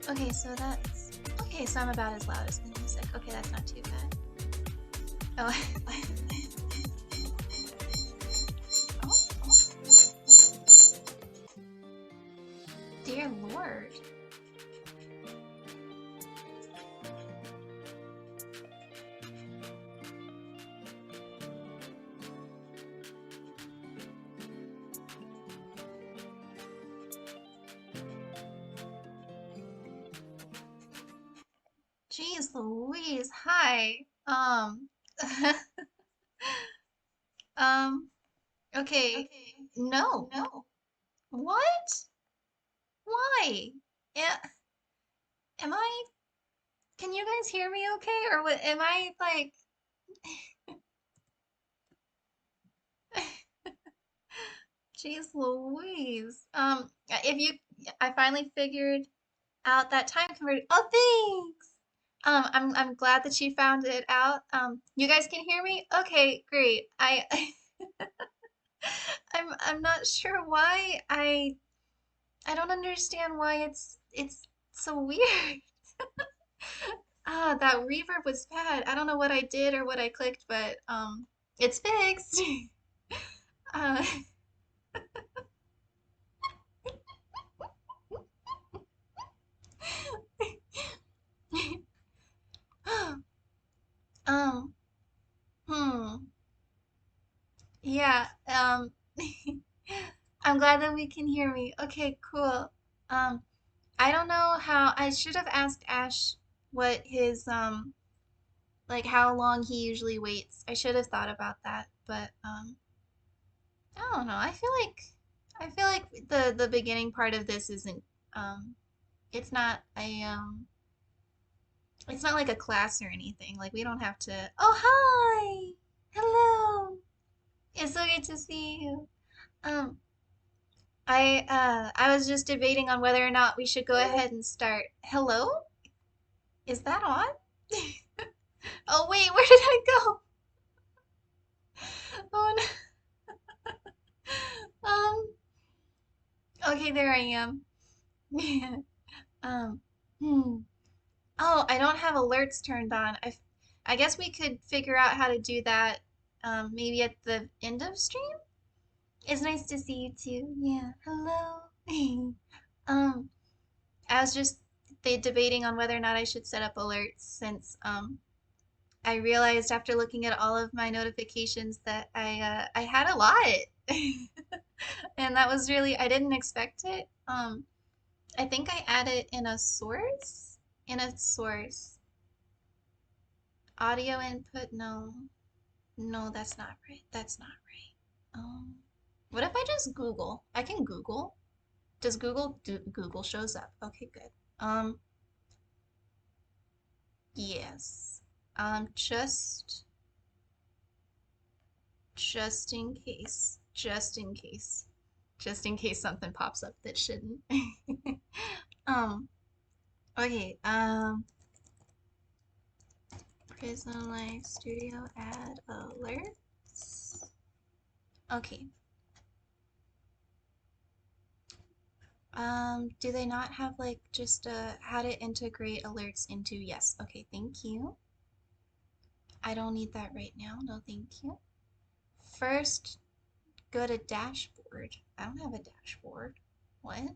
Okay, so that's okay. So I'm about as loud as the music. Okay, that's not too bad. Oh, oh, oh, dear Lord. Jeez Louise. Hi. Um, okay. No. What? Why? Yeah, am I, can you guys hear me okay? Or what, am I like, jeez Louise. If you, I finally figured out that time converter. Oh, thanks. I'm glad that you found it out. You guys can hear me? Okay, great. I'm not sure why. I don't understand why it's so weird. Ah, that reverb was bad. I don't know what I did or what I clicked, but it's fixed. Uh, um, hmm. Yeah, I'm glad that we can hear me. Okay, cool. Um, I don't know how I should have asked Ash what his like how long he usually waits. I should have thought about that, but I don't know. I feel like the beginning part of this isn't it's not a it's not like a class or anything. Like we don't have to. Oh, hi. Hello. It's so good to see you. Um I was just debating on whether or not we should go ahead and start. Hello? Is that on? Oh wait, where did I go? Oh no. Okay, there I am. Um, hmm. Oh, I don't have alerts turned on. I guess we could figure out how to do that maybe at the end of stream. It's nice to see you too. Yeah. Hello. Um, I was just debating on whether or not I should set up alerts since I realized after looking at all of my notifications that I had a lot. And that was really I didn't expect it. I think I added in a source. In a source. Audio input, no. No, that's not right. That's not right. What if I just Google? I can Google. Does Google do Google shows up? Okay, good. Yes. Just in case. Just in case something pops up that shouldn't. Um, okay, Prism Live Studio add alerts. Okay. Do they not have like just how to integrate alerts into? Yes. Okay, thank you. I don't need that right now. No, thank you. First, go to dashboard. I don't have a dashboard. What?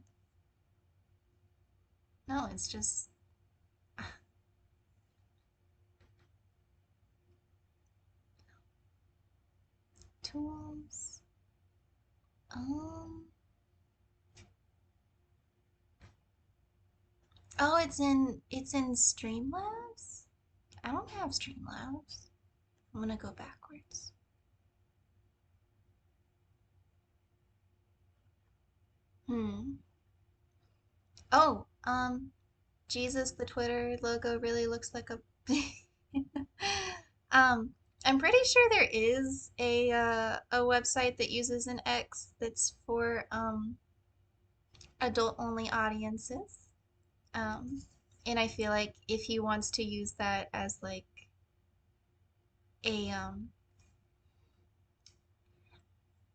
No, it's just tools. Um, oh, it's in Streamlabs? I don't have Streamlabs. I'm gonna go backwards. Hmm. Oh, Jesus, the Twitter logo really looks like a um I'm pretty sure there is a website that uses an X that's for adult only audiences. Um and I feel like if he wants to use that as like a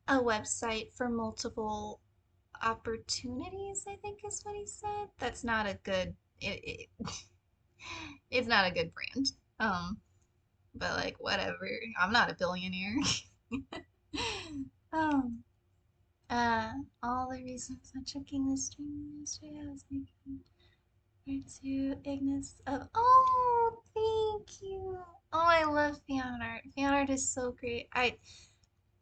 a website for multiple opportunities, I think is what he said. That's not a good it it's not a good brand. But like whatever. I'm not a billionaire. um, uh, all the reasons I'm checking the stream yesterday, I was making her to Ignis of. Oh, thank you. Oh, I love fan art. Fan art is so great.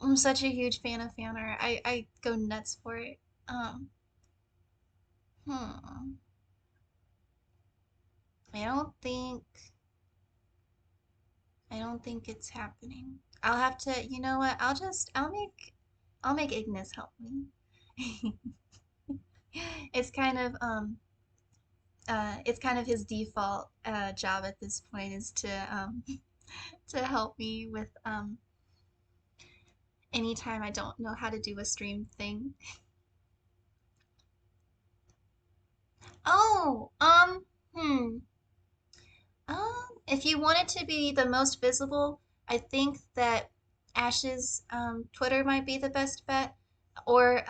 I'm such a huge fan of fan art. I go nuts for it. Um, hmm. I don't think I don't think it's happening. I'll have to, you know what? I'll make Ignis help me. It's kind of it's kind of his default job at this point is to to help me with anytime I don't know how to do a stream thing. Oh, if you want it to be the most visible, I think that Ash's Twitter might be the best bet. Or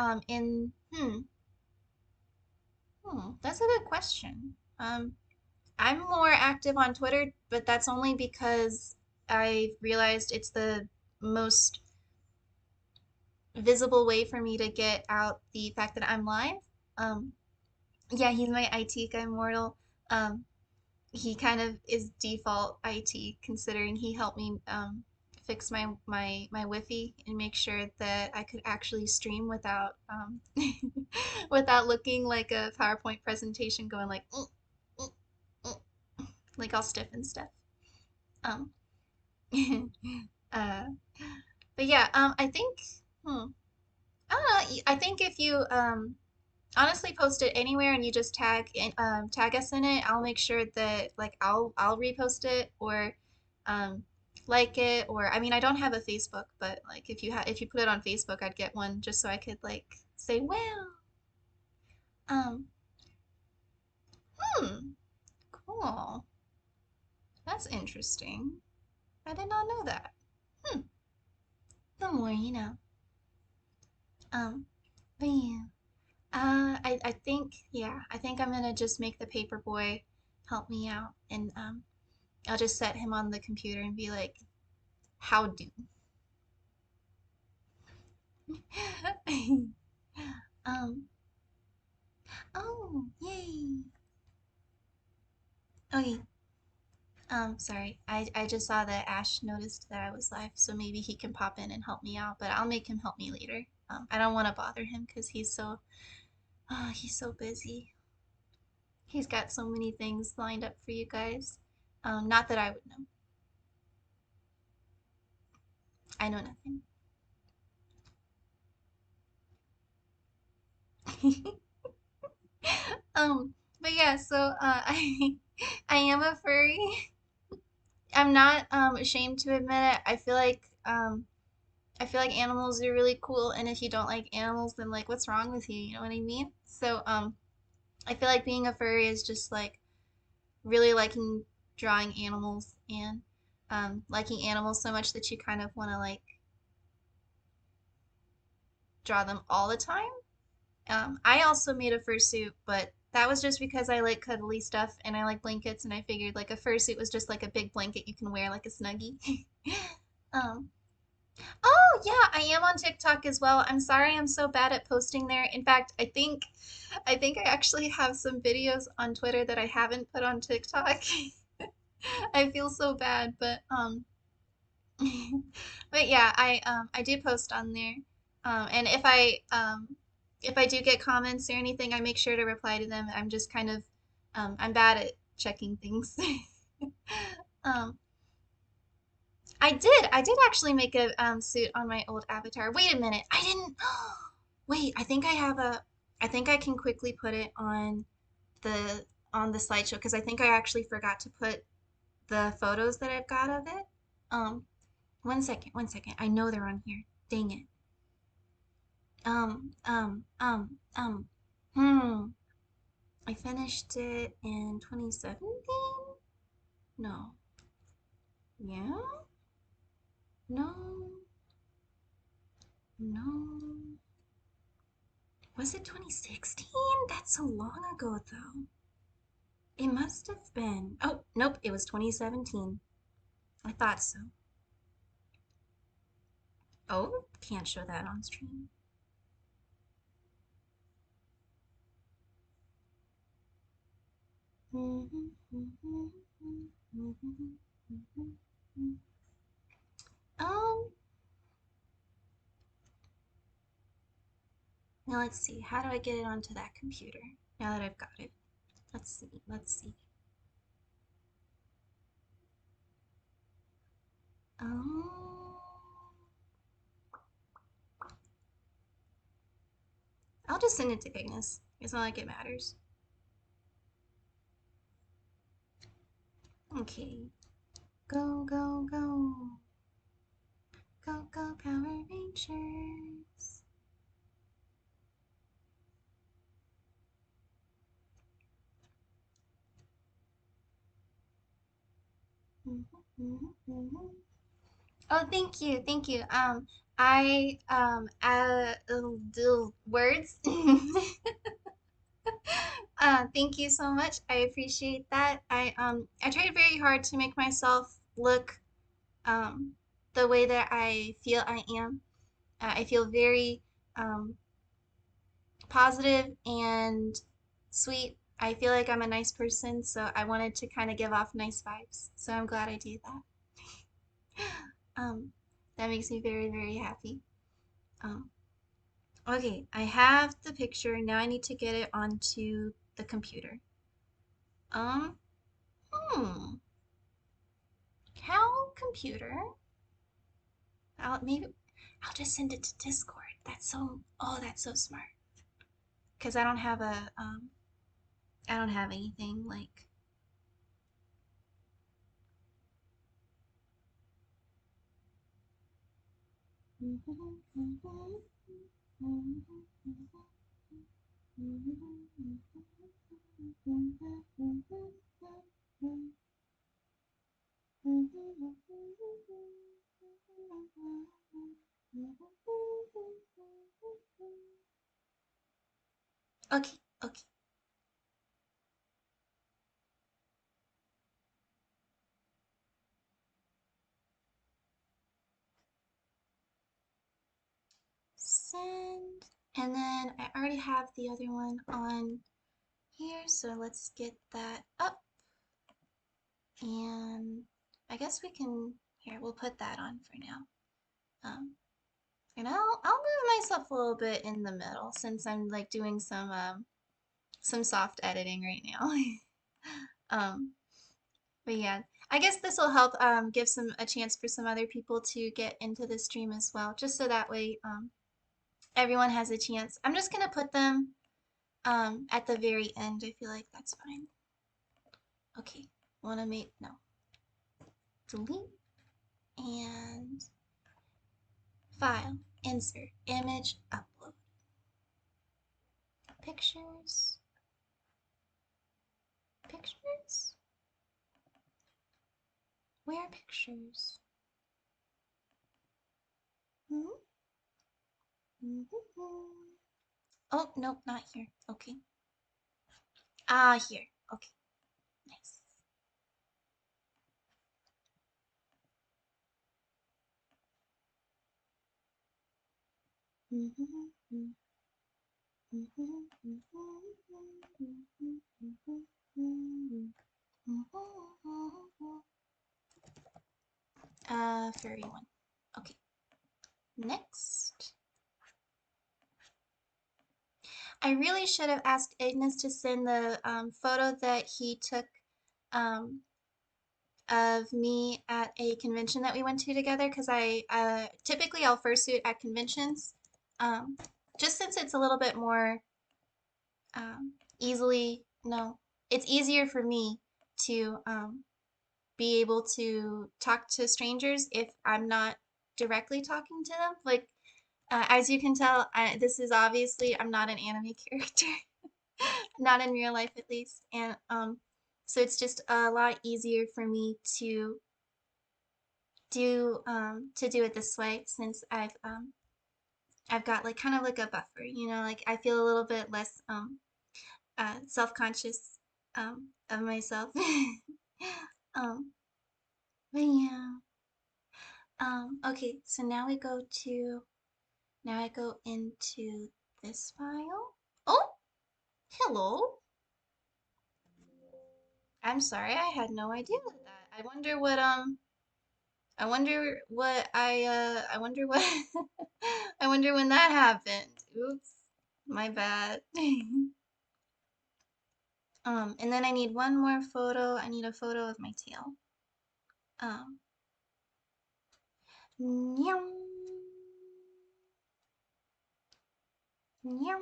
that's a good question. I'm more active on Twitter, but that's only because I realized it's the most visible way for me to get out the fact that I'm live. Um, yeah, he's my IT guy, Mortal. Um, he kind of is default IT considering he helped me fix my Wi-Fi and make sure that I could actually stream without without looking like a PowerPoint presentation going like mm, mm," like all stiff and stuff. Um, uh, but yeah, I think I don't know. I think if you honestly post it anywhere and you just tag us in it, I'll make sure that like I'll repost it or um like it or I mean I don't have a Facebook, but like if you put it on Facebook, I'd get one just so I could like say, well, um hmm, cool. That's interesting. I did not know that. Hmm. The more you know. Um, but yeah. I think yeah, I think I'm gonna just make the paper boy help me out and I'll just set him on the computer and be like, how do? um, oh, yay. Okay. Sorry. I just saw that Ash noticed that I was live, so maybe he can pop in and help me out, but I'll make him help me later. I don't want to bother him because he's so busy. He's got so many things lined up for you guys. Not that I would know. I know nothing. But yeah, so I am a furry. I'm not ashamed to admit it. I feel like animals are really cool, and if you don't like animals, then like what's wrong with you? You know what I mean? So I feel like being a furry is just like really liking drawing animals and liking animals so much that you kind of want to like draw them all the time. I also made a fursuit, but that was just because I like cuddly stuff and I like blankets, and I figured like a fursuit was just like a big blanket you can wear like a snuggie. um, oh yeah, I am on TikTok as well. I'm sorry I'm so bad at posting there. In fact, I think I actually have some videos on Twitter that I haven't put on TikTok. I feel so bad, but but yeah, I do post on there. And if I do get comments or anything, I make sure to reply to them. I'm just kind of I'm bad at checking things. um, I did actually make a suit on my old avatar. Wait a minute, I didn't. Wait, I think I can quickly put it the on the slideshow because I think I actually forgot to put the photos that I've got of it. Um, one second. I know they're on here. Dang it. Um, um, um, um, hmm. I finished it in 2017? No. Yeah? No. No. Was it 2016? That's so long ago, though. It must have been. Oh, nope, it was 2017. I thought so. Oh, can't show that on stream. Um, Now let's see. How do I get it onto that computer? Now that I've got it. Let's see. Let's see. Oh. I'll just send it to Ignis. It's not like it matters. Okay. Go, go, go. Go, go, Power Rangers. Oh, thank you, thank you. Words. Thank you so much. I appreciate that. I tried very hard to make myself look um the way that I feel I am. I feel very um positive and sweet. I feel like I'm a nice person, so I wanted to kind of give off nice vibes. So I'm glad I do that. Um, that makes me very, very happy. Um, okay, I have the picture. Now I need to get it onto the computer. Um, hmm. How computer? Maybe I'll just send it to Discord. That's so smart. Because I don't have anything like, okay, okay. Send. And then I already have the other one on here, so let's get that up. And I guess we can, here, we'll put that on for now. Um, and I'll move myself a little bit in the middle since I'm like doing some soft editing right now. um, but yeah, I guess this will help give some a chance for some other people to get into the stream as well, just so that way everyone has a chance. I'm just gonna put them at the very end. I feel like that's fine. Okay, wanna make no delete and file insert image upload pictures pictures where are pictures? Hmm. Oh, nope, not here. Okay. Ah, here. Okay, nice. Furry one. Okay, next. I really should have asked Ignis to send the photo that he took um, of me at a convention that we went to together because I typically I'll fursuit at conventions, um, just since it's a little bit more easily no, it's easier for me to be able to talk to strangers if I'm not directly talking to them. Like as you can tell, this is obviously I'm not an anime character, not in real life at least, and so it's just a lot easier for me to do it this way since I've got like kind of like a buffer, you know, like I feel a little bit less self-conscious of myself. um, but yeah. Okay, so now we go to, now I go into this file. Oh, hello. I'm sorry, I had no idea that. I wonder what I wonder what, I wonder when that happened. Oops, my bad. And then I need one more photo. I need a photo of my tail. Um, meow, meow.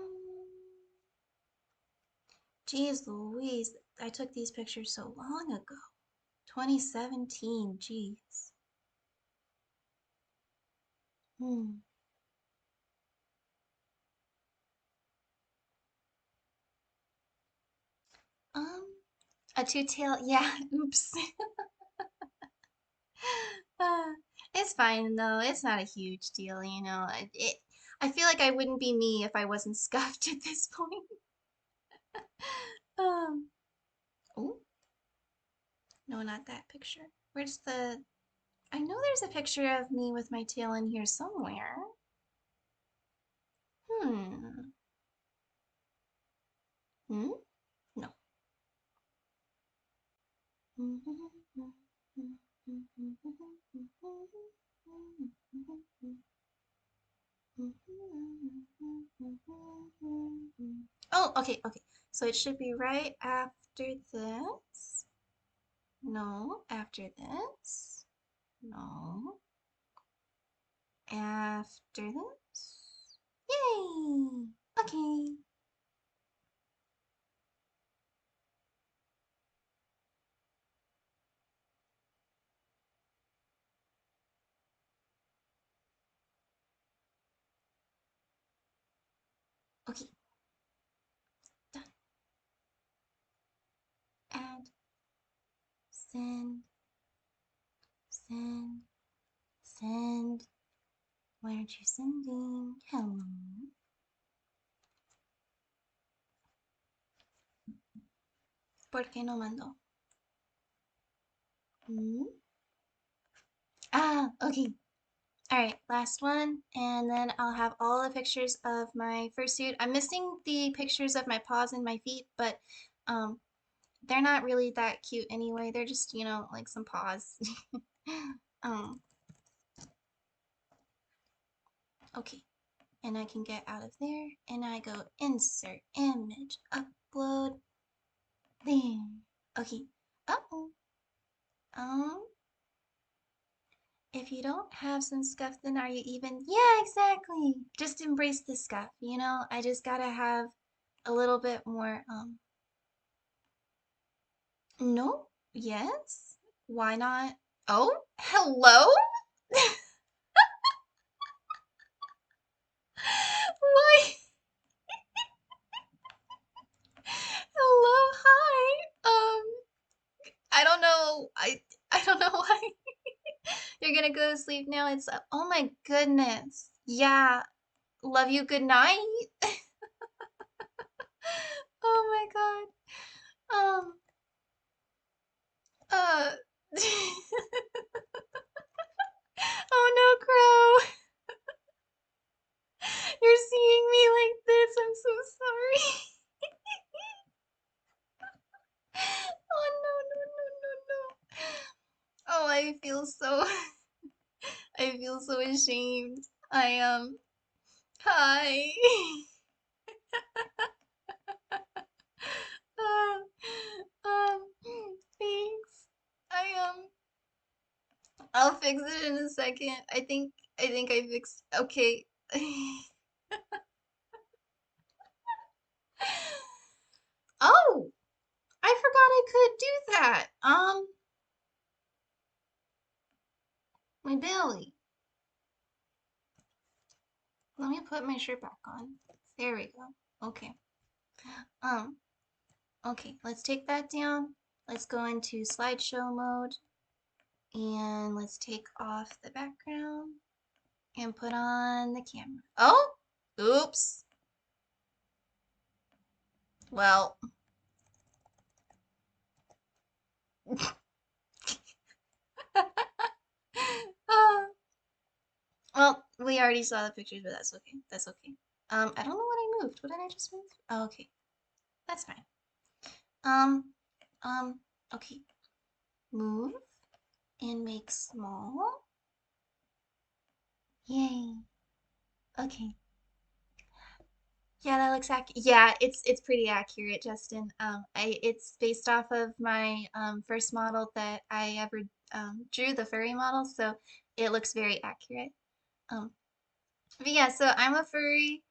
Jeez Louise, I took these pictures so long ago. 2017, jeez. Hmm. Um, a two-tail, yeah, oops. Uh, it's fine though. It's not a huge deal, you know. I feel like I wouldn't be me if I wasn't scuffed at this point. Um, oh, no, not that picture. Where's the, I know there's a picture of me with my tail in here somewhere. Hmm. Hmm? No. Oh, okay, okay. So it should be right after this. No, after this. No, after this. Yay! Okay. Okay, done. Add, send, send, send. Why aren't you sending? Hello. ¿Por qué no mandó? Hmm? Ah, okay. All right, last one, and then I'll have all the pictures of my fursuit. I'm missing the pictures of my paws and my feet, but um, they're not really that cute anyway. They're just, you know, like some paws. um, okay, and I can get out of there, and I go insert image, upload, there. Okay. Uh-oh. Um, if you don't have some scuff, then are you even? Yeah, exactly. Just embrace the scuff, you know? I just gotta have a little bit more, no? Yes? Why not? Oh, hello? Why? Hello, hi. I don't know. I don't know why. You're gonna go to sleep now. It's oh my goodness. Yeah. Love you. Good night. Oh my god. Uh. Oh no, Crow. You're seeing me like this. I'm so sorry. Oh no, no, no, no, no. Oh, I feel so I feel so ashamed. Hi. um thanks. I I'll fix it in a second. I think I fixed okay. Oh, I forgot I could do that. My belly. Let me put my shirt back on. There we go. Okay. Um, okay, let's take that down. Let's go into slideshow mode and let's take off the background and put on the camera. Oh, oops. Well, Oh, well, we already saw the pictures, but that's okay. That's okay. I don't know what I moved. What did I just move? Oh, okay. That's fine. Um, um, okay. Move and make small. Yay. Okay. Yeah, that looks accurate. Yeah, it's pretty accurate, Justin. It's based off of my first model that I ever drew, the furry model, so it looks very accurate. Um, but yeah, so I'm a furry.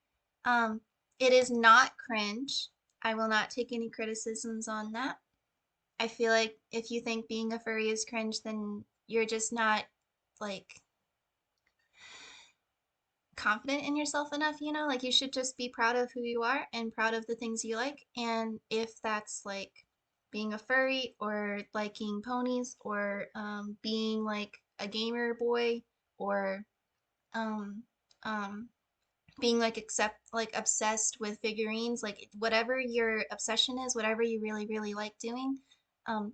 Um, it is not cringe. I will not take any criticisms on that. I feel like if you think being a furry is cringe, then you're just not like confident in yourself enough, you know? Like you should just be proud of who you are and proud of the things you like. And if that's like being a furry or liking ponies or being like a gamer boy or um, um, being like obsessed with figurines, like whatever your obsession is, whatever you really, really like doing,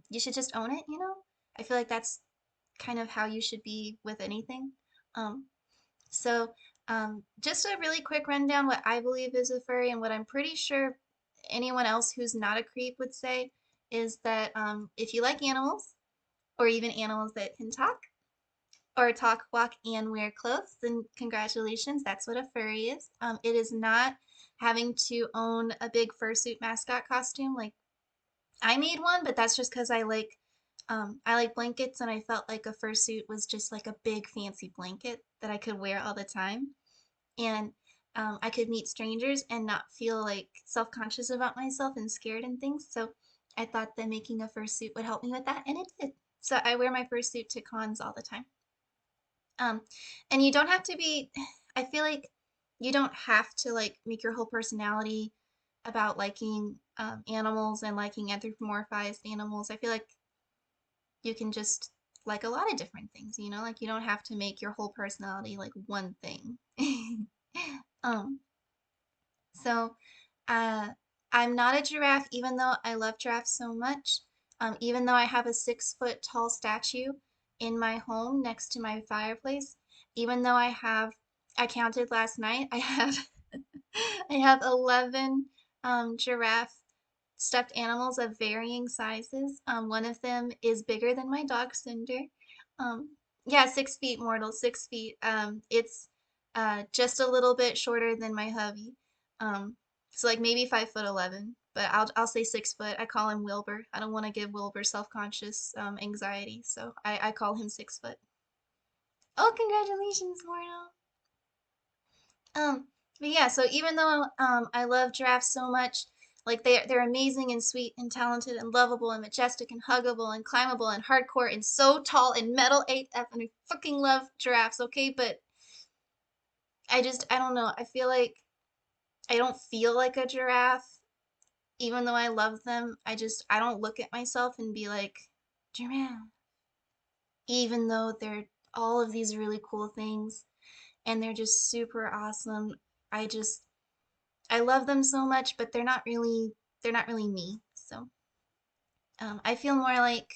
you should just own it, you know? I feel like that's kind of how you should be with anything. Um, so, just a really quick rundown what I believe is a furry and what I'm pretty sure anyone else who's not a creep would say is that if you like animals, or even animals that can talk, or talk, walk, and wear clothes, then congratulations, that's what a furry is. It is not having to own a big fursuit mascot costume. Like I made one, but that's just because I like blankets and I felt like a fursuit was just like a big fancy blanket that I could wear all the time and I could meet strangers and not feel like self-conscious about myself and scared and things. So I thought that making a fursuit would help me with that, and it did. So I wear my fursuit to cons all the time. Um, and you don't have to be, I feel like you don't have to like make your whole personality about liking animals and liking anthropomorphized animals. I feel like you can just like a lot of different things, you know, like you don't have to make your whole personality like one thing. um, so uh, I'm not a giraffe, even though I love giraffes so much. Even though I have a 6 foot tall statue in my home next to my fireplace, even though I counted last night, I have I have 11 giraffe stuffed animals of varying sizes. One of them is bigger than my dog Cinder. Um, yeah, 6 feet, mortal, 6 feet. It's just a little bit shorter than my hubby. So like maybe 5'11", but I'll say 6 foot. I call him Wilbur. I don't want to give Wilbur self-conscious anxiety, so I call him 6 foot. Oh, congratulations, mortal. Um, but yeah, so even though I love giraffes so much, like they're amazing and sweet and talented and lovable and majestic and huggable and climbable and hardcore and so tall and metal AF and I fucking love giraffes, okay? But I don't know. I feel like I don't feel like a giraffe, even though I love them. I don't look at myself and be like, giraffe, even though they're all of these really cool things and they're just super awesome. I just I love them so much, but they're not really me. So I feel more like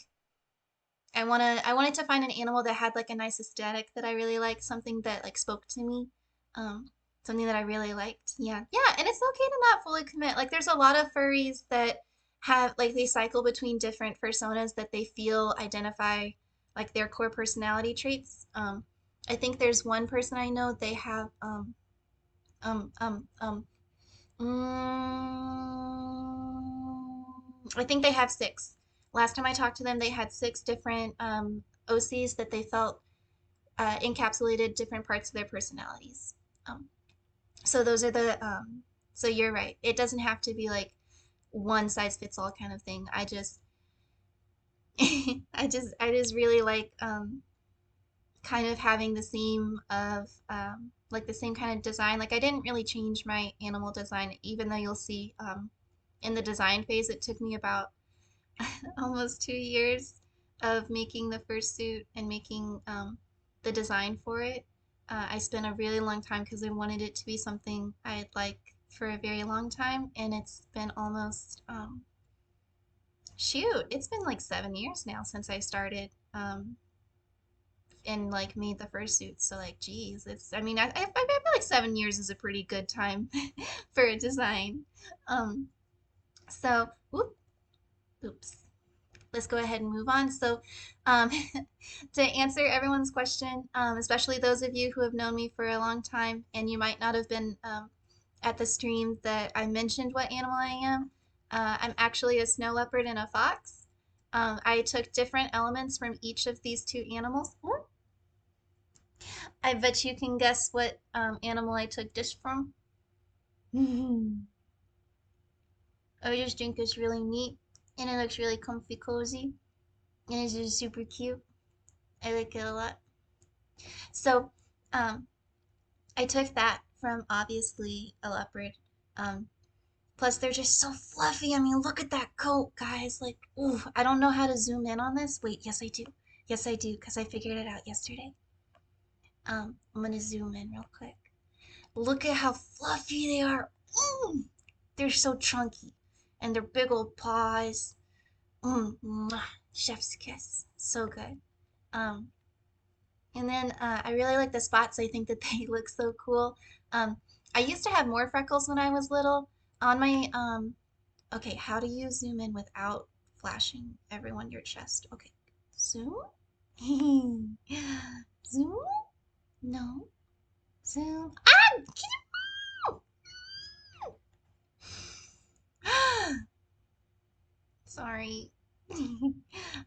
I wanted to find an animal that had like a nice aesthetic that I really liked, something that like spoke to me, um, something that I really liked. Yeah, yeah, and it's okay to not fully commit. Like there's a lot of furries that have like they cycle between different personas that they feel identify like their core personality traits. I think there's one person I know they have um um um I think they have six. Last time I talked to them, they had six different OCs that they felt encapsulated different parts of their personalities. Um, so those are so you're right. It doesn't have to be like one size fits all kind of thing. I just really like kind of having the same of like the same kind of design. Like I didn't really change my animal design, even though you'll see in the design phase it took me about almost 2 years of making the first suit and making the design for it. I spent a really long time because I wanted it to be something I'd like for a very long time, and it's been almost Shoot, it's been like 7 years now since I started and like made the fursuit. So like, geez, it's. I mean, I feel like 7 years is a pretty good time for a design. Um, so, oops. Let's go ahead and move on. So, um, to answer everyone's question, especially those of you who have known me for a long time, and you might not have been at the stream that I mentioned what animal I am. I'm actually a snow leopard and a fox. I took different elements from each of these two animals. I bet you can guess what animal I took this from. I just think it's really neat, and it looks really comfy cozy, and it's just super cute. I like it a lot. So, um, I took that from obviously a leopard. Um, Plus, they're just so fluffy. I mean, look at that coat, guys. Like, ooh, I don't know how to zoom in on this. Wait, yes, I do. Yes, I do, because I figured it out yesterday. I'm gonna zoom in real quick. Look at how fluffy they are. They're so chunky, and their big old paws. Mwah, chef's kiss. So good. Um, And then I really like the spots. I think that they look so cool. Um, I used to have more freckles when I was little. On my, okay, how do you zoom in without flashing everyone your chest? Okay, zoom. Zoom? No. Zoom. Ah! Sorry.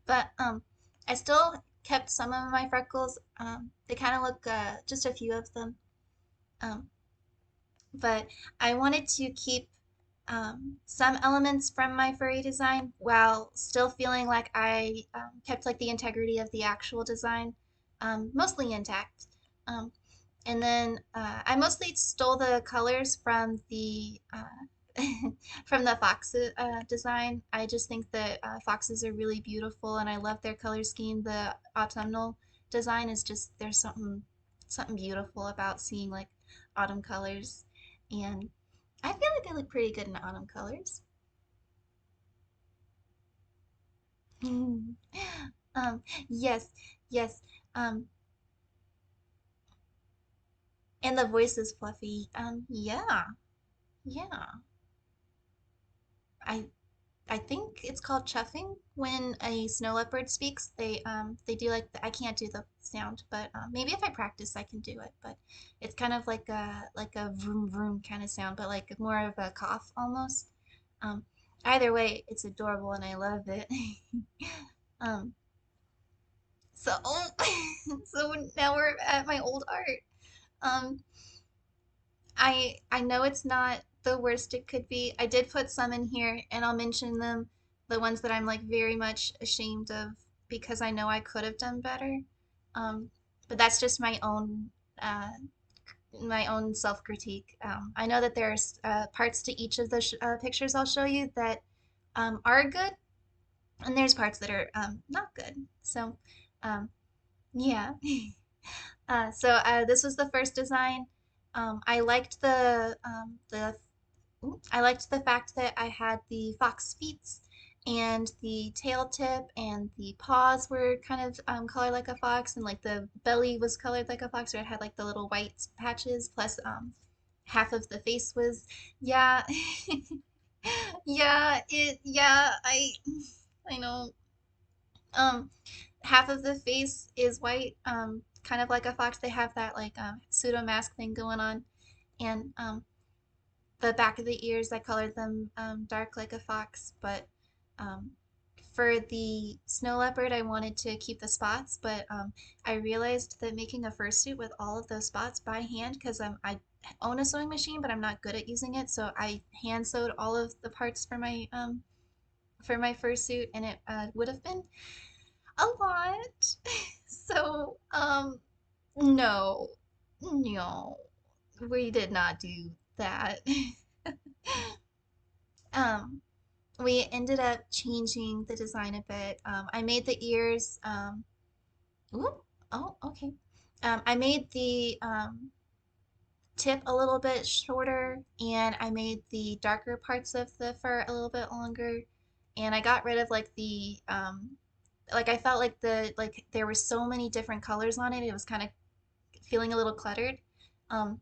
But I still kept some of my freckles. They kind of look just a few of them. Um, but I wanted to keep some elements from my furry design while still feeling like I kept like the integrity of the actual design mostly intact. Um, and then I mostly stole the colors from the from the fox design. I just think that foxes are really beautiful, and I love their color scheme. The autumnal design is just there's something beautiful about seeing like autumn colors, and I feel like they look pretty good in autumn colors. Yes, yes. Um, and the voice is fluffy. Yeah, yeah. I I think it's called chuffing when a snow leopard speaks. They do like I can't do the sound, but maybe if I practice I can do it. But it's kind of like a vroom vroom kind of sound, but like more of a cough almost. Um, Either way, it's adorable and I love it. um, so so now we're at my old art. Um, I know it's not the worst it could be. I did put some in here and I'll mention them, the ones that I'm like very much ashamed of because I know I could have done better. Um, but that's just uh, my own self-critique. I know that there's parts to each of the pictures I'll show you that are good, and there's parts that are not good. So, um, yeah. This was the first design. I liked I liked the fact that I had the fox feet and the tail tip and the paws were kind of colored like a fox and like the belly was colored like a fox or it had like the little white patches plus half of the face was yeah I know half of the face is white kind of like a fox. They have that like pseudo mask thing going on and the back of the ears, I colored them dark like a fox, but um, for the snow leopard, I wanted to keep the spots, but I realized that making a fursuit with all of those spots by hand, because I own a sewing machine, but I'm not good at using it, so I hand sewed all of the parts for my fursuit, and it would have been a lot. So no, no, we did not do that. Um, we ended up changing the design a bit. I made the ears. Ooh, oh, okay. I made the tip a little bit shorter, and I made the darker parts of the fur a little bit longer. and I got rid of like the like I felt like there were so many different colors on it. It was kind of feeling a little cluttered. Um,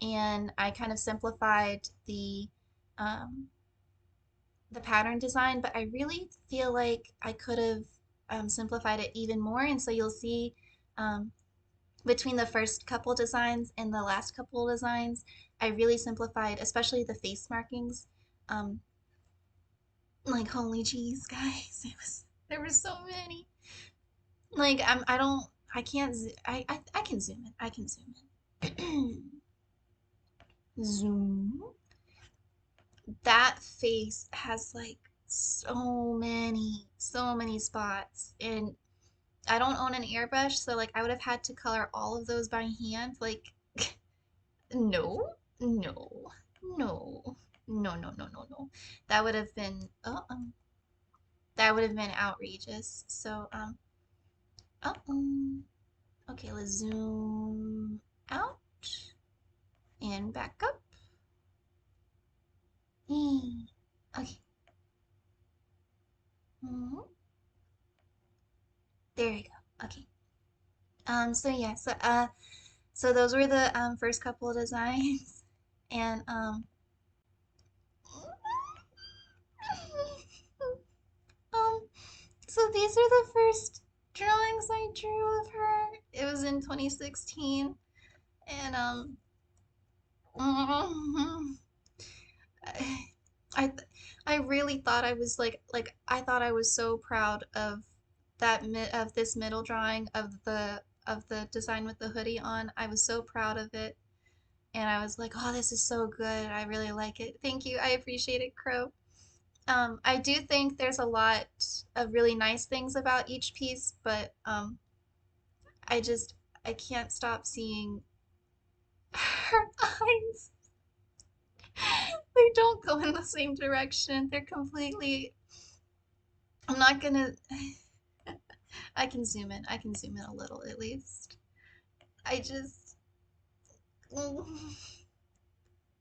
and I kind of simplified um, the pattern design, but I really feel like I could have simplified it even more. And so you'll see um, between the first couple designs and the last couple designs, I really simplified, especially the face markings. Um, like holy jeez, guys, there were so many. Like I don't I can't I can zoom in. I can zoom in. Zoom. That face has like so many spots. And I don't own an airbrush, so like I would have had to color all of those by hand. Like no, no, no, no. That would have been that would have been outrageous. So uh-oh. Okay, let's zoom out and back up. Okay. Mhm. There we go. Okay. So yeah, so those were the first couple of designs, and um, so these are the first drawings I drew of her. It was in 2016, and I I really thought I was like I thought I was so proud of of this middle drawing of the design with the hoodie on. I was so proud of it, and I was like, "Oh, this is so good. I really like it. Thank you. I appreciate it, Crow." I do think there's a lot of really nice things about each piece, but I just I can't stop seeing her eyes. They don't go in the same direction. They're completely. I'm not gonna. I can zoom in. I can zoom in a little at least. I just.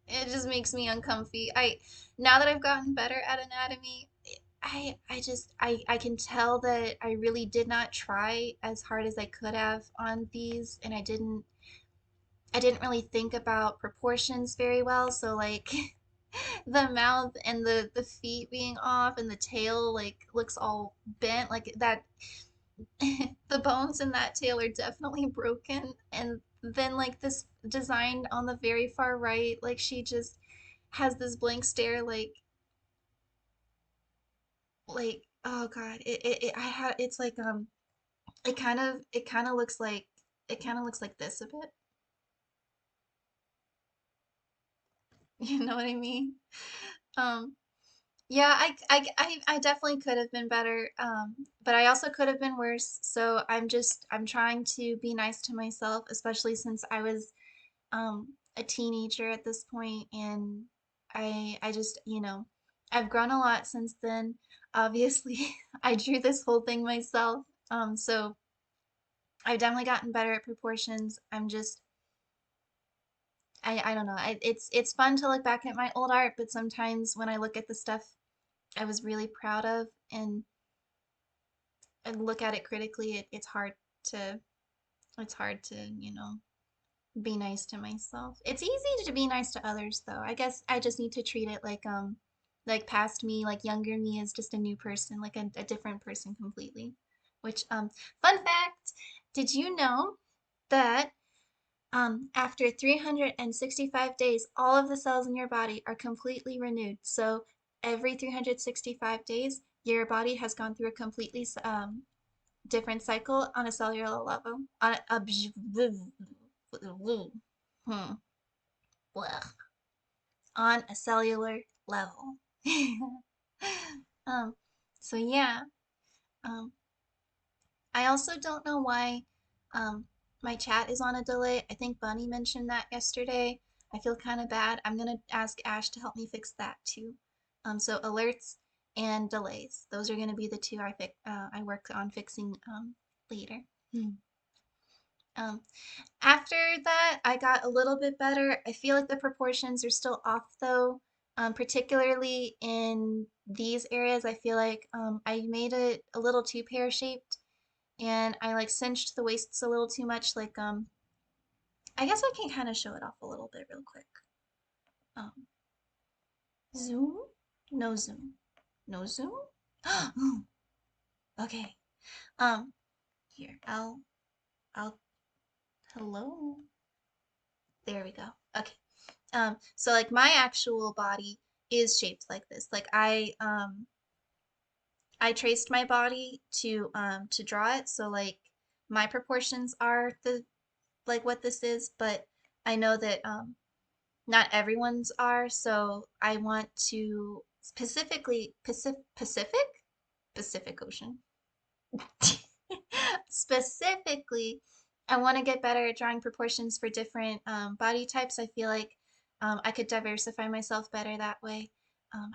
It just makes me uncomfy. Now that I've gotten better at anatomy, I can tell that I really did not try as hard as I could have on these, and I didn't really think about proportions very well. So like the mouth and the feet being off and the tail like looks all bent like that. The bones in that tail are definitely broken, and then like this design on the very far right, like she just has this blank stare like oh god, it I had it's like it kind of looks like this a bit. You know what I mean? um yeah, I definitely could have been better, but I also could have been worse. So I'm trying to be nice to myself, especially since I was a teenager at this point, and I just, I've grown a lot since then. Obviously, I drew this whole thing myself. So I've definitely gotten better at proportions. I don't know. It's fun to look back at my old art, but sometimes when I look at the stuff I was really proud of and look at it critically, to it's hard to, be nice to myself. It's easy to be nice to others though. I guess I just need to treat it like past me, like younger me is just a new person, like a different person completely. Which fun fact, did you know that after 365 days, all of the cells in your body are completely renewed. So every 365 days, your body has gone through a completely different cycle on a cellular level. Hmm, on a cellular level. um, so yeah, um, I also don't know why um, my chat is on a delay. I think Bunny mentioned that yesterday. I feel kind of bad. I'm gonna ask Ash to help me fix that too. So alerts and delays. Those are gonna be the two I work on fixing later. Hmm. Um, After that, I got a little bit better. I feel like the proportions are still off though. particularly in these areas. I feel like I made it a little too pear-shaped, and I like cinched the waists a little too much. Like I guess I can kind of show it off a little bit real quick. Um, zoom, no zoom, no zoom. Okay. Um, Here, I'll, hello. There we go. Okay. So like my actual body is shaped like this. Like I traced my body to draw it. So like my proportions are the like what this is, but I know that not everyone's are. So I want to specifically Pacific Ocean. Specifically, I want to get better at drawing proportions for different body types. I feel like I could diversify myself better that way.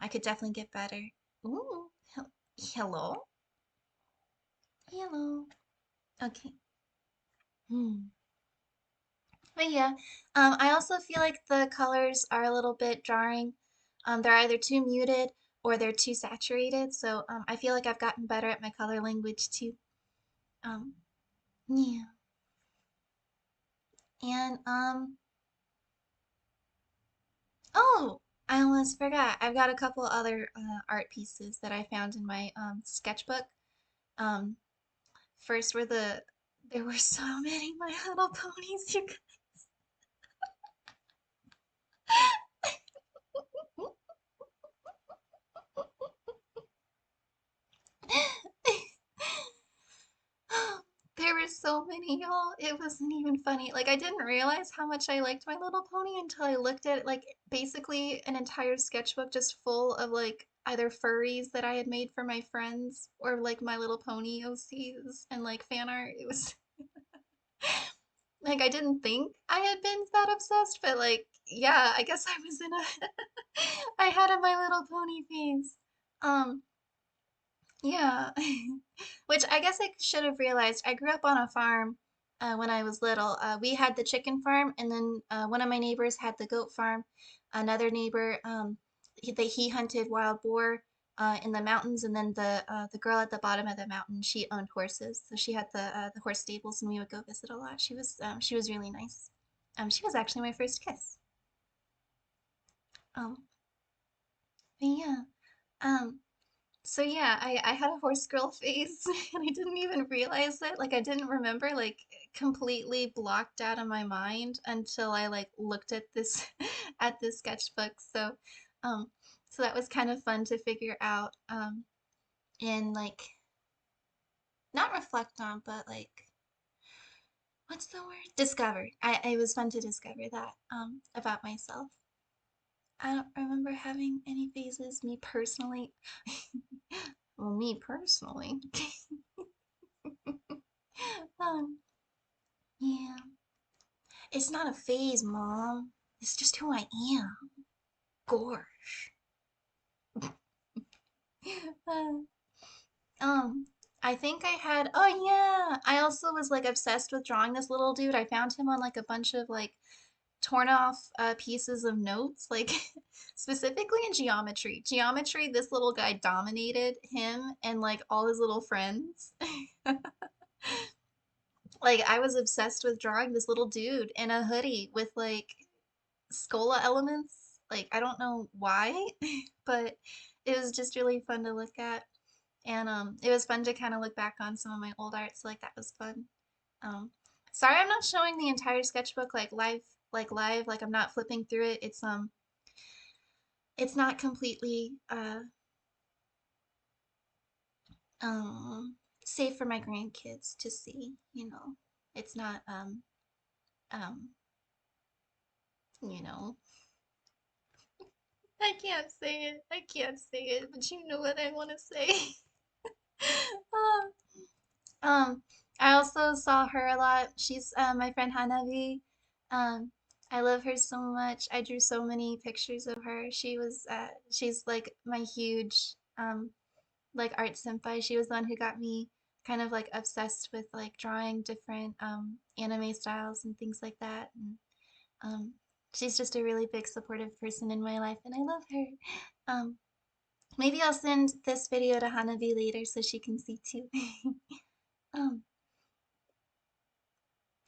I could definitely get better. Ooh, hello, hello. Okay. Hmm. But yeah, I also feel like the colors are a little bit jarring. They're either too muted or they're too saturated. So I feel like I've gotten better at my color language too. Um, yeah. And oh, I almost forgot. I've got a couple other art pieces that I found in my sketchbook. Um, First were there were so many My Little Ponies, you guys. There were so many, y'all. It wasn't even funny. Like I didn't realize how much I liked My Little Pony until I looked at like basically an entire sketchbook just full of like either furries that I had made for my friends or like My Little Pony OCs and like fan art. It was like I didn't think I had been that obsessed, but like yeah, I guess I was in a I had a My Little Pony phase. Um yeah. Which I guess I should have realized. I grew up on a farm when I was little. We had the chicken farm, and then one of my neighbors had the goat farm. Another neighbor, he hunted wild boar in the mountains, and then the girl at the bottom of the mountain, she owned horses, so she had the horse stables, and we would go visit a lot. She was really nice. She was actually my first kiss. But yeah. Um, So yeah, I had a horse girl phase and I didn't even realize it. Like I didn't remember, like completely blocked out of my mind until I like looked at this at this sketchbook. Um so that was kind of fun to figure out and like not reflect on, but like what's the word? Discover. It was fun to discover that about myself. I don't remember having any phases, me personally. Well, me personally. Um, yeah. It's not a phase, Mom. It's just who I am. Gosh. Uh, um, I think I had, oh yeah. I also was like obsessed with drawing this little dude. I found him on like a bunch of like torn off pieces of notes, like specifically in geometry. Geometry, this little guy dominated him and like all his little friends. Like I was obsessed with drawing this little dude in a hoodie with like Scola elements. Like I don't know why, but it was just really fun to look at. And it was fun to kind of look back on some of my old art, so like that was fun. Um Sorry I'm not showing the entire sketchbook like I'm not flipping through it. It's not completely um safe for my grandkids to see, you know. It's not um you know I can't say it. I can't say it, but you know what I want to say. Um, um, I also saw her a lot. She's my friend Hanabi. Um, I love her so much. I drew so many pictures of her. She's like my huge like art senpai. She was the one who got me kind of like obsessed with like drawing different anime styles and things like that. And She's just a really big supportive person in my life, and I love her. Um, Maybe I'll send this video to Hanabi later so she can see too. Um,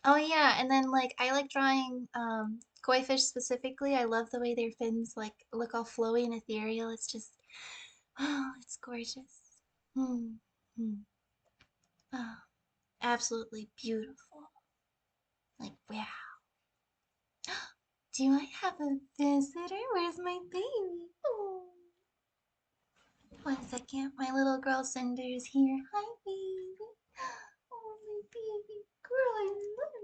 oh yeah, and then like I like drawing koi fish specifically. I love the way their fins like look all flowy and ethereal. It's just oh, it's gorgeous. Hmm. Hmm. Oh, absolutely beautiful. Like wow. Do I have a visitor? Where's my baby? Oh. One second, my little girl Cinder's here. Hi, baby. Oh, my baby girl, I love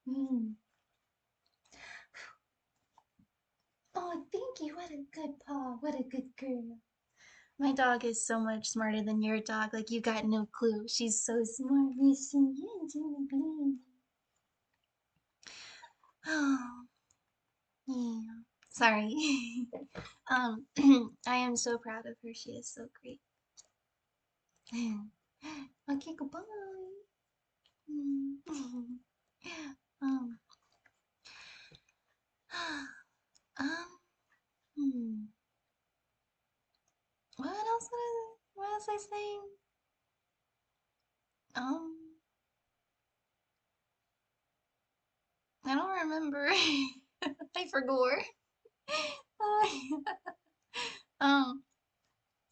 you. Mm. Oh, thank you. What a good paw. What a good girl. My dog is so much smarter than your dog. Like, you got no clue. She's so smart. Yes, she is. Really baby. Oh, yeah. Sorry. um, I am so proud of her. She is so great. Okay, goodbye. Mm. Um, um, hmm. What else was I saying? Um, I don't remember. I forgot. Oh, um,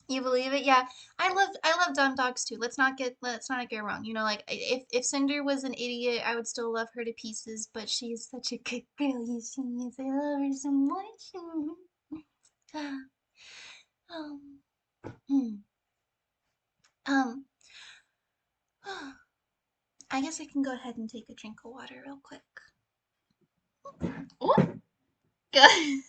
you believe it? Yeah, I love dumb dogs too. Let's not get wrong. You know, like if Cinder was an idiot, I would still love her to pieces. But she's such a good girl. Yes, she is. I love her so much. Um, hmm. um, I guess I can go ahead and take a drink of water real quick. Oh, good.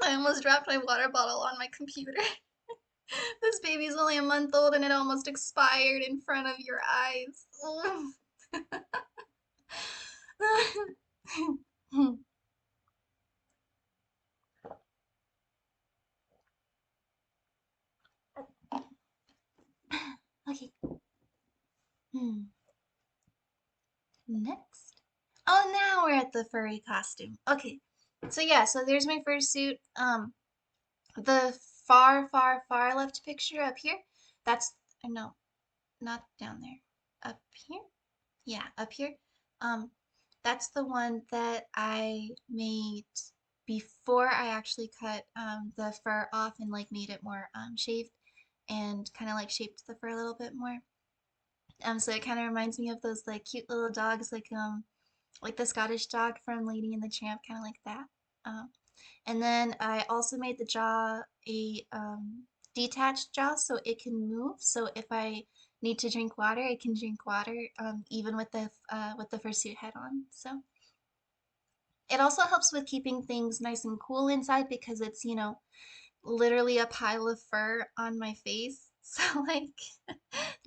I almost dropped my water bottle on my computer. This baby's only a month old and it almost expired in front of your eyes. Okay. Next. Oh, now we're at the furry costume. Okay. So yeah, so there's my first suit. The far, far, far left picture up here. That's no, not down there. Up here? Yeah, up here. Um, that's the one that I made before I actually cut the fur off and like made it more shaved and kind of like shaped the fur a little bit more. So it kind of reminds me of those like cute little dogs, like the Scottish dog from Lady and the Tramp, kind of like that. Um, and then I also made the jaw a detached jaw so it can move. So if I need to drink water, I can drink water even with the fursuit head on. So it also helps with keeping things nice and cool inside because it's, literally a pile of fur on my face. So like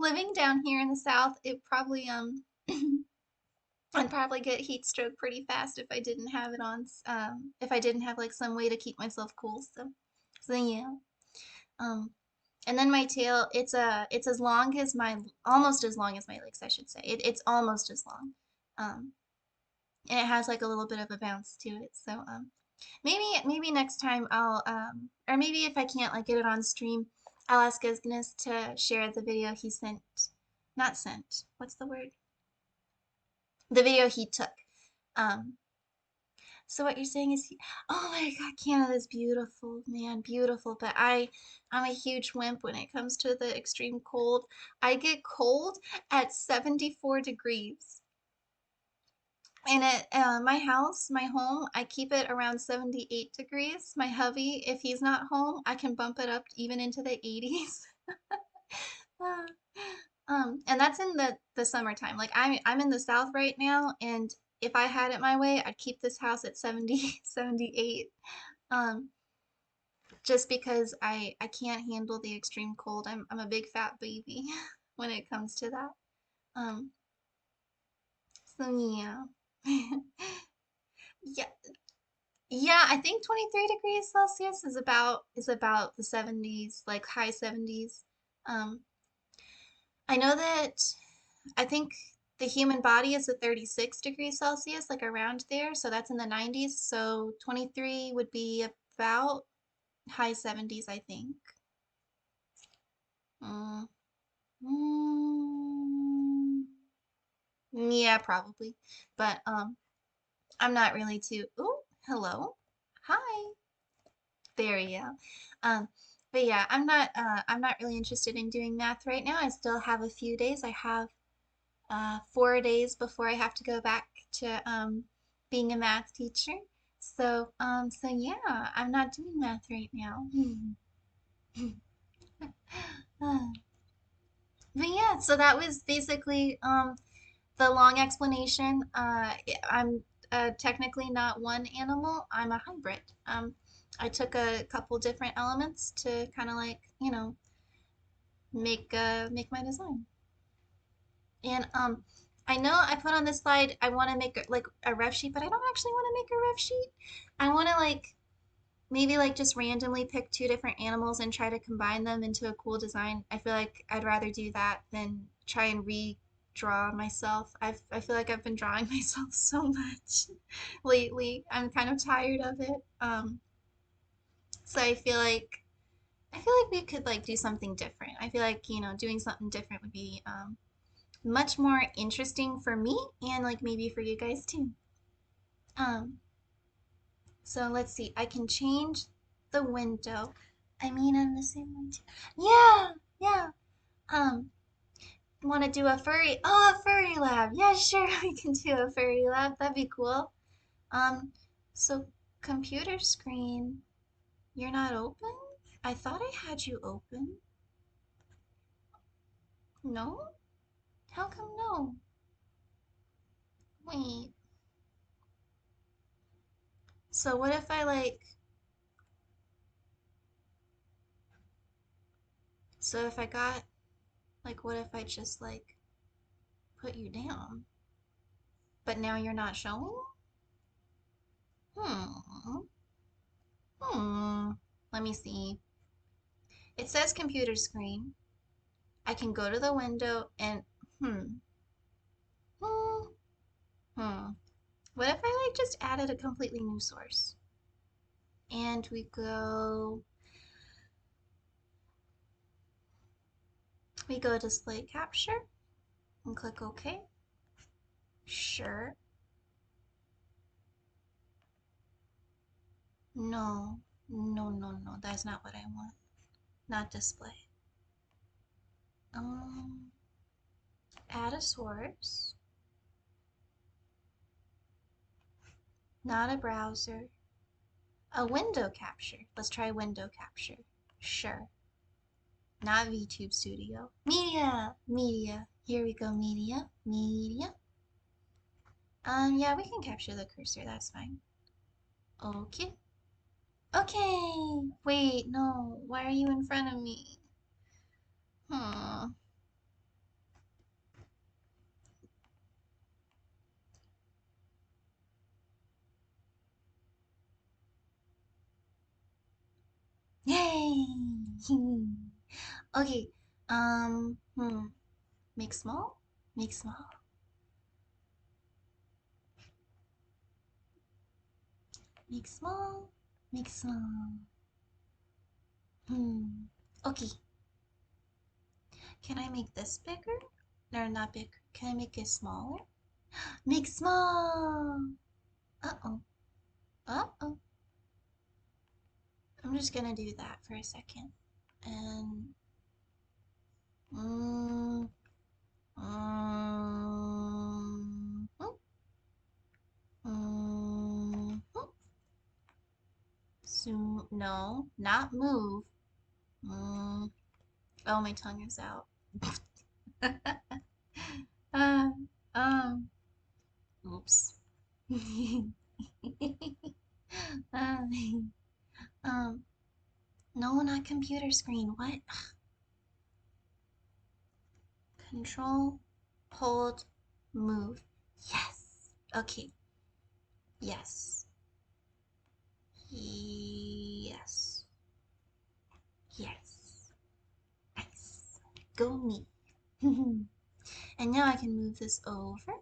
living down here in the South, it probably I'd probably get heat stroke pretty fast if I didn't have it on, if I didn't have like some way to keep myself cool. So yeah. Um, and then my tail, it's as long as almost as long as my legs, I should say. It's almost as long. Um, and it has like a little bit of a bounce to it. So maybe next time or maybe if I can't like get it on stream, I'll ask Ignis to share the video he sent, not sent. What's the word? The video he took. Um, So what you're saying is, oh my God, Canada's beautiful, man, beautiful. But I'm a huge wimp when it comes to the extreme cold. I get cold at 74 degrees. And at my house, my home, I keep it around 78 degrees. My hubby, if he's not home, I can bump it up even into the 80s. And that's in the summertime. Like I'm in the South right now, and if I had it my way, I'd keep this house at 70, 78. Um, just because I can't handle the extreme cold. I'm a big fat baby when it comes to that. Um, so yeah. Yeah, yeah, I think 23 degrees Celsius is about the 70s, like high 70s. Um, I know that I think the human body is at 36 degrees Celsius, like around there. So that's in the 90s. So 23 would be about high 70s, I think. Mm, mm, yeah, probably. But I'm not really too. Ooh, hello. Hi. There we go. Um, but yeah, I'm not really interested in doing math right now. I still have a few days. I have 4 days before I have to go back to being a math teacher. So yeah, I'm not doing math right now. Uh, but yeah, so that was basically the long explanation. I'm technically not one animal. I'm a hybrid. I took a couple different elements to kind of like, make my design. And I know I put on this slide I want to make like a ref sheet, but I don't actually want to make a ref sheet. I want to like maybe like just randomly pick two different animals and try to combine them into a cool design. I feel like I'd rather do that than try and redraw myself. I feel like I've been drawing myself so much lately. I'm kind of tired of it. So I feel like we could like do something different. I feel like, doing something different would be much more interesting for me and like maybe for you guys too. Um, so let's see. I can change the window. I mean, I'm the same one too. Yeah, yeah. Um, Want to do a furry? Oh, a furry lab. Yeah, sure. We can do a furry lab. That'd be cool. Um, so computer screen, you're not open? I thought I had you open. No? How come no? Wait. So what if I like, so if I got, like, what if I just like put you down? But now you're not showing? Hmm. Hmm. Let me see. It says computer screen. I can go to the window and hmm. Hmm. Hmm. What if I like just added a completely new source? And we go display capture and click OK. Sure. No. No, no, no. That's not what I want. Not display. Um, Add a source. Not a browser. A window capture. Let's try window capture. Sure. Not VTube Studio. Media. Media. Here we go, media. Media. Yeah, we can capture the cursor. That's fine. Okay. Okay. Wait, no. Why are you in front of me? Hmm. Yay! Okay. Make small? Make small. Make small. Make small. Hmm. Okay. Can I make this bigger? No, not bigger. Can I make it smaller? Make small. Uh-oh. Uh-oh. I'm just gonna do that for a second. And mm, mm, mm, mm, zoom. No, not move. Mm. Oh, my tongue is out. uh, um. Oops. uh, um. No, not computer screen. What? Control, hold, move. Yes. Okay. Yes. Yes. Yes. Nice. Go me. And now I can move this over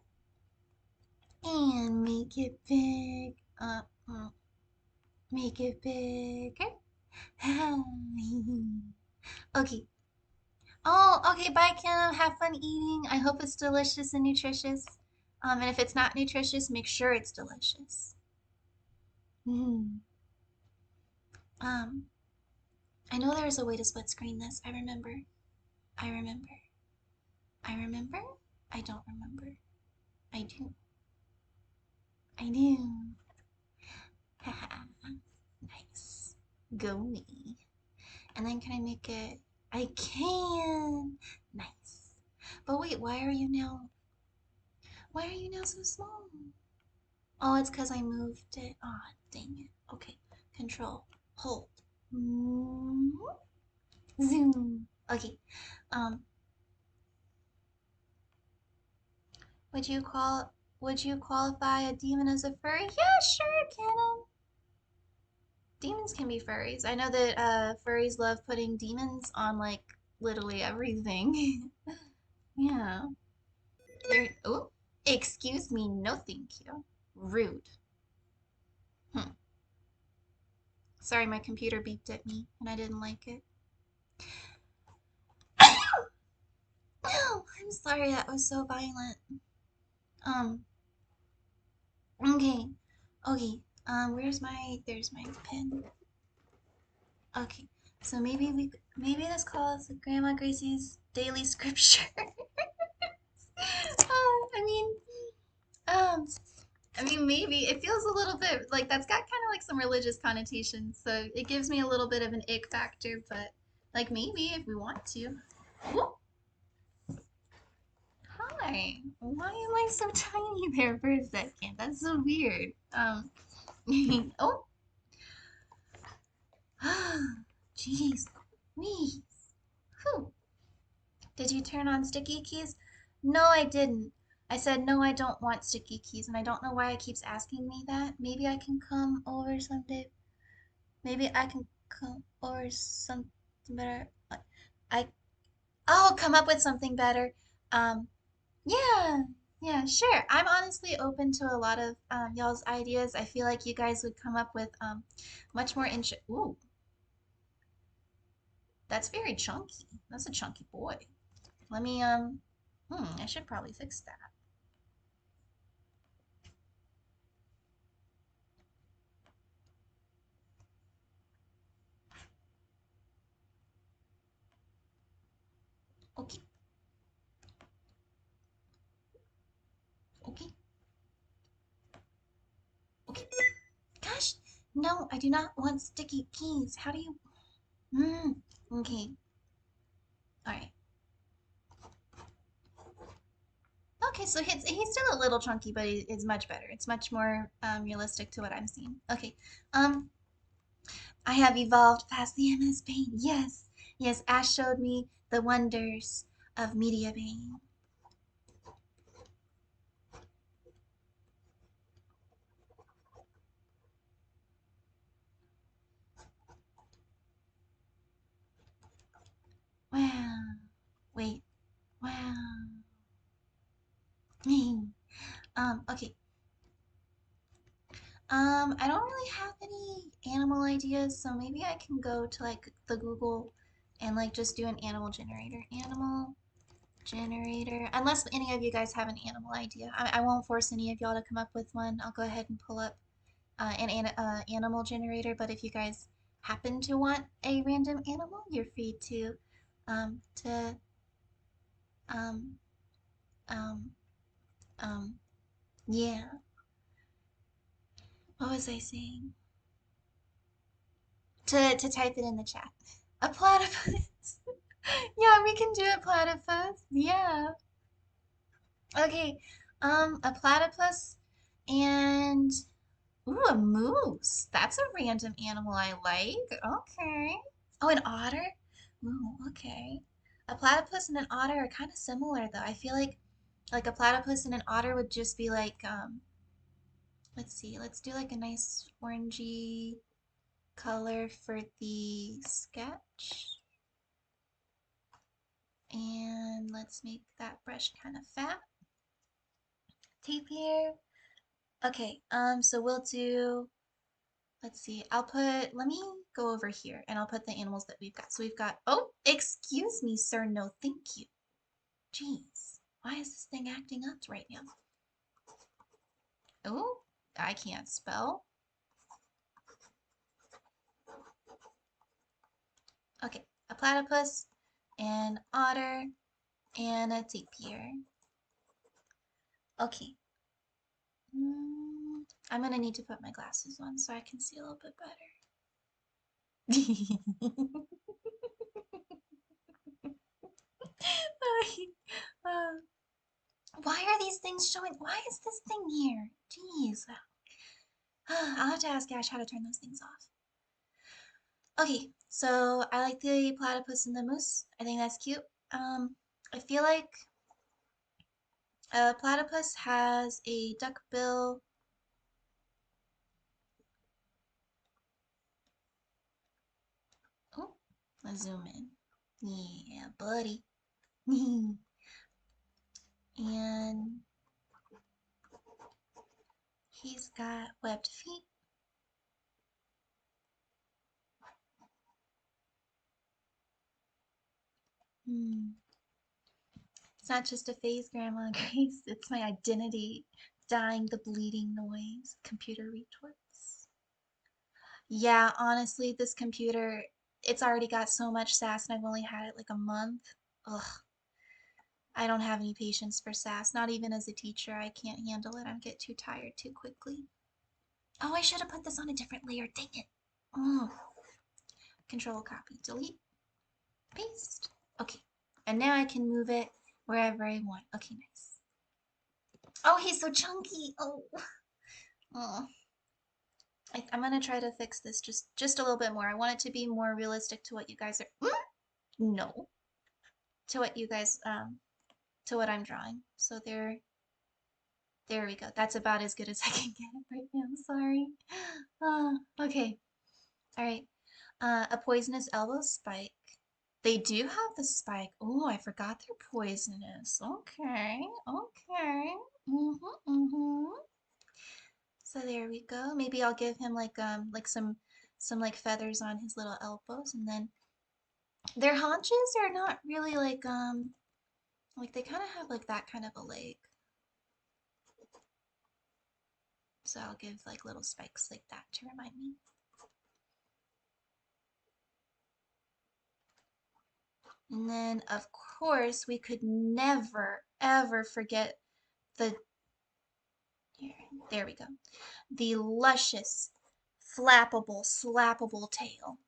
and make it big. Make it bigger. Okay. Oh, okay. Bye, Kim. Have fun eating. I hope it's delicious and nutritious. And if it's not nutritious, make sure it's delicious. Mm. Um, I know there's a way to split screen this. I remember. I remember. I remember. I don't remember. I do. I do. Haha. Nice. Go me. And then can I make it? I can. Nice. But wait, why are you now so small? Oh, it's because I moved it. Oh, dang it. Okay. Control. Hold. Zoom. Okay. Um, would you qualify a demon as a furry? Yeah, sure, canon. Demons can be furries. I know that furries love putting demons on like literally everything. Yeah. Oh, excuse me, no thank you. Rude. Hmm. Sorry, my computer beeped at me and I didn't like it. Oh, I'm sorry that was so violent. Um, okay. Okay. There's my pen. Okay. So maybe this calls Grandma Gracie's daily scripture. I mean, um, maybe it feels a little bit like that's got kind of like some religious connotations, so it gives me a little bit of an ick factor, but like maybe if we want to. Whoop. Hi. Why am I so tiny there for a second? That's so weird. Oh. Jeez. Louise. Whew. Did you turn on sticky keys? No, I didn't. I said, no, I don't want sticky keys, and I don't know why it keeps asking me that. Maybe I can come over someday. Maybe I can come over something better. I, I'll come up with something better. Um, yeah, yeah, sure. I'm honestly open to a lot of y'all's ideas. I feel like you guys would come up with much more Ooh, that's very chunky. That's a chunky boy. Let me I should probably fix that. Okay, okay, okay. Gosh, no, I do not want sticky keys. How do you? Hmm. Okay. All right. Okay, so he's still a little chunky, but it's much better. It's much more realistic to what I'm seeing. Okay. Um, I have evolved past the MS Paint. Yes, yes. Ash showed me the wonders of MediBang. Wow. Wait. Wow. Okay. I don't really have any animal ideas, so maybe I can go to like the Google and like just do an animal generator. Animal generator. Unless any of you guys have an animal idea. I won't force any of y'all to come up with one. I'll go ahead and pull up an animal generator, but if you guys happen to want a random animal, you're free to um, um, um, yeah. What was I saying? To type it in the chat. A platypus. Yeah, we can do a platypus. Yeah. Okay. A platypus and ooh, a moose. That's a random animal I like. Okay. Oh, an otter? Ooh, okay. A platypus and an otter are kind of similar though. I feel like a platypus and an otter would just be like let's see. Let's do like a nice orangey color for the sketch. And let's make that brush kind of fat. Tape here. Okay, so we'll do, let's see, let me go over here and I'll put the animals that we've got. So we've got, oh, excuse me, sir, no thank you. Jeez, why is this thing acting up right now? Oh, I can't spell. Okay, a platypus, an otter, and a tapir. Okay. I'm gonna need to put my glasses on so I can see a little bit better. Uh, why are these things showing? Why is this thing here? Jeez. I'll have to ask Ash how to turn those things off. Okay, so I like the platypus and the moose. I think that's cute. I feel like a platypus has a duck bill. Oh, let's zoom in. Yeah, buddy. And he's got webbed feet. It's not just a phase, Grandma Grace. It's my identity. Dying the bleeding noise. Computer retorts. Yeah, honestly, this computer, it's already got so much sass and I've only had it like a month. Ugh. I don't have any patience for sass. Not even as a teacher. I can't handle it. I get too tired too quickly. Oh, I should have put this on a different layer. Dang it. Oh. Control, copy, delete, paste. Okay. And now I can move it wherever I want. Okay, nice. Oh, he's so chunky. Oh. Oh. I'm gonna try to fix this just a little bit more. I want it to be more realistic to what you guys are. No. To what you guys to what I'm drawing. So there we go. That's about as good as I can get right now. I'm sorry. Okay. All right. A poisonous elbow spike. They do have the spike. Oh, I forgot they're poisonous. Okay. Okay. Mhm. So there we go. Maybe I'll give him like some like feathers on his little elbows, and then their haunches are not really like they kind of have like that kind of a leg. So I'll give like little spikes like that to remind me. And then of course we could never ever forget the here, there we go. The luscious, flappable, slappable tail.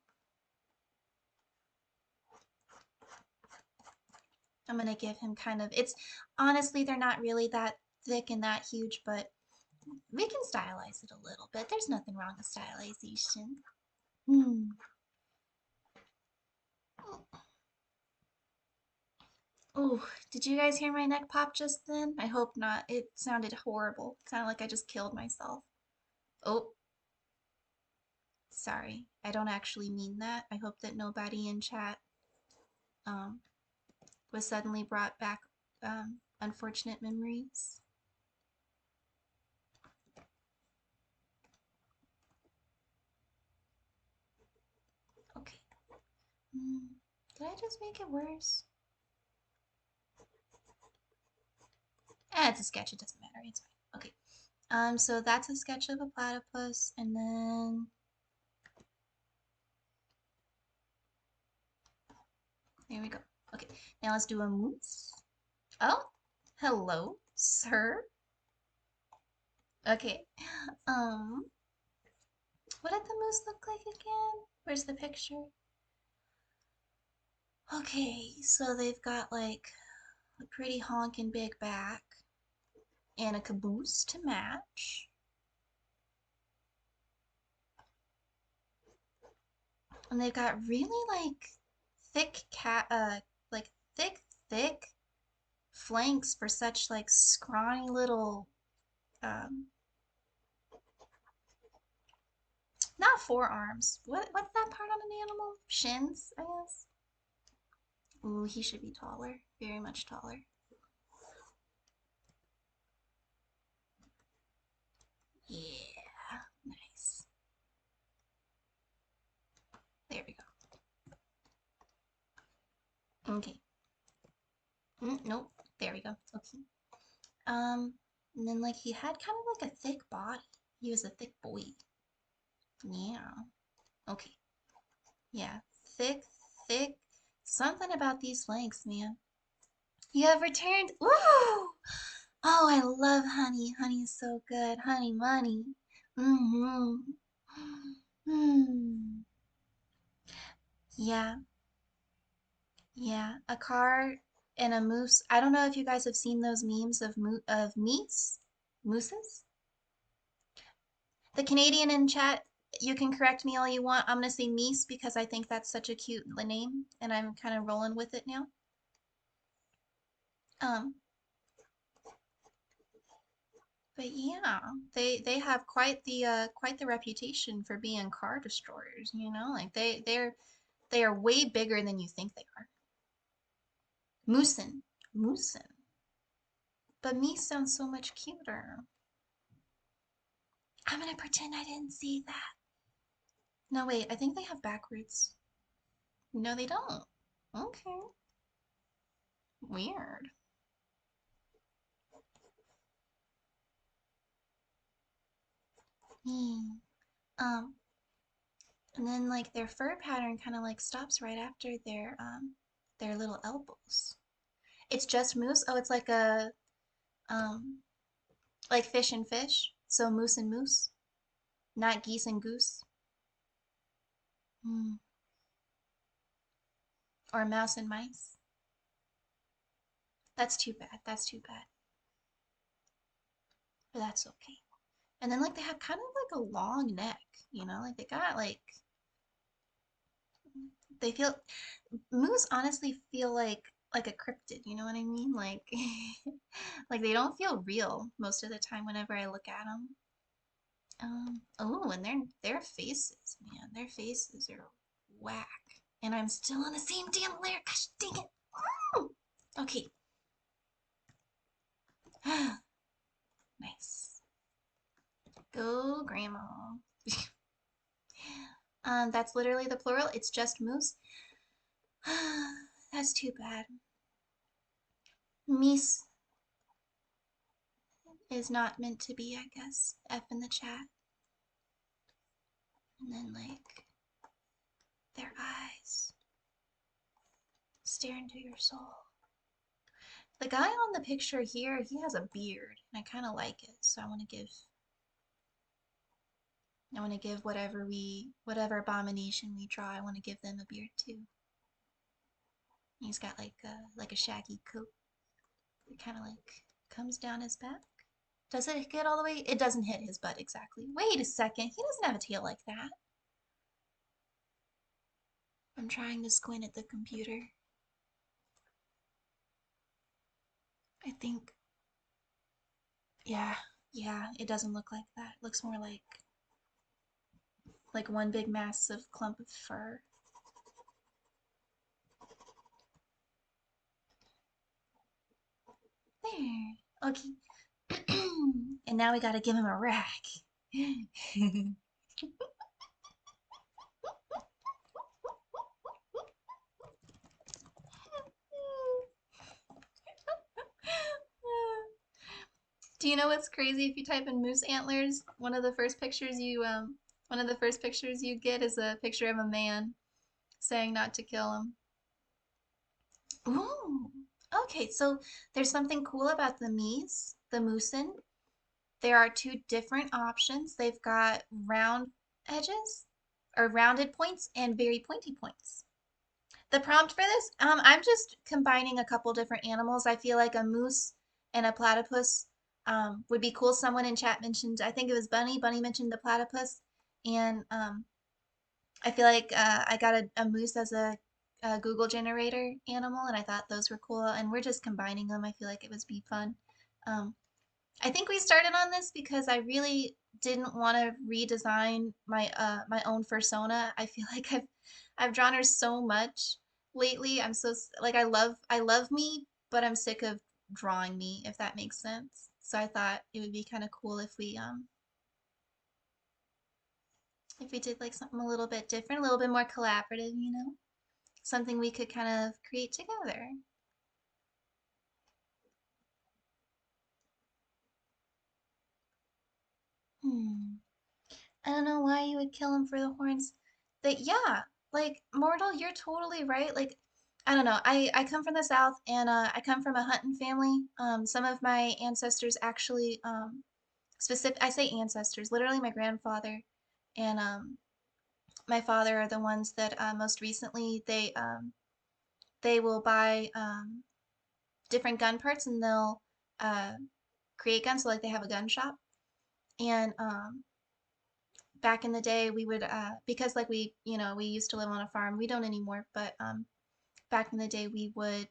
I'm gonna give him kind of, it's honestly, they're not really that thick and that huge, but we can stylize it a little bit. There's nothing wrong with stylization. Oh, did you guys hear my neck pop just then? I hope not. It sounded horrible. It sounded like I just killed myself. Oh, sorry. I don't actually mean that. I hope that nobody in chat um, was suddenly brought back unfortunate memories. Okay. Did I just make it worse? It's a sketch. It doesn't matter. It's fine. Okay. So that's a sketch of a platypus, and then there we go. Okay. Now let's do a moose. Oh, hello, sir. Okay. Um, what did the moose look like again? Where's the picture? Okay, so they've got like a pretty honking big back and a caboose to match. And they've got really like like thick flanks for such like scrawny little um not forearms. What's that part on an animal? Shins, I guess. Ooh, he should be taller, very much taller. Yeah, nice. There we go. Okay. Nope. There we go. Okay. And then like he had kind of like a thick body. He was a thick boy. Yeah. Okay. Yeah. Thick, thick. Something about these legs, man. You have returned. Ooh! Oh, I love honey. Honey is so good. Honey money. Mm-hmm. Hmm. Yeah. Yeah. A car and a moose. I don't know if you guys have seen those memes of meats, mooses. The Canadian in chat, you can correct me all you want. I'm gonna say meese because I think that's such a cute name, and I'm kind of rolling with it now. Um, but yeah, they have quite the reputation for being car destroyers. You know, like they are way bigger than you think they are. Moosin, moosin. But meese sounds so much cuter. I'm gonna pretend I didn't see that. No, wait, I think they have backwards. No, they don't. Okay, weird. Hmm. Um, and then like their fur pattern kind of like stops right after their little elbows. It's just moose. Oh, it's um like fish and fish. So moose and moose, not geese and goose. Hmm. Or mouse and mice. That's too bad. That's too bad. But that's okay. And then like they have kind of like a long neck, you know? Like they got like they feel moose honestly feel like a cryptid, you know what I mean? Like like they don't feel real most of the time whenever I look at them. Oh, and their faces, man, their faces are whack. And I'm still on the same damn layer. Gosh dang it. Mm. Okay. Nice. Go, Grandma. That's literally the plural. It's just moose. That's too bad. Meese is not meant to be, I guess. F in the chat. And then, like, their eyes stare into your soul. The guy on the picture here, he has a beard, and I kind of like it. So I want to give whatever abomination we draw, I want to give them a beard too. He's got like a shaggy coat. It kind of like comes down his back. Does it get all the way? It doesn't hit his butt exactly. Wait a second. He doesn't have a tail like that. I'm trying to squint at the computer. I think, yeah, yeah, it doesn't look like that. It looks more like one big massive clump of fur. There. Okay. And now we gotta give him a rack. Do you know what's crazy? If you type in moose antlers, one of the first pictures you get is a picture of a man saying not to kill him. Ooh. Okay, so there's something cool about the moosin. There are two different options. They've got round edges or rounded points and very pointy points. The prompt for this, I'm just combining a couple different animals. I feel like a moose and a platypus would be cool. Someone in chat mentioned, I think it was Bunny. Bunny mentioned the platypus, and I feel like I got a moose as a Google generator animal, and I thought those were cool. And we're just combining them. I feel like it would be fun. Um, I think we started on this because I really didn't want to redesign my own persona. I feel like I've drawn her so much lately. I'm so like I love me, but I'm sick of drawing me, if that makes sense. So I thought it would be kind of cool if we did like something a little bit different, a little bit more collaborative, you know? Something we could kind of create together. Hmm. I don't know why you would kill him for the horns. That yeah, like Mortal, you're totally right. Like I don't know. I come from the South and I come from a hunting family. Some of my ancestors actually specific I say ancestors, literally my grandfather and my father are the ones that most recently they will buy different gun parts and they'll uh create guns so like they have a gun shop and back in the day we would because like we you know we used to live on a farm we don't anymore but back in the day we would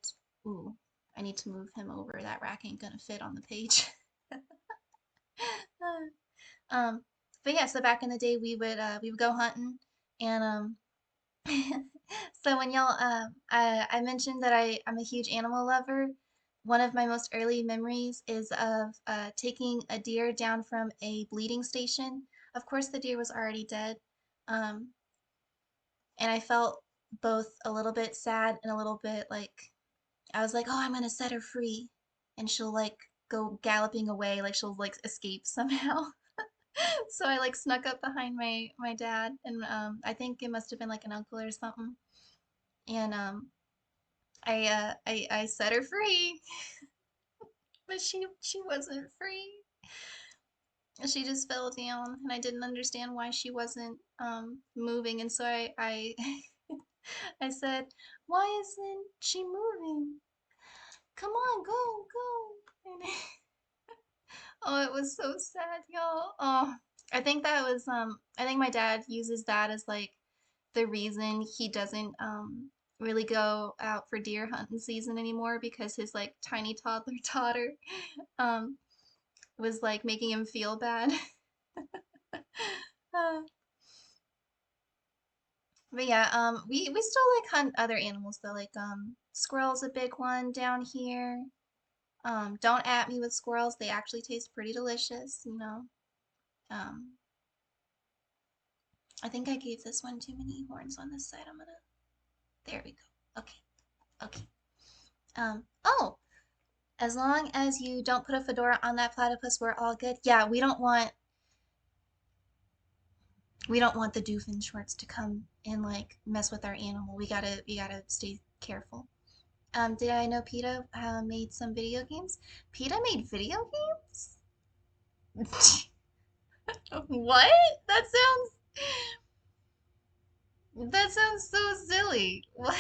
ooh I need to move him over that rack ain't gonna fit on the page um but yeah so back in the day we would go hunting and so when y'all I mentioned that I'm a huge animal lover. One of my most early memories is of taking a deer down from a bleeding station. Of course the deer was already dead. Um, and I felt both a little bit sad and a little bit like I was like, "Oh, I'm gonna set her free." And she'll like go galloping away like she'll like escape somehow. So I like snuck up behind my dad and I think it must have been like an uncle or something. And I set her free, but she wasn't free. She just fell down, and I didn't understand why she wasn't moving, and so I I said, "Why isn't she moving? Come on, go, go!" And oh, it was so sad, y'all. Oh, I think that was I think my dad uses that as like the reason he doesn't really go out for deer hunting season anymore because his like tiny toddler daughter um was like making him feel bad. Uh, but yeah, we still like hunt other animals though, like squirrel's a big one down here. Don't at me with squirrels, they actually taste pretty delicious, you know. Um, I think I gave this one too many horns on this side. I'm gonna, there we go. Okay, okay. Oh, as long as you don't put a fedora on that platypus, we're all good. Yeah, we don't want the Doofenshmirtz to come and like mess with our animal. We gotta stay careful. Did I know PETA made some video games? PETA made video games? What? That sounds so silly. What?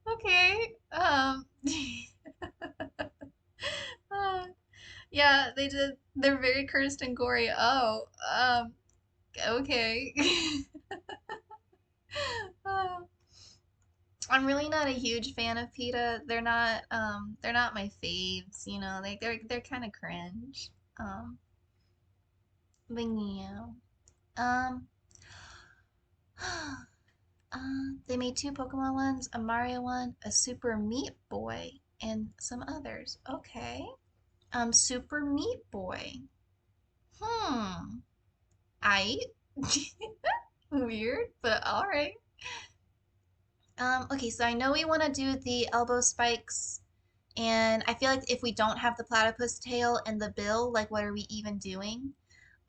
Okay. Uh, yeah, they did. They're very cursed and gory. Oh, okay. Uh, I'm really not a huge fan of PETA. They're not my faves, you know. They're kind of cringe. Um, but yeah. Um, they made two Pokemon ones, a Mario one, a Super Meat Boy, and some others. Okay. Super Meat Boy. Hmm. I weird, but all right. Okay, so I know we want to do the elbow spikes, and I feel like if we don't have the platypus tail and the bill, like what are we even doing?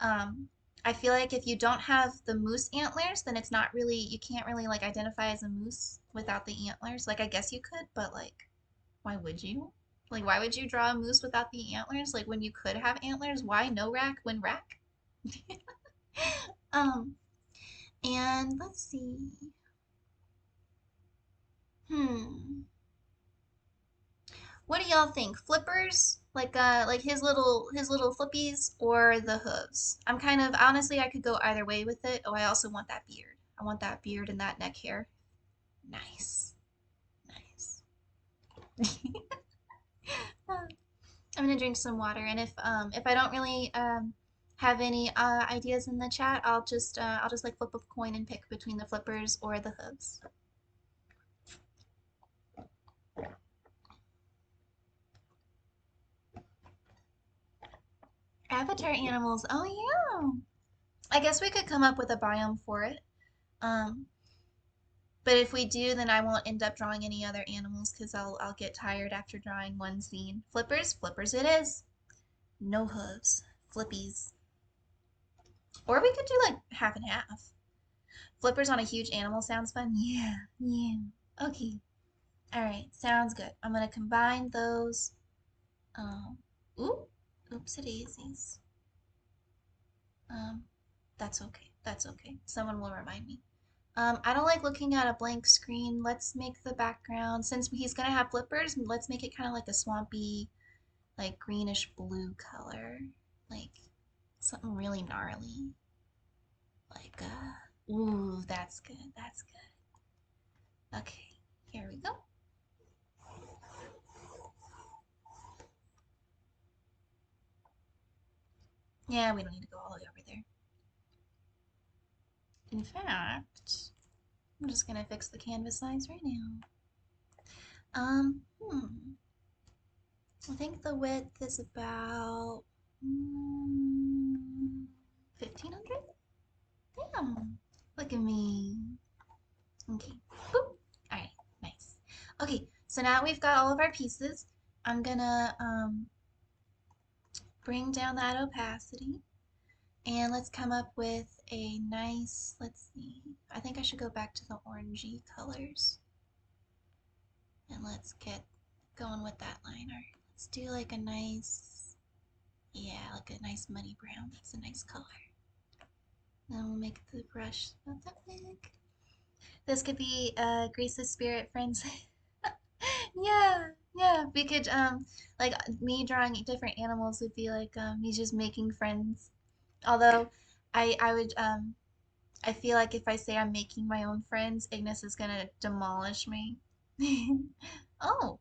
Um, I feel like if you don't have the moose antlers, then it's not really, you can't really like identify as a moose without the antlers. Like I guess you could, but like, why would you? Like, why would you draw a moose without the antlers? Like when you could have antlers, why no rack when rack? Um, and let's see. Hmm. What do y'all think? Flippers? Like his little flippies or the hooves? I'm kind of honestly I could go either way with it. Oh, I also want that beard. I want that beard and that neck hair. Nice. Nice. I'm gonna drink some water and if I don't really have any ideas in the chat, I'll just like flip a coin and pick between the flippers or the hooves. Avatar animals. Oh yeah. I guess we could come up with a biome for it. Um, but if we do, then I won't end up drawing any other animals because I'll get tired after drawing one scene. Flippers, flippers it is. No hooves, flippies. Or we could do like half and half. Flippers on a huge animal sounds fun. Yeah, yeah. Okay. All right, sounds good. I'm gonna combine those. Um, ooh, oopsie daisies. Um, that's okay. That's okay. Someone will remind me. I don't like looking at a blank screen. Let's make the background, since he's gonna have flippers, let's make it kind of like a swampy, like greenish blue color. Like something really gnarly. Like, ooh, that's good. That's good. Okay, here we go. Yeah, we don't need to go all the way over there. In fact, I'm just gonna fix the canvas size right now. I think the width is about 1500. Damn, look at me. Okay, boop. All right, nice. Okay, so now we've got all of our pieces. I'm gonna bring down that opacity and let's come up with a nice, let's see, I think I should go back to the orangey colors and let's get going with that liner. Let's do like a nice, yeah, like a nice muddy brown. It's a nice color. Then we'll make the brush not that big. This could be Grace's spirit friends. Yeah, yeah. We could like me drawing different animals would be like me just making friends. Although I would I feel like if I say I'm making my own friends, Ignis is gonna demolish me. Oh,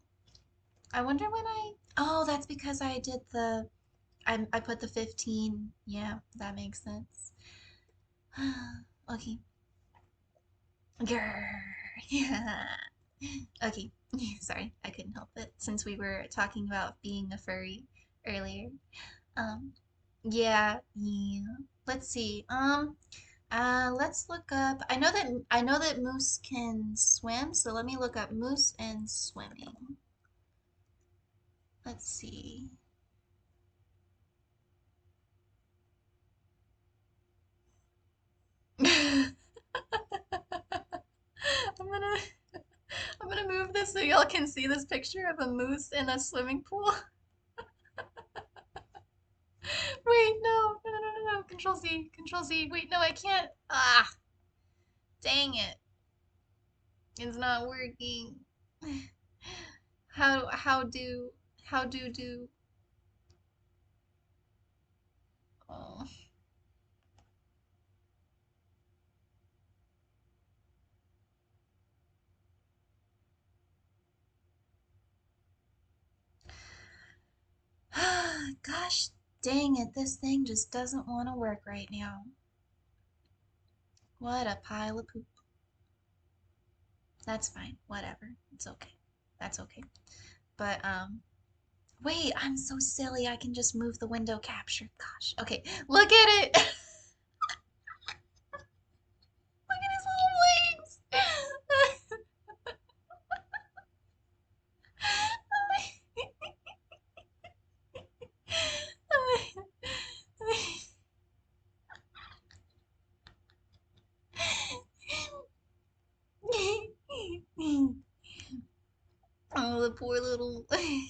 I wonder when I. Oh, that's because I did the. I put the 15. Yeah, that makes sense. Okay. Grr. Yeah. Okay. Sorry, I couldn't help it since we were talking about being a furry earlier. Um, yeah, yeah. Let's see. Let's look up. I know that moose can swim, so let me look up moose and swimming. Let's see. I'm gonna I'm gonna move this so y'all can see this picture of a moose in a swimming pool. Wait, no, no, no, no, no, no. Control Z, Control Z. Wait, no, I can't. Ah, dang it. It's not working. How do do? Oh. Gosh dang it, this thing just doesn't want to work right now. What a pile of poop. That's fine. Whatever. It's okay. That's okay. But wait, I'm so silly. I can just move the window capture. Gosh. Okay. Look at it. Look at his little legs. Oh, the poor little guy.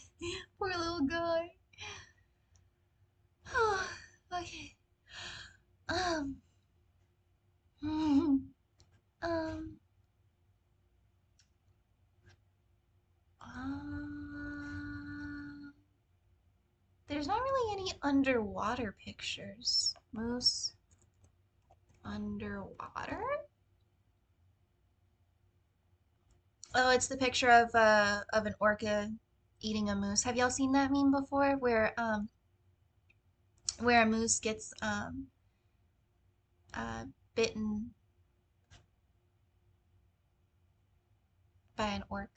Okay. Um, um, uh, there's not really any underwater pictures. Moose underwater? Oh, it's the picture of an orca eating a moose. Have y'all seen that meme before? where a moose gets uh, bitten by an orca.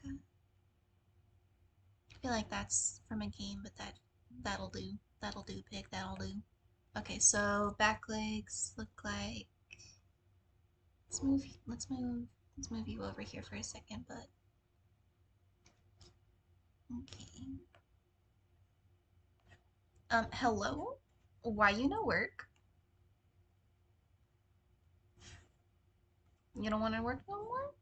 I feel like that's from a game, but that'll do. That'll do, pig. That'll do. Okay, so back legs look like. Let's move. Let's move. Let's move you over here for a second, but okay. Hello? Why you no work? You don't want to work no more?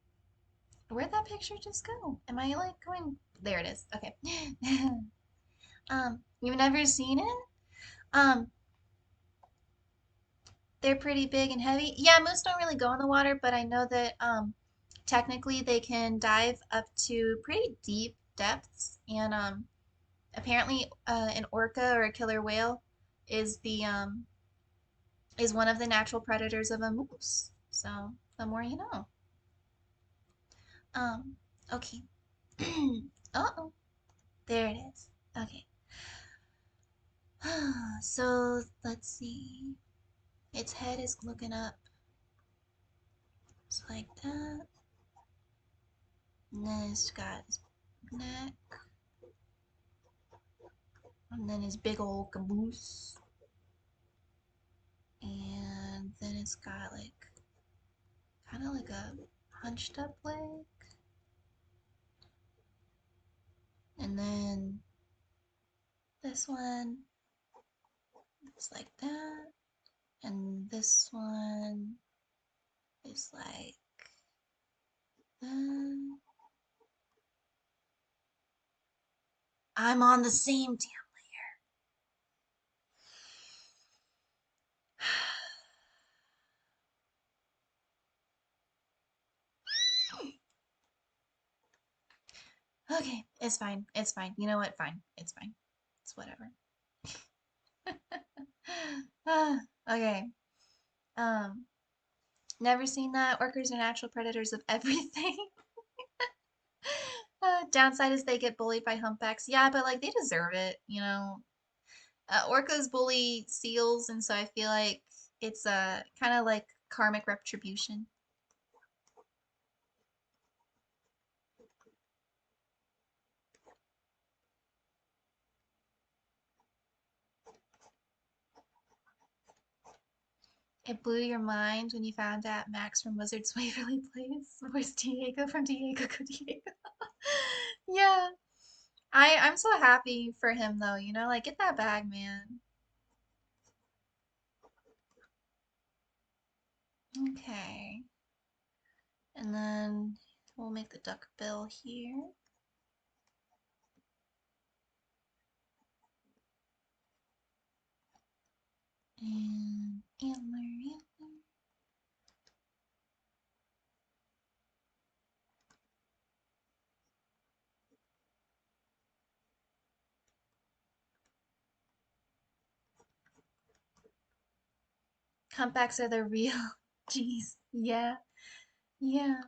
Where'd that picture just go? Am I like going? There it is. Okay. You've never seen it? Um, they're pretty big and heavy. Yeah, moose don't really go in the water, but I know that technically they can dive up to pretty deep depths, and apparently an orca or a killer whale is the is one of the natural predators of a moose. So the more you know. Um, okay. Uh-oh. There it is. Okay. So let's see. Its head is looking up. Just like that. And then it's got his neck. And then his big old caboose. And then it's got like kind of like a hunched up leg. And then this one is like that. And this one is like that. I'm on the same damn layer. Okay, it's fine. It's fine. You know what? Fine. It's fine. It's whatever. Okay. Um, Never seen that. Orcas are natural predators of everything. Downside is they get bullied by humpbacks. Yeah, but like they deserve it, you know. Orcas bully seals, and so I feel like it's a kind of like karmic retribution. It blew your mind when you found out Max from Wizards Waverly Place was Diego from Diego Go Diego. Yeah, I'm so happy for him though. You know, like get that bag, man. Okay, and then we'll make the duck bill here. And antler. Humpbacks are the real. Jeez. Yeah. Yeah.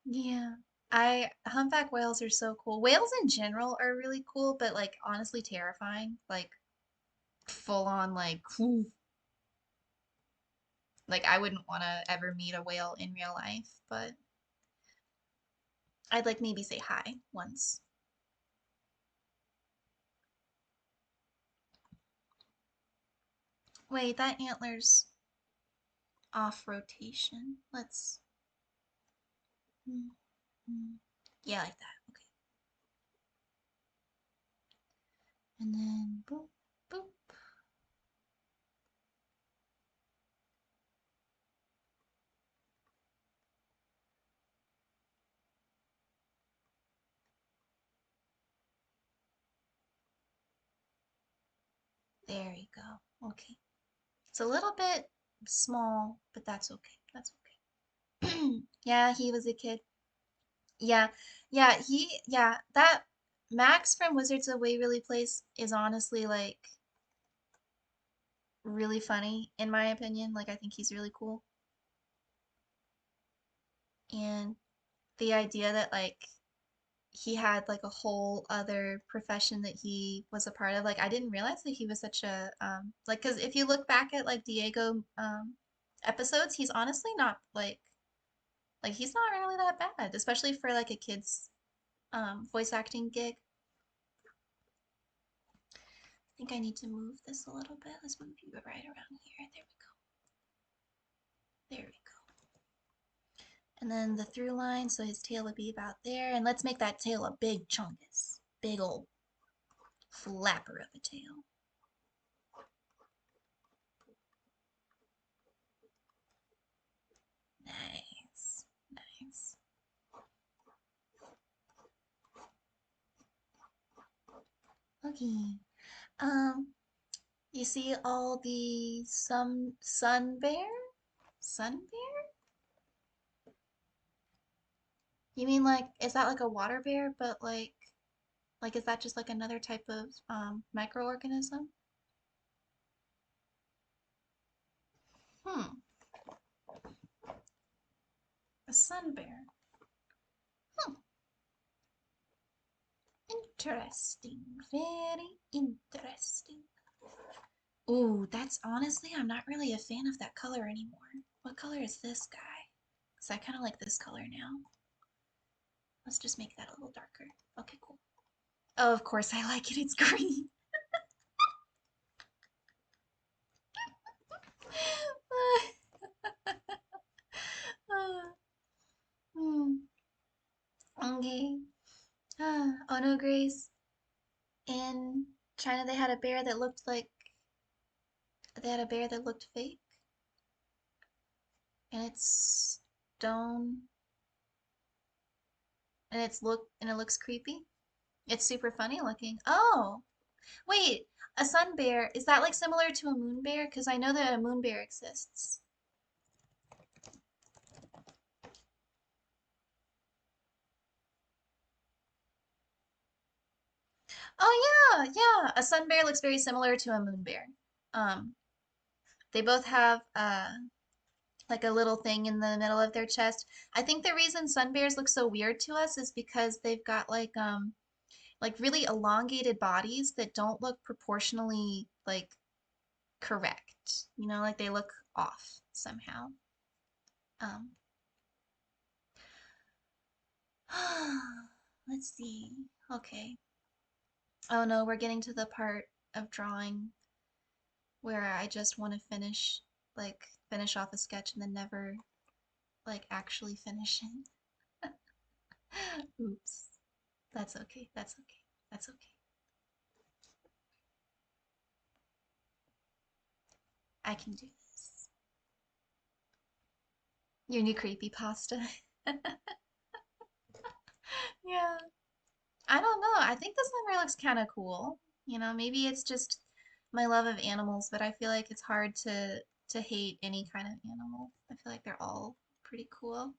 Yeah. I humpback whales are so cool. Whales in general are really cool, but like honestly terrifying. Like full on like whew. Like I wouldn't want to ever meet a whale in real life, but I'd like maybe say hi once. Wait, that antler's off rotation. Let's mm, mm. Yeah, like that. Okay. And then boop, boop. There you go. Okay. It's a little bit small, but that's okay. That's okay. Yeah, he was a kid. Yeah. Yeah, that Max from Wizards of Waverly Place is honestly like really funny in my opinion. Like I think he's really cool. And the idea that like he had like a whole other profession that he was a part of. Like I didn't realize that he was such a like because if you look back at like Diego episodes, he's honestly not like he's not really that bad, especially for like a kid's voice acting gig. I think I need to move this a little bit. Let's move you right around here. There we go. There we go. And then the through line, so his tail would be about there. And let's make that tail a big chungus. Big old flapper of a tail. Nice. Nice. Okay. Um, you see all the sun bear? Sun bear? You mean like is that like a water bear, but like is that just like another type of microorganism? Hmm. A sun bear. Hmm. Interesting. Very interesting. Ooh, that's honestly, I'm not really a fan of that color anymore. What color is this guy? Because I kind of like this color now. Let's just make that a little darker. Okay, cool. Oh, of course I like it. It's green. Hmm. Okay. Oh no, Grace. In China, they had a bear that looked like they had a bear that looked fake, and it's stone, and it looks creepy. It's super funny looking. Oh, wait, a sun bear, is that like similar to a moon bear? Because I know that a moon bear exists. Oh yeah, yeah. A sun bear looks very similar to a moon bear. Um, they both have like a little thing in the middle of their chest. I think the reason sun bears look so weird to us is because they've got like really elongated bodies that don't look proportionally like correct. You know, like they look off somehow. Um, let's see. Okay. Oh no, we're getting to the part of drawing where I just want to finish off a sketch and then never like actually finish it. Oops. That's okay. That's okay. That's okay. I can do this. Your new creepy pasta. Yeah. I don't know. I think this number looks kind of cool. You know, maybe it's just my love of animals, but I feel like it's hard to hate any kind of animal. I feel like they're all pretty cool.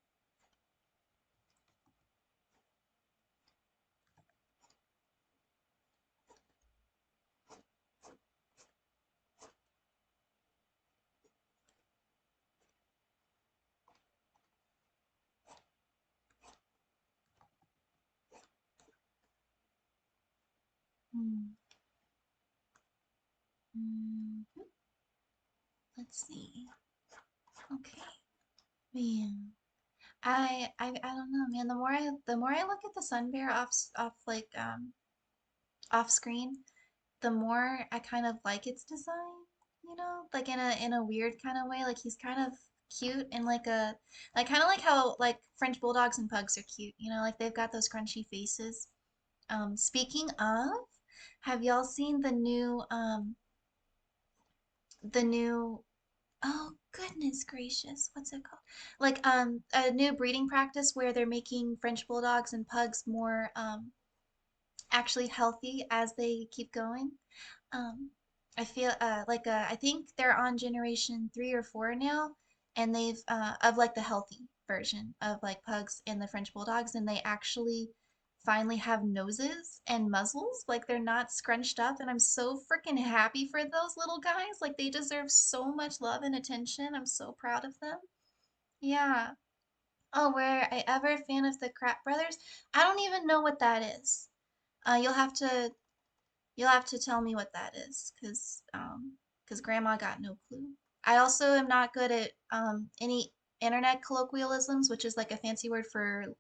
Hmm. Mhm. Let's see. Okay. Man, I don't know, man. The more I look at the sun bear off like off screen, the more I kind of like its design, you know, like in a weird kind of way. Like he's kind of cute and like kind of like how like French bulldogs and pugs are cute, you know, like they've got those crunchy faces. Speaking of, have y'all seen the new oh goodness gracious, what's it called? Like a new breeding practice where they're making French bulldogs and pugs more actually healthy as they keep going. Um, I feel I think they're on generation 3 or 4 now, and they've of like the healthy version of like pugs and the French bulldogs, and they actually finally have noses and muzzles, like they're not scrunched up, and I'm so freaking happy for those little guys. Like they deserve so much love and attention. I'm so proud of them. Yeah. Oh, were I ever a fan of the Crap Brothers? I don't even know what that is. You'll have to tell me what that is, 'cause Grandma got no clue. I also am not good at any internet colloquialisms, which is like a fancy word for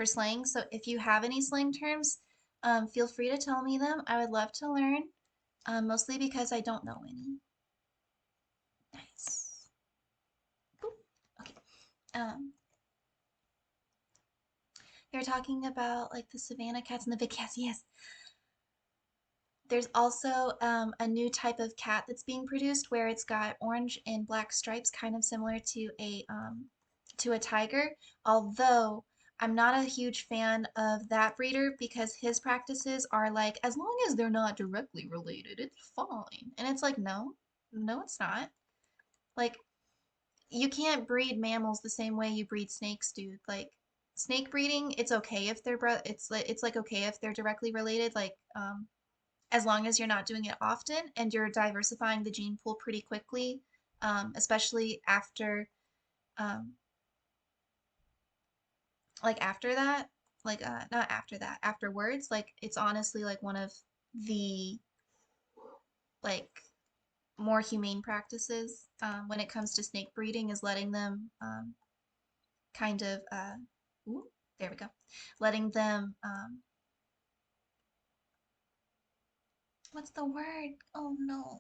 slang. So if you have any slang terms, feel free to tell me them. I would love to learn, mostly because I don't know any. Nice. Boop. Okay. Um, you're talking about like the Savannah cats and the big cats. Yes. There's also a new type of cat that's being produced where it's got orange and black stripes, kind of similar to a tiger. Although I'm not a huge fan of that breeder because his practices are like, as long as they're not directly related, it's fine. And it's like, no, no, it's not. Like, you can't breed mammals the same way you breed snakes, dude. Like, snake breeding, it's okay if they're it's like okay if they're directly related. Like, as long as you're not doing it often and you're diversifying the gene pool pretty quickly, especially after, um, like after that, like not after that, afterwards, like it's honestly like one of the like more humane practices when it comes to snake breeding is letting them kind of ooh, there we go, letting them what's the word? Oh no,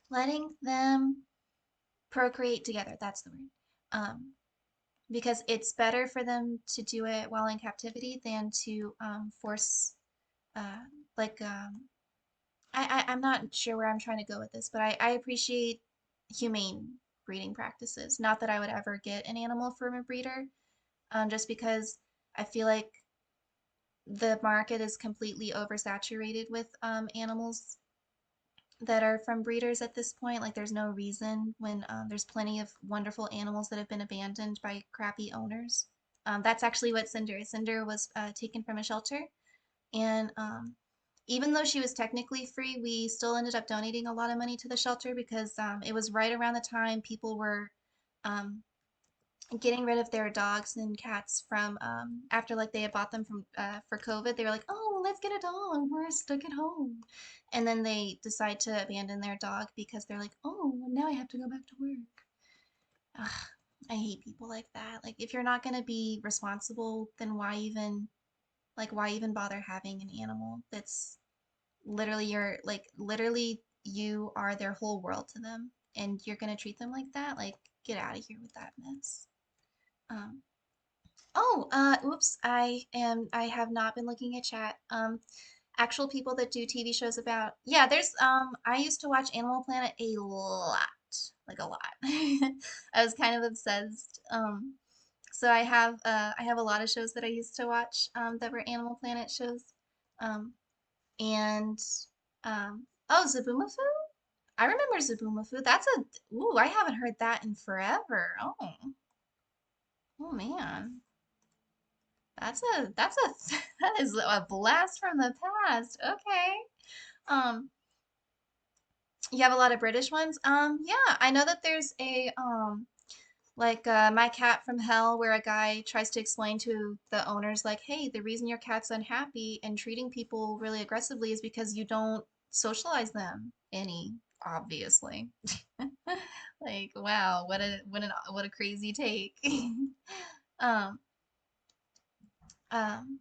letting them procreate together. That's the word. Because it's better for them to do it while in captivity than to force uh, like I'm not sure where I'm trying to go with this, but I appreciate humane breeding practices. Not that I would ever get an animal from a breeder, just because I feel like the market is completely oversaturated with animals that are from breeders at this point. Like, there's no reason when there's plenty of wonderful animals that have been abandoned by crappy owners. That's actually what Cinder is. Cinder was taken from a shelter, and even though she was technically free, we still ended up donating a lot of money to the shelter because it was right around the time people were um, getting rid of their dogs and cats from after like they had bought them from for COVID. They were like, "Oh, let's get a dog. We're stuck at home," and then they decide to abandon their dog because they're like, "Oh, now I have to go back to work." Ugh, I hate people like that. Like, if you're not gonna be responsible, then why even bother having an animal that's literally your like literally you are their whole world to them, and you're gonna treat them like that? Like, get out of here with that mess. Um, Oh, oops, I have not been looking at chat. Actual people that do TV shows about, yeah, I used to watch Animal Planet a lot, like a lot. I was kind of obsessed. So I have a lot of shows that I used to watch, that were Animal Planet shows. Um, and, oh, Zaboomafoo? I remember Zaboomafoo. Ooh, I haven't heard that in forever. Oh man. That is a blast from the past. Okay. Um, you have a lot of British ones? Yeah, I know that there's a like My Cat from Hell where a guy tries to explain to the owners like, "Hey, the reason your cat's unhappy and treating people really aggressively is because you don't socialize them any, obviously." Like, wow, what a crazy take. Um, um,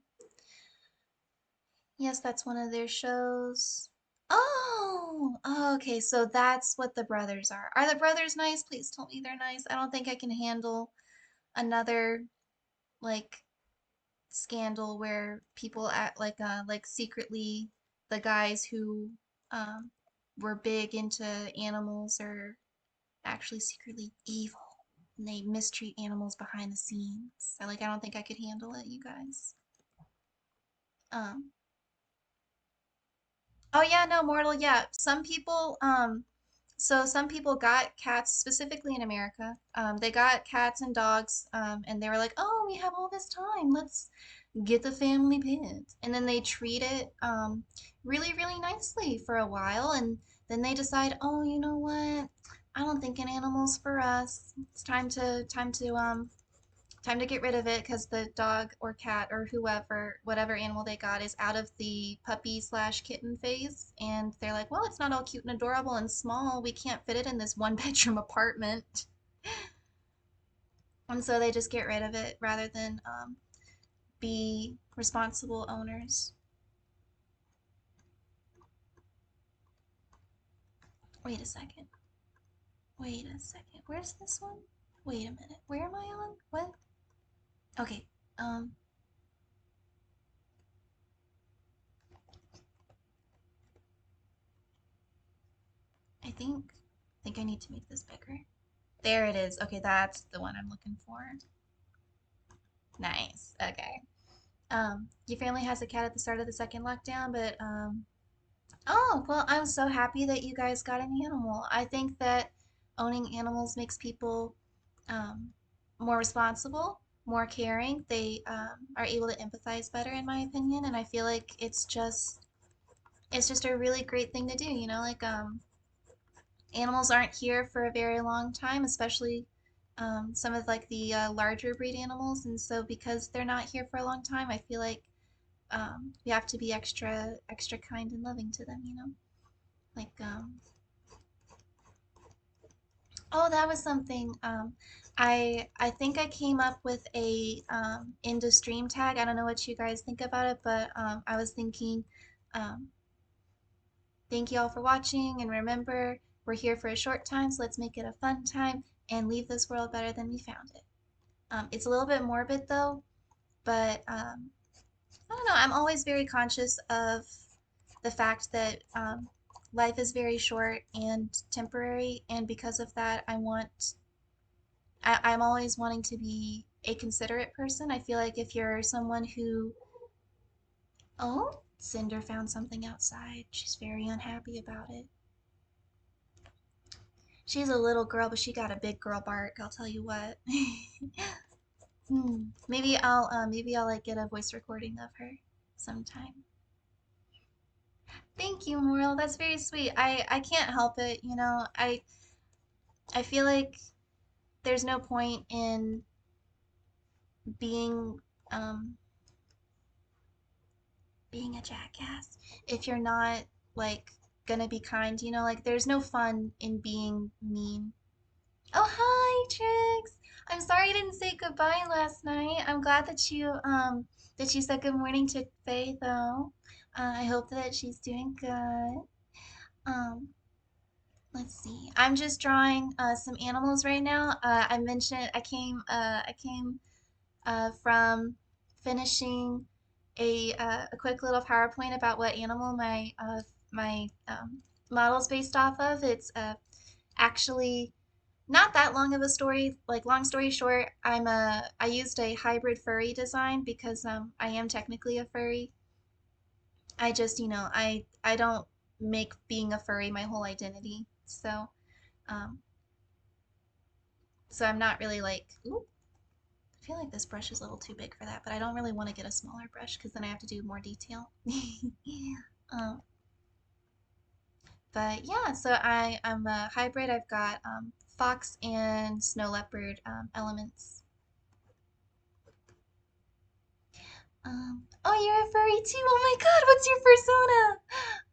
Yes, that's one of their shows. Oh, okay, so that's what the brothers are. Are the brothers nice? Please tell me they're nice. I don't think I can handle another like scandal where people act like secretly the guys who um were big into animals are actually secretly evil and they mistreat animals behind the scenes. I don't think I could handle it, you guys. Um Oh yeah, no, Mortal, yeah. Some people got cats specifically in America. They got cats and dogs, and they were like, "Oh, we have all this time. Let's get the family pet." And then they treat it, really, really nicely for a while, and then they decide, "Oh, you know what? I don't think an animal's for us. It's time to time to get rid of it because the dog or cat or whoever, whatever animal they got, is out of the puppy slash kitten phase. And they're like, well, it's not all cute and adorable and small. We can't fit it in this one bedroom apartment. And so they just get rid of it rather than be responsible owners. Wait a second. Wait a second. Where's this one? Wait a minute. Where am I on? What? Okay. Um, I think I need to make this bigger. There it is. Okay, that's the one I'm looking for. Nice. Okay. Your family has a cat at the start of the second lockdown, but oh, well, I'm so happy that you guys got an animal. I think that owning animals makes people um, more responsible, more caring. They are able to empathize better, in my opinion, and I feel like it's just a really great thing to do, you know, like animals aren't here for a very long time, especially some of like the larger breed animals, and so because they're not here for a long time, I feel like we have to be extra kind and loving to them, you know? Like oh, that was something. I think I came up with a end of stream tag. I don't know what you guys think about it, but I was thinking, um, thank you all for watching, and remember, we're here for a short time, so let's make it a fun time and leave this world better than we found it. It's a little bit morbid though, but I don't know. I'm always very conscious of the fact that life is very short and temporary, and because of that, I'm always wanting to be a considerate person. I feel like if you're someone who, oh, Cinder found something outside. She's very unhappy about it. She's a little girl, but she got a big girl bark. I'll tell you what. Maybe I'll like get a voice recording of her sometime. Thank you, Moral. That's very sweet. I can't help it, you know. I feel like there's no point in being um being a jackass if you're not like gonna be kind, you know, like there's no fun in being mean. Oh, hi, Trix. I'm sorry I didn't say goodbye last night. I'm glad that you said good morning to Faye though. I hope that she's doing good. Um, let's see. I'm just drawing some animals right now. I mentioned I came from finishing a quick little PowerPoint about what animal my model's based off of. It's actually not that long of a story. Like long story short, I used a hybrid furry design because I am technically a furry. I just I don't make being a furry my whole identity. Um, so I'm not really like, ooh, I feel like this brush is a little too big for that, but I don't really want to get a smaller brush because then I have to do more detail. um, but yeah, so I'm a hybrid. I've got fox and snow leopard elements. Oh, you're a furry too. Oh my God, what's your persona?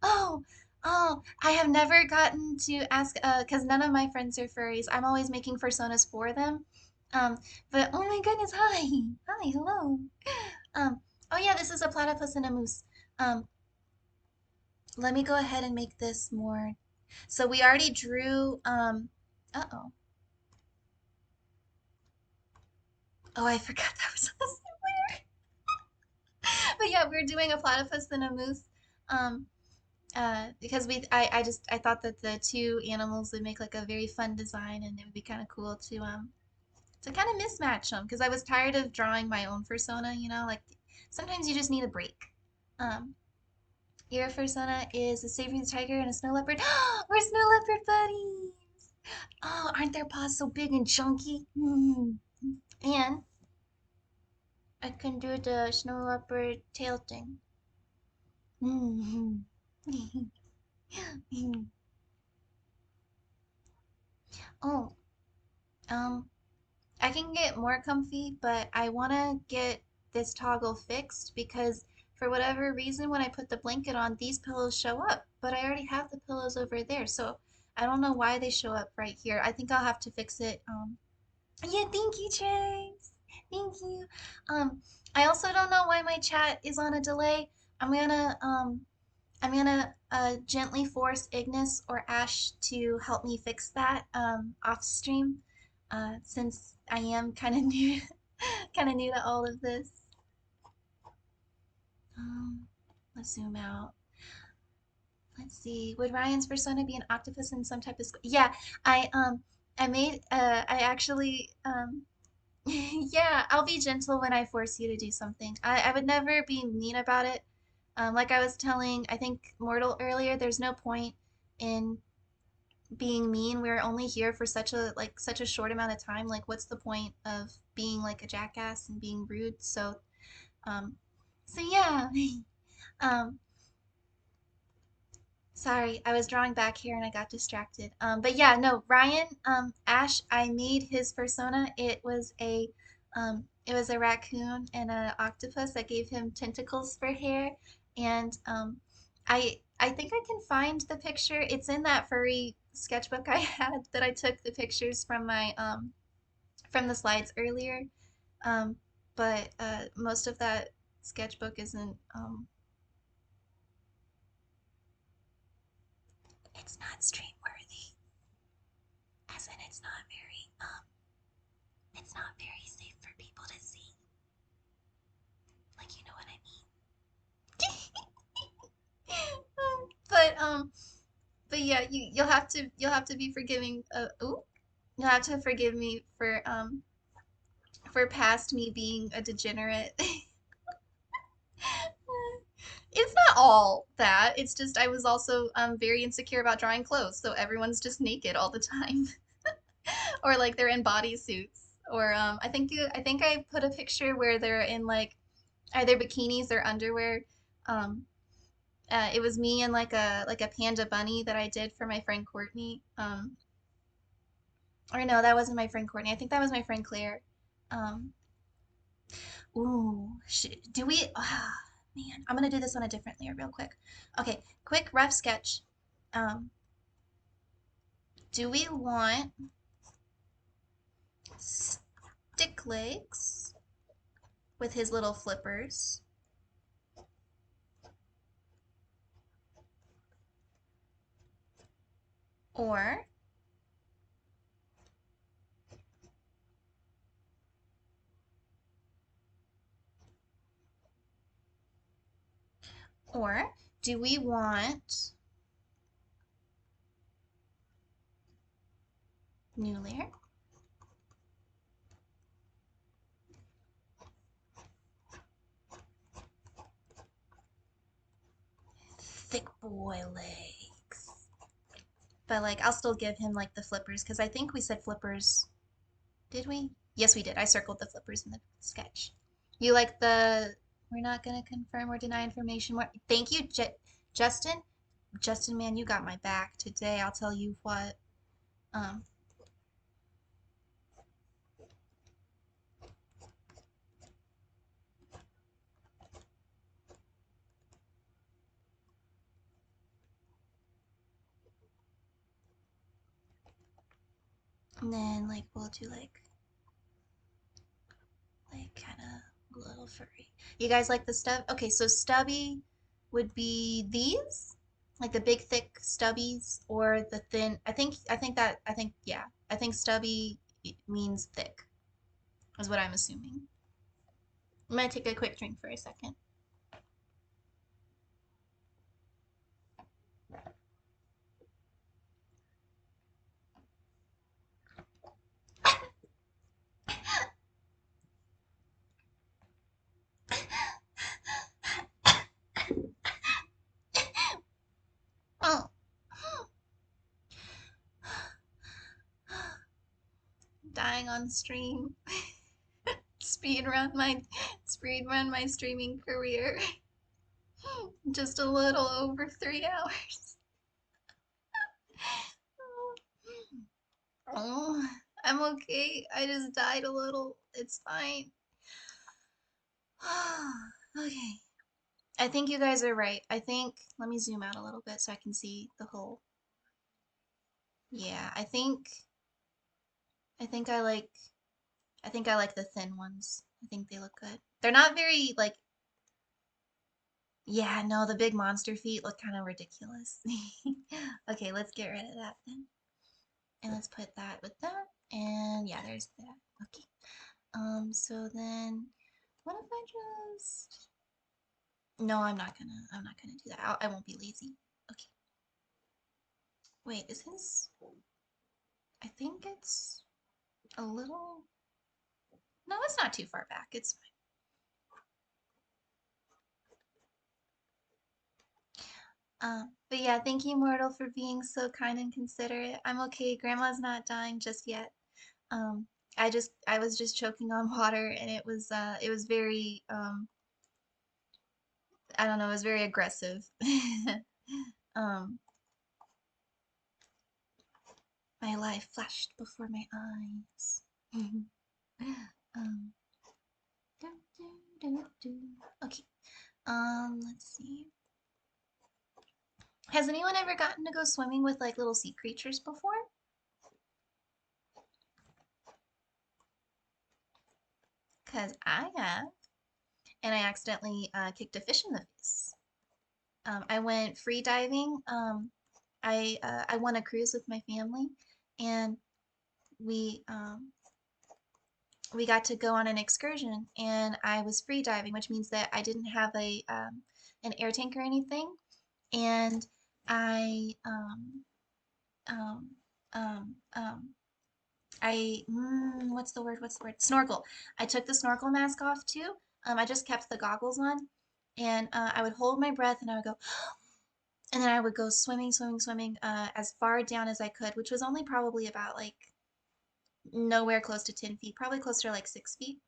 Oh, oh, I have never gotten to ask, because none of my friends are furries. I'm always making personas for them. Um, but oh my goodness, hi, hi, hello. Um, oh yeah, this is a platypus and a moose. Um, let me go ahead and make this more. So we already drew, uh-oh. Oh, I forgot that was somewhere. But yeah, we're doing a platypus and a moose. Um, because I thought that the two animals would make like a very fun design, and it would be kind of cool to kind of mismatch them because I was tired of drawing my own persona, you know, like sometimes you just need a break. Um, your persona is a saber tiger and a snow leopard. We're snow leopard buddies. Oh, aren't their paws so big and chunky? Mm. And I can do the snow leopard tail thing. Mm. Oh, um, I can get more comfy, but I want to get this toggle fixed because for whatever reason, when I put the blanket on, these pillows show up, but I already have the pillows over there. So I don't know why they show up right here. I think I'll have to fix it. Yeah, thank you, Trace. Thank you. I also don't know why my chat is on a delay. I'm gonna um I'm gonna gently force Ignis or Ash to help me fix that off stream, since I am kind of new, kind of new to all of this. Let's zoom out. Let's see. Would Ryan's persona be an octopus in some type of? Yeah, I made I actually yeah, I'll be gentle when I force you to do something. I would never be mean about it. Like I was telling, I think Mortal earlier, there's no point in being mean. We're only here for such a short amount of time. Like, what's the point of being like a jackass and being rude? Um, so yeah. Um, Sorry, I was drawing back here and I got distracted. But yeah, no, Ryan, Ash, I made his persona. It was a raccoon and an octopus. I gave him tentacles for hair, and I think I can find the picture. It's in that furry sketchbook I had that I took the pictures from my from the slides earlier. Um, but most of that sketchbook isn't it's not stream worthy. As in, it's not very safe for people to see. Like, you know what I mean? but but yeah, you'll have to be forgiving. Ooh, you'll have to forgive me for past me being a degenerate. It's not all that. It's just I was also very insecure about drawing clothes, so everyone's just naked all the time, or like they're in bodysuits, or I think I put a picture where they're in like either bikinis or underwear. Um, it was me and like a panda bunny that I did for my friend Courtney. Or no, that wasn't my friend Courtney. I think that was my friend Claire. Um, do we? Man, I'm gonna do this on a different layer real quick. Okay, quick rough sketch. Um, do we want stick legs with his little flippers, or or do we want new layer? Thick boy legs. But like I'll still give him like the flippers because I think we said flippers. Did we? Yes, we did. I circled the flippers in the sketch. You like the we're not gonna confirm or deny information. Thank you, Justin. Justin, man, you got my back today. I'll tell you what. Um, and then like we'll do like kind of a little furry. You guys like the stub? Okay, so stubby would be these, like the big thick stubbies, or the thin. I think yeah. I think stubby means thick, is what I'm assuming. I'm gonna take a quick drink for a second. Oh, dying on stream. Speed run my streaming career. Just a little over 3 hours. Oh, I'm okay. I just died a little. It's fine. Okay. I think you guys are right. I think, let me zoom out a little bit so I can see the whole. Yeah, I think I like the thin ones. I think they look good. They're not very like, yeah, no, the big monster feet look kind of ridiculous. Okay, let's get rid of that then. And let's put that with that. And yeah, there's that. Okay. So then what if I just, no, I'm not gonna do that. I won't be lazy. Okay. Wait, is his, I think it's a little, no, it's not too far back. It's fine. But yeah, thank you, Mortal, for being so kind and considerate. I'm okay. Grandma's not dying just yet. Um, I was just choking on water, and it was very, I don't know, it was very aggressive. Um, my life flashed before my eyes. Um, do, do. Okay. Let's see. Has anyone ever gotten to go swimming with like little sea creatures before? Because I have, and I accidentally kicked a fish in the face. I went free diving. I won a cruise with my family, and we we got to go on an excursion, and I was free diving, which means that I didn't have a an air tank or anything, and I um, um, um, what's the word? What's the word? Snorkel. I took the snorkel mask off too. I just kept the goggles on, and I would hold my breath, and I would go, and then I would go swimming, swimming, swimming, as far down as I could, which was only probably about like nowhere close to 10 feet, probably closer to like 6 feet.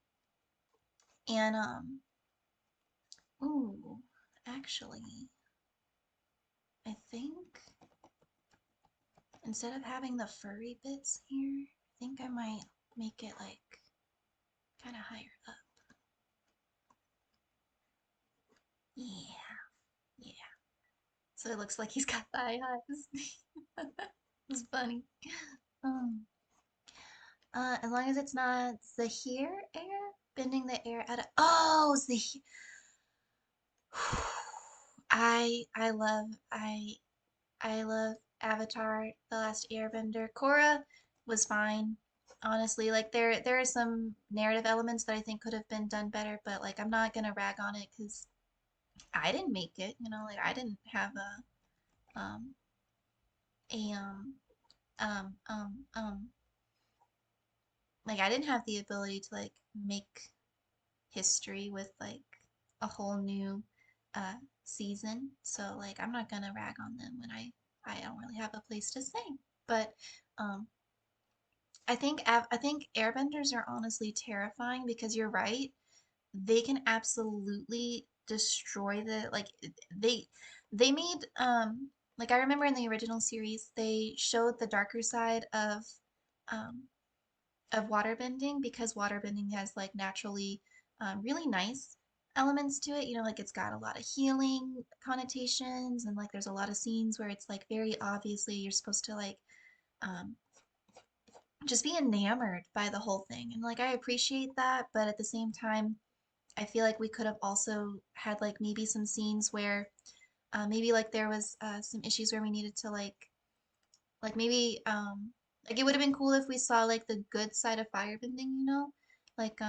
And ooh, actually, I think instead of having the furry bits here, I think I might make it like kind of higher up. Yeah, yeah. So it looks like he's got thigh highs. It's funny. Um, as long as it's not Zahir air, bending the air out of. Oh, Zahir. I love Avatar: The Last Airbender. Korra was fine, honestly. Like there are some narrative elements that I think could have been done better, but like I'm not gonna rag on it because I didn't make it. You know, like I didn't have um a um um um like I didn't have the ability to like make history with like a whole new uh season. So like I'm not gonna rag on them when I don't really have a place to say. But um I think airbenders are honestly terrifying because you're right. They can absolutely destroy the like they they made like I remember in the original series they showed the darker side um of waterbending because waterbending has like naturally really nice elements to it. You know, like it's got a lot of healing connotations and like there's a lot of scenes where it's like very obviously you're supposed to like um, just be enamored by the whole thing. And like I appreciate that, but at the same time, I feel like we could have also had like maybe some scenes where maybe like there was some issues where we needed to like maybe like it would have been cool if we saw like the good side of firebending, you know? Like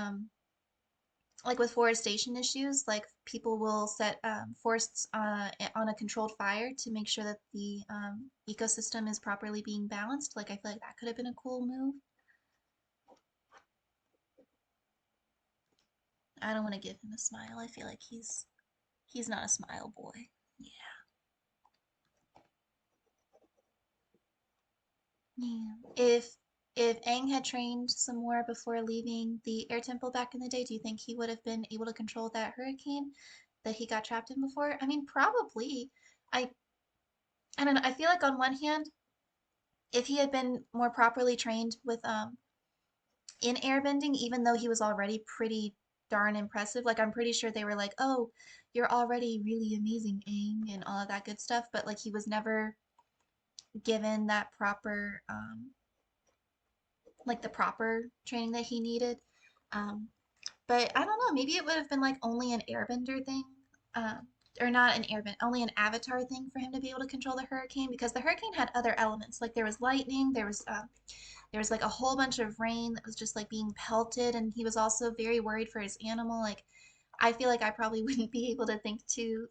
like with forestation issues, like people will set forests on a controlled fire to make sure that the ecosystem is properly being balanced. Like I feel like that could have been a cool move. I don't want to give him a smile. I feel like he's not a smile boy. Yeah. Yeah. If Aang had trained some more before leaving the air temple back in the day, do you think he would have been able to control that hurricane that he got trapped in before? I mean, probably. I I don't know. I feel like on one hand, if he had been more properly trained with in airbending, even though he was already pretty darn impressive. Like I'm pretty sure they were like, "Oh, you're already really amazing, Aang," and all of that good stuff. But like he was never given that proper, like the proper training that he needed. Um, but I don't know. Maybe it would have been like only an airbender thing. Um, or not an airbend, only an avatar thing for him to be able to control the hurricane because the hurricane had other elements. Like there was lightning, there was like a whole bunch of rain that was just like being pelted, and he was also very worried for his animal. Like I feel like I probably wouldn't be able to think too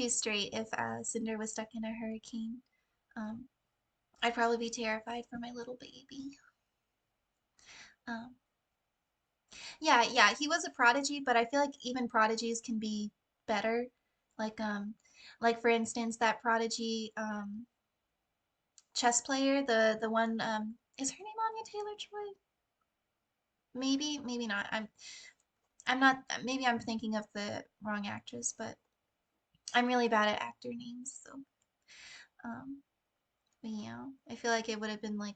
straight if Cinder was stuck in a hurricane. Um, I'd probably be terrified for my little baby. Um, yeah, he was a prodigy, but I feel like even prodigies can be better. Like like for instance, that prodigy chess player, the one is her name Anya Taylor-Joy? Maybe not. I'm not, maybe I'm thinking of the wrong actress, but I'm really bad at actor names, so um but yeah, I feel like it would have been like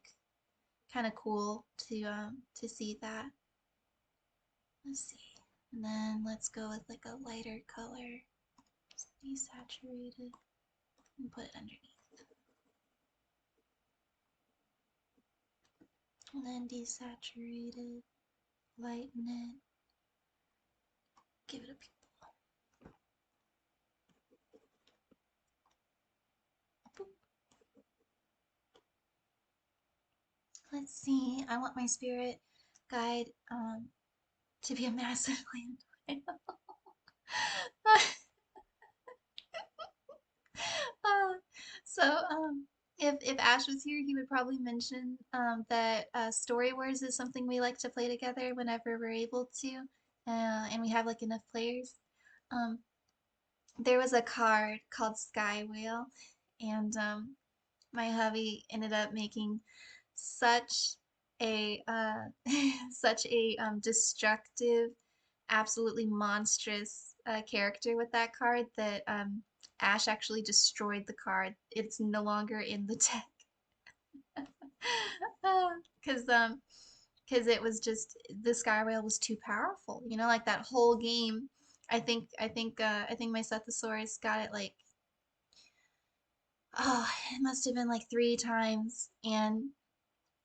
kind of cool to see that. Let's see. And then let's go with like a lighter color. Just desaturated and put it underneath. And then desaturated, lighten it, give it a pupil. Boop. Let's see. I want my spirit guide to be a massive land. Uh, so, if Ash was here, he would probably mention that Story Wars is something we like to play together whenever we're able to, and we have like enough players. Um, there was a card called Sky Whale, and my hubby ended up making such a such a destructive, absolutely monstrous character with that card that Ash actually destroyed the card. It's no longer in the deck because because it was just the Sky Whale was too powerful. You know, like that whole game. I think my Sethosaurus got it like oh, it must have been like 3 times, and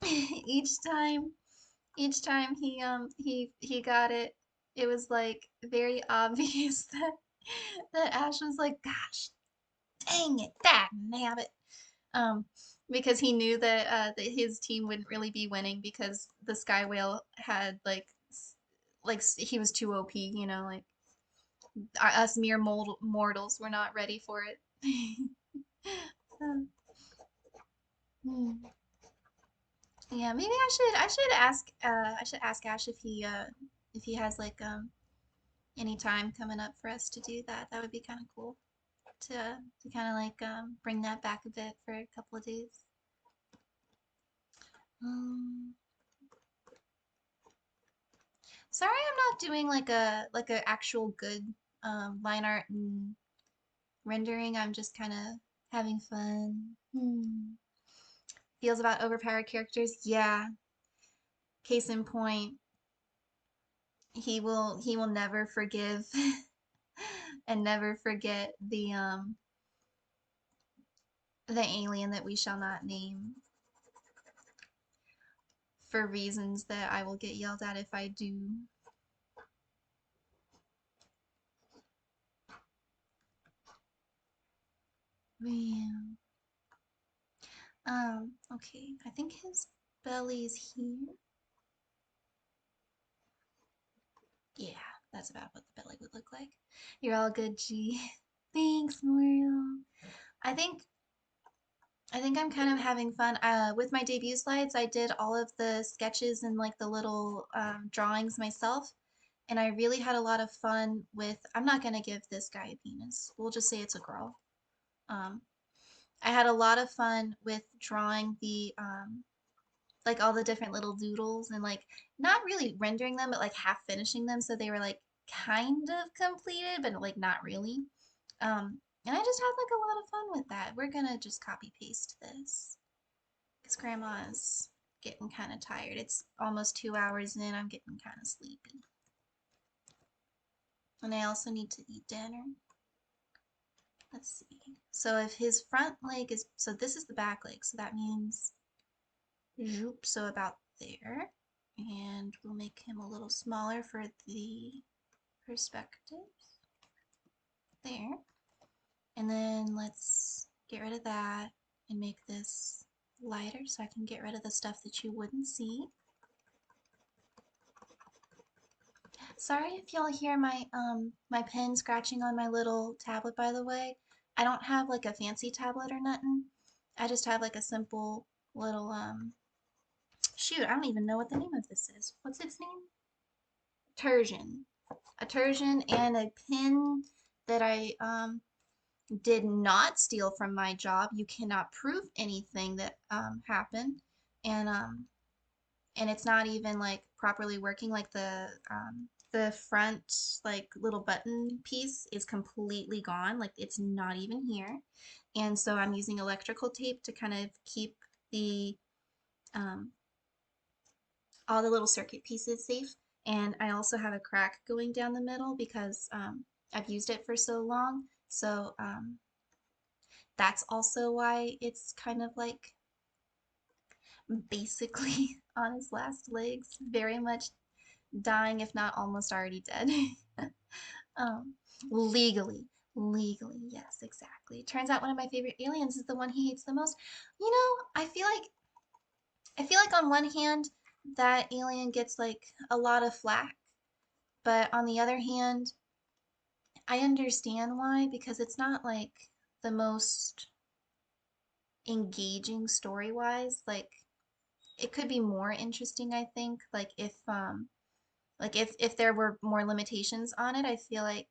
each time he got it, it was like very obvious that Ash was like, gosh, dang it, that nabbit. Um, because he knew that his team wouldn't really be winning because the Sky Whale had like he was too OP, you know, like us mere mortals were not ready for it. Hmm. Yeah, maybe I should ask Ash if he has like any time coming up for us to do that. That would be kind of cool to kind of like bring that back a bit for a couple of days. Um, sorry, I'm not doing like a actual good line art and rendering. I'm just kind of having fun. Feels about overpowered characters. Yeah. Case in point, he will never forgive and never forget the alien that we shall not name for reasons that I will get yelled at if I do. Man. Okay. I think his belly's here. Yeah, that's about what the belly would look like. You're all good, G. Thanks, Muriel. I think I'm kind of having fun. With my debut slides, I did all of the sketches and like the little drawings myself, and I really had a lot of fun with. I'm not gonna give this guy a penis. We'll just say it's a girl. Um, I had a lot of fun with drawing the like all the different little doodles and like not really rendering them, but like half finishing them so they were like kind of completed, but like not really. And I just had like a lot of fun with that. We're gonna just copy paste this because grandma's getting kind of tired. It's almost 2 hours in. I'm getting kind of sleepy. And I also need to eat dinner. Let's see. So if his front leg is, so this is the back leg, so that means, zoop, so about there. And we'll make him a little smaller for the perspective. There. And then let's get rid of that and make this lighter so I can get rid of the stuff that you wouldn't see. Sorry if y'all hear my pen scratching on my little tablet, by the way. I don't have like a fancy tablet or nothing. I just have like a simple little shoot, I don't even know what the name of this is. What's its name? Tersion. A Tersion and a pen that I did not steal from my job. You cannot prove anything that happened. And it's not even like properly working. Like the front like little button piece is completely gone. Like it's not even here. And so I'm using electrical tape to kind of keep the um, all the little circuit pieces safe. And I also have a crack going down the middle because I've used it for so long. So that's also why it's kind of like basically on his last legs, very much dying, if not almost already dead. um, legally, legally, yes, exactly. Turns out one of my favorite aliens is the one he hates the most. You know, I feel like on one hand, that alien gets like a lot of flack, but on the other hand, I understand why because it's not like the most engaging story-wise. Like it could be more interesting, I think, like if there were more limitations on it, I feel like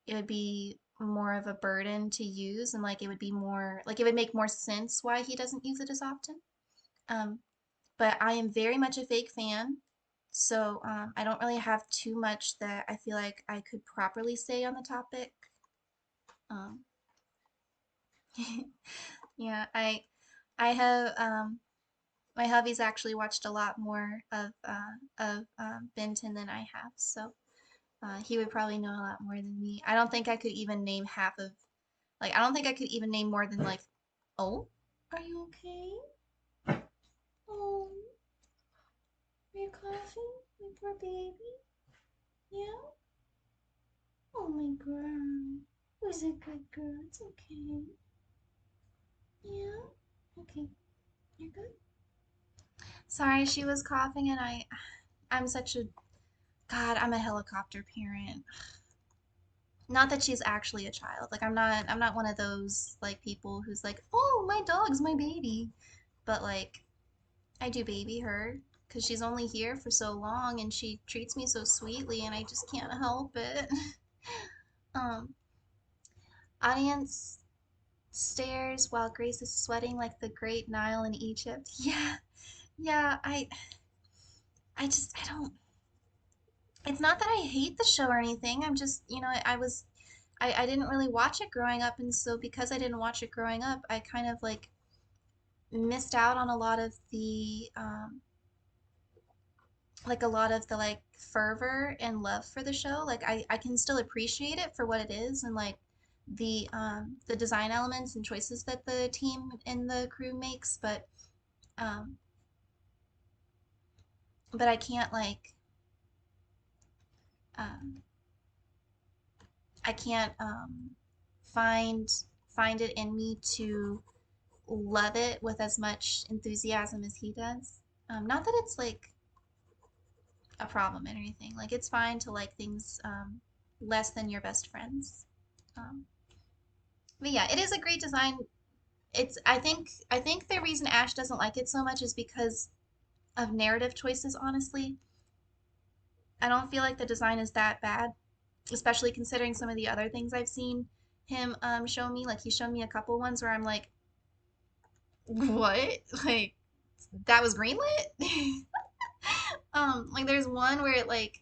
it would be more of a burden to use and like it would be more like it would make more sense why he doesn't use it as often. Um, but I am very much a fake fan, so I don't really have too much that I feel like I could properly say on the topic. Um, yeah, I have my hubby's actually watched a lot more of Benton than I have, so he would probably know a lot more than me. I don't think I could even name half of like I don't think I could even name more than like, oh, are you okay? Oh, are you coughing? My poor baby. Yeah. Oh my girl. Who's a good girl? It's okay. Yeah. Okay. You're good. Sorry, she was coughing and I'm such a God, I'm a helicopter parent. Not that she's actually a child. Like I'm not one of those like people who's like, "Oh, my dog's my baby." But like I do baby her because she's only here for so long and she treats me so sweetly and I just can't help it. um Audience stares while Grace is sweating like the Great Nile in Egypt. Yeah. Yeah, I don't it's not that I hate the show or anything. I'm just, I didn't really watch it growing up, and so because I didn't watch it growing up, I kind of like missed out on a lot of the like a lot of the like fervor and love for the show. Like I can still appreciate it for what it is and like the design elements and choices that the team and the crew makes, um but I can't like um I can't find find it in me to love it with as much enthusiasm as he does. Not that it's like a problem or anything. Like it's fine to like things less than your best friends. Um, but yeah, it is a great design. It's I think the reason Ash doesn't like it so much is because of narrative choices. Honestly, I don't feel like the design is that bad, especially considering some of the other things I've seen him show me. Like he's shown me a couple ones where I'm like, what? Like that was greenlit? Like there's one where it like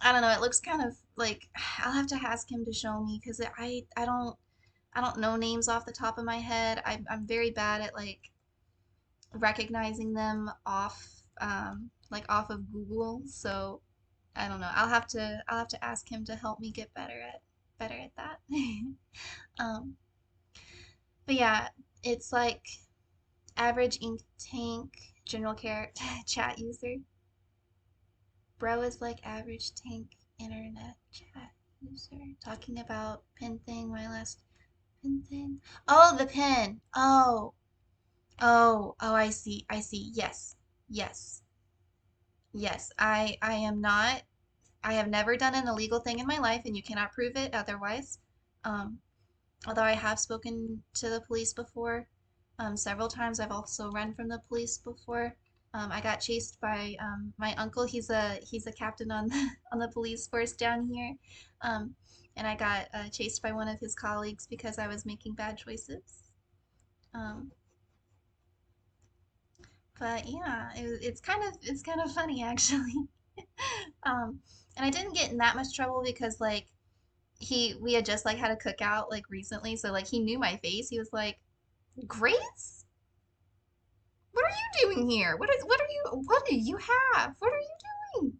I don't know, it looks kind of like I'll have to ask him to show me because I don't know names off the top of my head. I'm very bad at like recognizing them off like off of Google. So I don't know. I'll have to ask him to help me get better at that. um, but yeah, it's like average ink tank general care chat user. Bro is like average tank internet chat user. Talking about pin thing, my last pin thing. Oh, the pin. I see. I see. Yes. Yes. Yes. I am not. I have never done an illegal thing in my life, and you cannot prove it otherwise. Um, although I have spoken to the police before, several times. I've also run from the police before. I got chased by my uncle. He's a captain on the on the police force down here, um, and I got chased by one of his colleagues because I was making bad choices. Um, but yeah, it's kind of funny actually. Um, and I didn't get in that much trouble because like we had just like had a cookout like recently, so like he knew my face. He was like, "Grace, what are you doing here? What do you have? What are you doing?"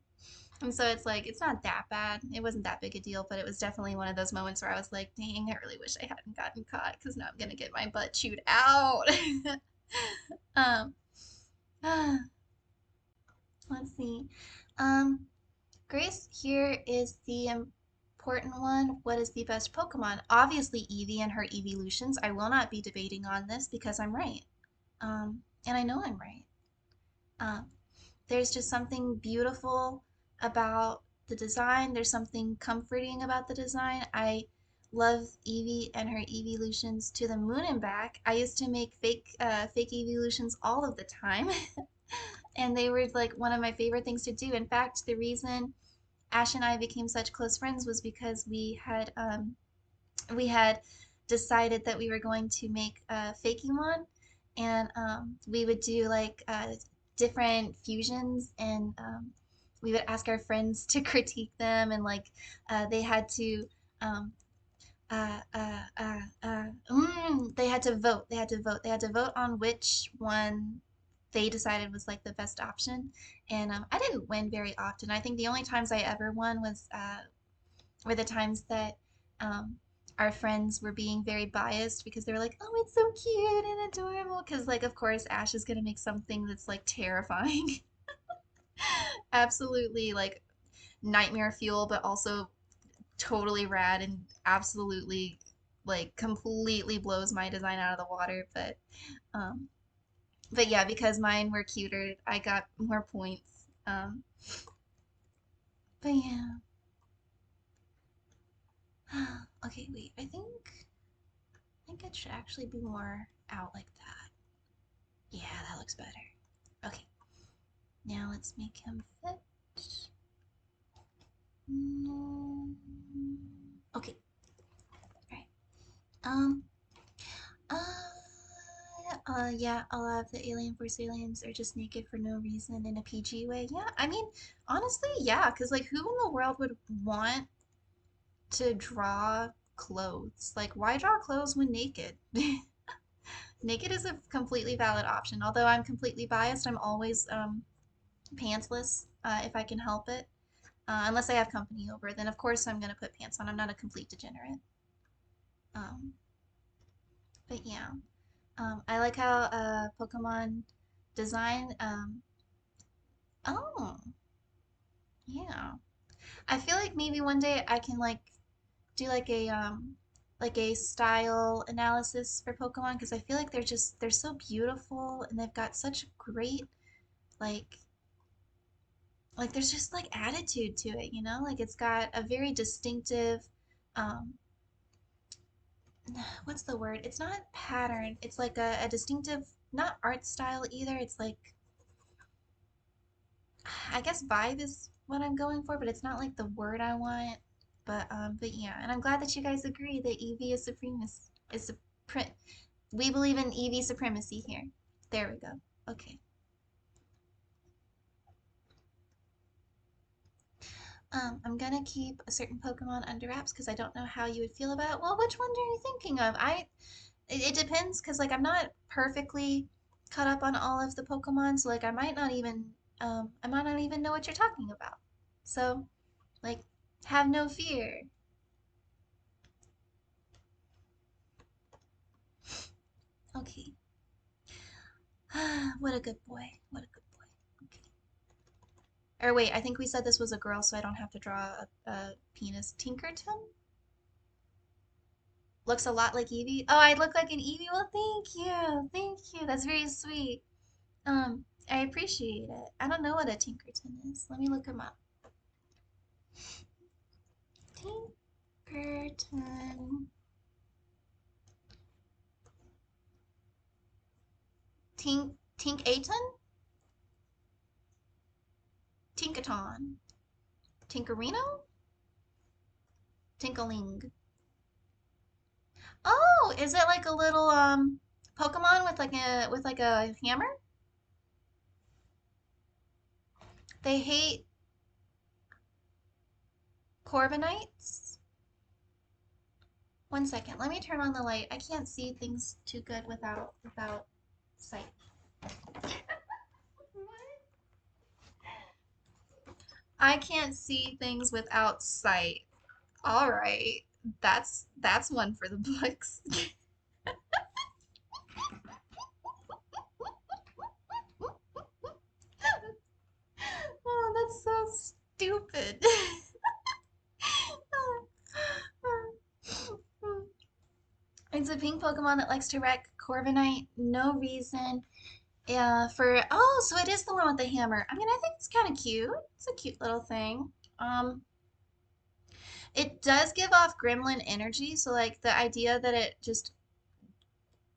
And so it's like it's not that bad. It wasn't that big a deal, but it was definitely one of those moments where I was like, "Dang, I really wish I hadn't gotten caught because now I'm gonna get my butt chewed out." um, let's see. Um, Grace, here is the important one. What is the best Pokemon? Obviously, Eevee and her evolutions. I will not be debating on this because I'm right. And I know I'm right. Um, there's just something beautiful about the design. There's something comforting about the design. I love Eevee and her evolutions to the moon and back. I used to make fake evolutions all of the time, and they were like one of my favorite things to do. In fact, the reason Ash and I became such close friends was because we had decided that we were going to make a faking one, and we would do like different fusions, and we would ask our friends to critique them, and like they had to um, they had to vote. They had to vote. They had to vote on which one they decided was like the best option. And I didn't win very often. I think the only times I ever won was were the times that um, our friends were being very biased because they were like, "Oh, it's so cute and adorable." Because like, of course, Ash is gonna make something that's like terrifying, absolutely like nightmare fuel, but also totally rad and absolutely like completely blows my design out of the water. Um, but yeah, because mine were cuter, I got more points. But yeah. Okay, wait. I think it should actually be more out like that. Yeah, that looks better. Okay, now let's make him fit. Mm, okay, alright. Um, yeah, a lot of the Alien Force aliens are just naked for no reason in a PG way. Yeah, I mean, honestly, yeah, because like, who in the world would want to draw clothes? Like, why draw clothes when naked? Naked is a completely valid option. Although I'm completely biased, I'm always pantsless if I can help it. Unless I have company over, then of course I'm gonna put pants on. I'm not a complete degenerate. Um, but yeah, I like how Pokemon design. Oh, yeah. I feel like maybe one day I can like do like a style analysis for Pokemon because I feel like they're so beautiful and they've got such great like there's just like attitude to it, you know? Like it's got a very distinctive um what's the word? It's not pattern. It's like a distinctive not art style either. It's like I guess vibe is what I'm going for, but it's not like the word I want. But yeah, and I'm glad that you guys agree that EV is supremacy is supre we believe in EV supremacy here. There we go. Okay. I'm gonna keep a certain Pokemon under wraps because I don't know how you would feel about it. Well, which one are you thinking of? It depends because like I'm not perfectly caught up on all of the Pokemon, so like I might not even know what you're talking about. So, like, have no fear. Okay. What a good boy. What a good boy. Okay. Or wait, I think we said this was a girl, so I don't have to draw a penis. Tinkerton? Looks a lot like Eevee. Oh, I look like an Eevee? Well, thank you. Thank you. That's very sweet. I appreciate it. I don't know what a Tinkerton is. Let me look him up. Tinkerton. Tinkaton? Tinkaton. Tinkerino? Tinkling. Oh, is it like a little Pokemon with like a hammer? They hate Corbinites. One second, let me turn on the light. I can't see things too good without sight. I can't see things without sight. All right. That's one for the books. Oh, that's so stupid. It's a pink Pokemon that likes to wreck Corviknight. No reason. Yeah, so it is the one with the hammer. I mean, I think it's kind of cute. It's a cute little thing. Um, it does give off gremlin energy, so like the idea that it just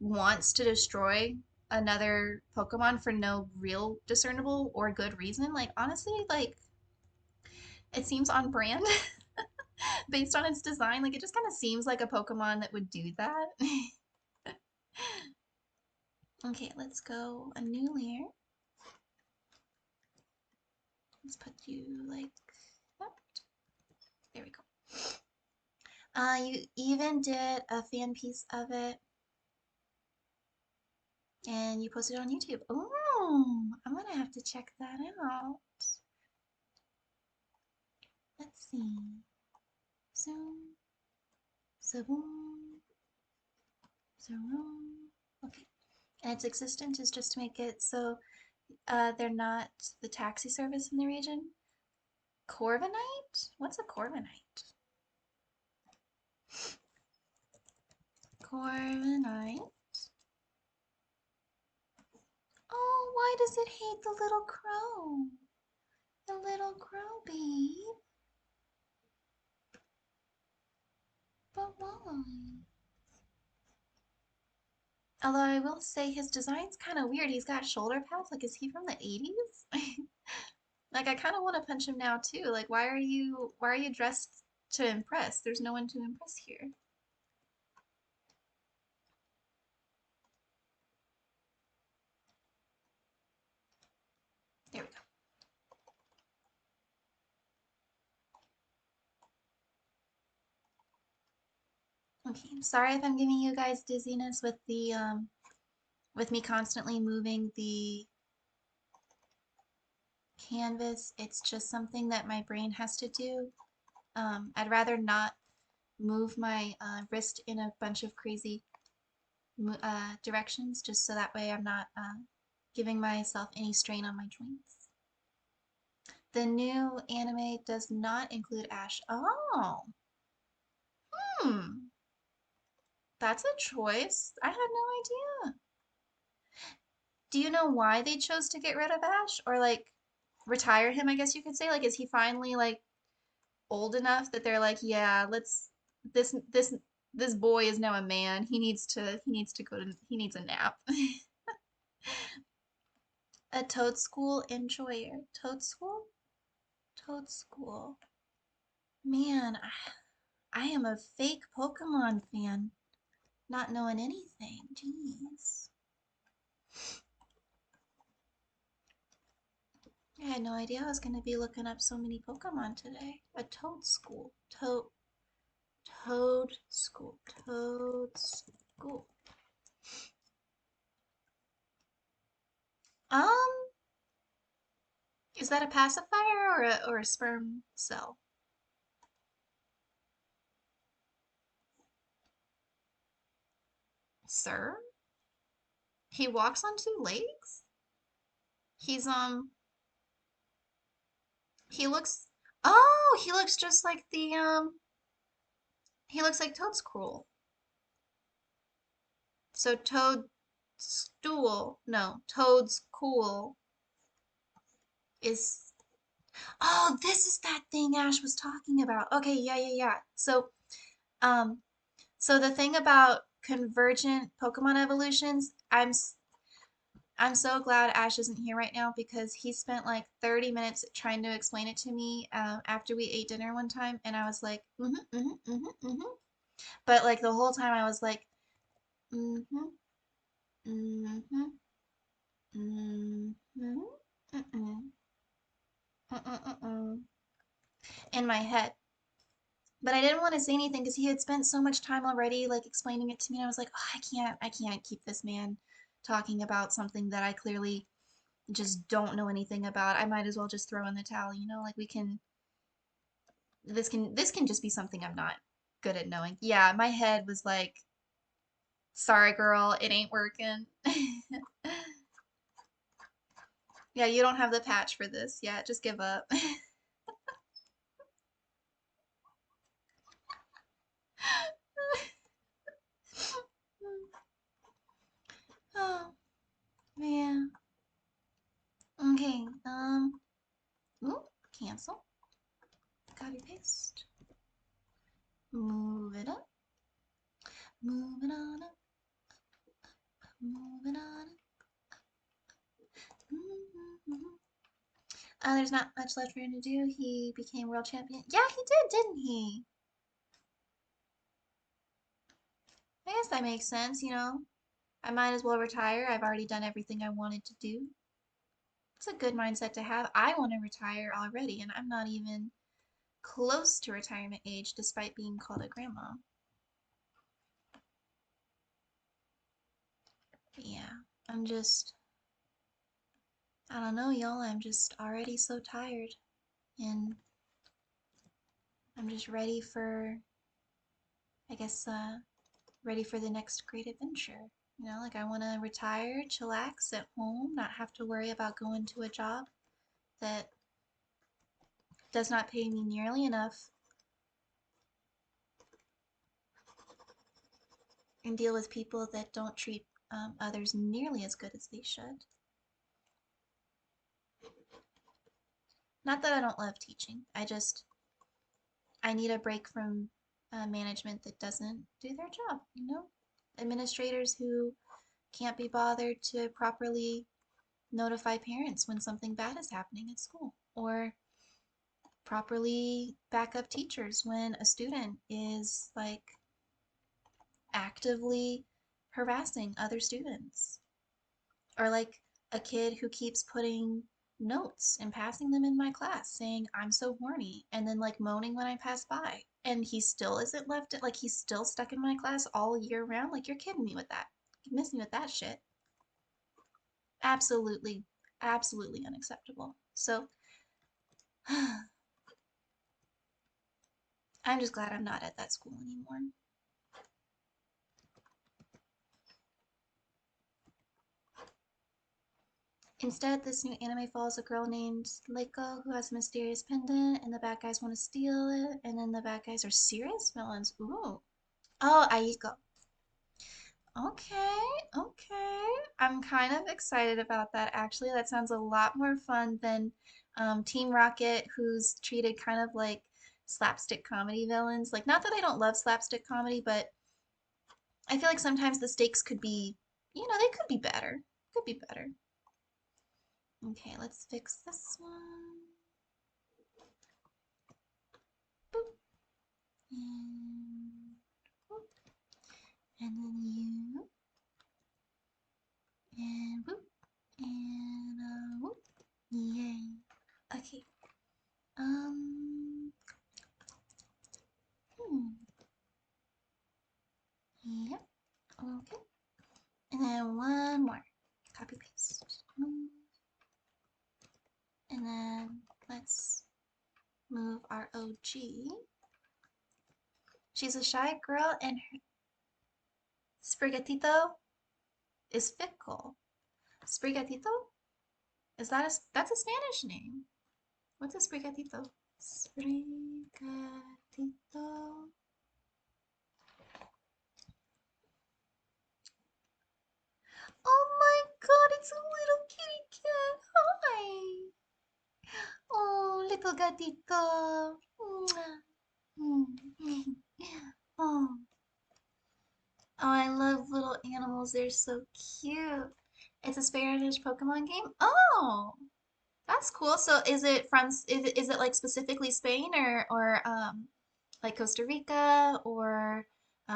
wants to destroy another Pokemon for no real discernible or good reason, like honestly, like it seems on brand based on its design. Like it just kind of seems like a Pokemon that would do that. Okay, let's go a new layer. Let's put you like that. There we go. You even did a fan piece of it and you posted it on YouTube. Oh, I'm gonna have to check that out. Let's see. Zoom, zoom, zoom. Okay. And its existence is just to make it so they're not the taxi service in the region. Corviknight? What's a Corviknight? Corviknight. Oh, why does it hate the little crow? The little crow, babe. But why? Although I will say his design's kind of weird. He's got shoulder pads. Like, is he from the 80s? Like, I kind of want to punch him now too. Like, why are you dressed to impress? There's no one to impress here. There we go. Okay, I'm sorry if I'm giving you guys dizziness with me constantly moving the canvas. It's just something that my brain has to do. I'd rather not move my wrist in a bunch of crazy directions, just so that way I'm not giving myself any strain on my joints. The new anime does not include Ash. Oh, hmm. That's a choice. I had no idea. Do you know why they chose to get rid of Ash? Or like retire him, I guess you could say? Like, is he finally like old enough that they're like, yeah, let's this boy is now a man. He needs a nap. A Toad School enjoyer. Toad School? Toad School. Man, I am a fake Pokemon fan, not knowing anything. Jeez. I had no idea I was going to be looking up so many Pokemon today. A Toad School. Toad School. Toad School. Is that a pacifier or a sperm cell? Sir? He walks on two legs? He's he looks oh, he looks just like the he looks like Toad's cruel. So Toad's cool is oh, this is that thing Ash was talking about. Okay, yeah. Um, so the thing about convergent Pokemon evolutions, I'm so glad Ash isn't here right now because he spent like 30 minutes trying to explain it to me after we ate dinner one time, and I was like, but like the whole time I was like, mm-hmm, mm-hmm, mm-hmm, mm-mm, mm-mm, in my head. But I didn't want to say anything because he had spent so much time already like explaining it to me. And I was like, oh, I can't keep this man talking about something that I clearly just don't know anything about. I might as well just throw in the towel, you know, like we can this can just be something I'm not good at knowing. Yeah, my head was like, sorry girl, it ain't working. Yeah, you don't have the patch for this. Yeah, just give up. Oh, man. Okay, ooh, cancel. Copy paste. Move it up. Moving on up. Moving on up. There's not much left for him to do. He became world champion. Yeah, he did, didn't he? I guess that makes sense, you know. I might as well retire. I've already done everything I wanted to do. It's a good mindset to have. I want to retire already, and I'm not even close to retirement age despite being called a grandma. But yeah, I'm just, I don't know, y'all. I'm just already so tired, and I'm just ready for, I guess, ready for the next great adventure. You know, like I want to retire, chillax at home, not have to worry about going to a job that does not pay me nearly enough and deal with people that don't treat others nearly as good as they should. Not that I don't love teaching, I need a break from management that doesn't do their job, you know? Administrators who can't be bothered to properly notify parents when something bad is happening at school, or properly back up teachers when a student is like actively harassing other students, or like a kid who keeps putting notes and passing them in my class saying I'm so horny and then like moaning when I pass by and he still isn't left like he's still stuck in my class all year round. Like you're kidding me with that. You miss me with that shit. Absolutely, absolutely unacceptable. So I'm just glad I'm not at that school anymore. Instead, this new anime follows a girl named Leiko who has a mysterious pendant, and the bad guys want to steal it, and then the bad guys are serious villains. Ooh. Oh, Aiko. Okay, okay. I'm kind of excited about that actually. That sounds a lot more fun than Team Rocket, who's treated kind of like slapstick comedy villains. Like, not that I don't love slapstick comedy, but I feel like sometimes the stakes could be, you know, they could be better. Could be better. Okay, let's fix this one. Boop. And boop. And then you. And boop. And whoop. Yay. Okay. Um. Hmm. Yep. Okay. And then one more. Copy paste. And And then let's move our OG. She's a shy girl and her Sprigatito is fickle. Sprigatito? That's a Spanish name. What's a Sprigatito? Sprigatito. Oh my god, it's a little kitty cat. Hi. Oh, little gatito. Oh. Oh, I love little animals. They're so cute. It's a Spanish Pokemon game. Oh, that's cool. So is it like specifically Spain or like Costa Rica or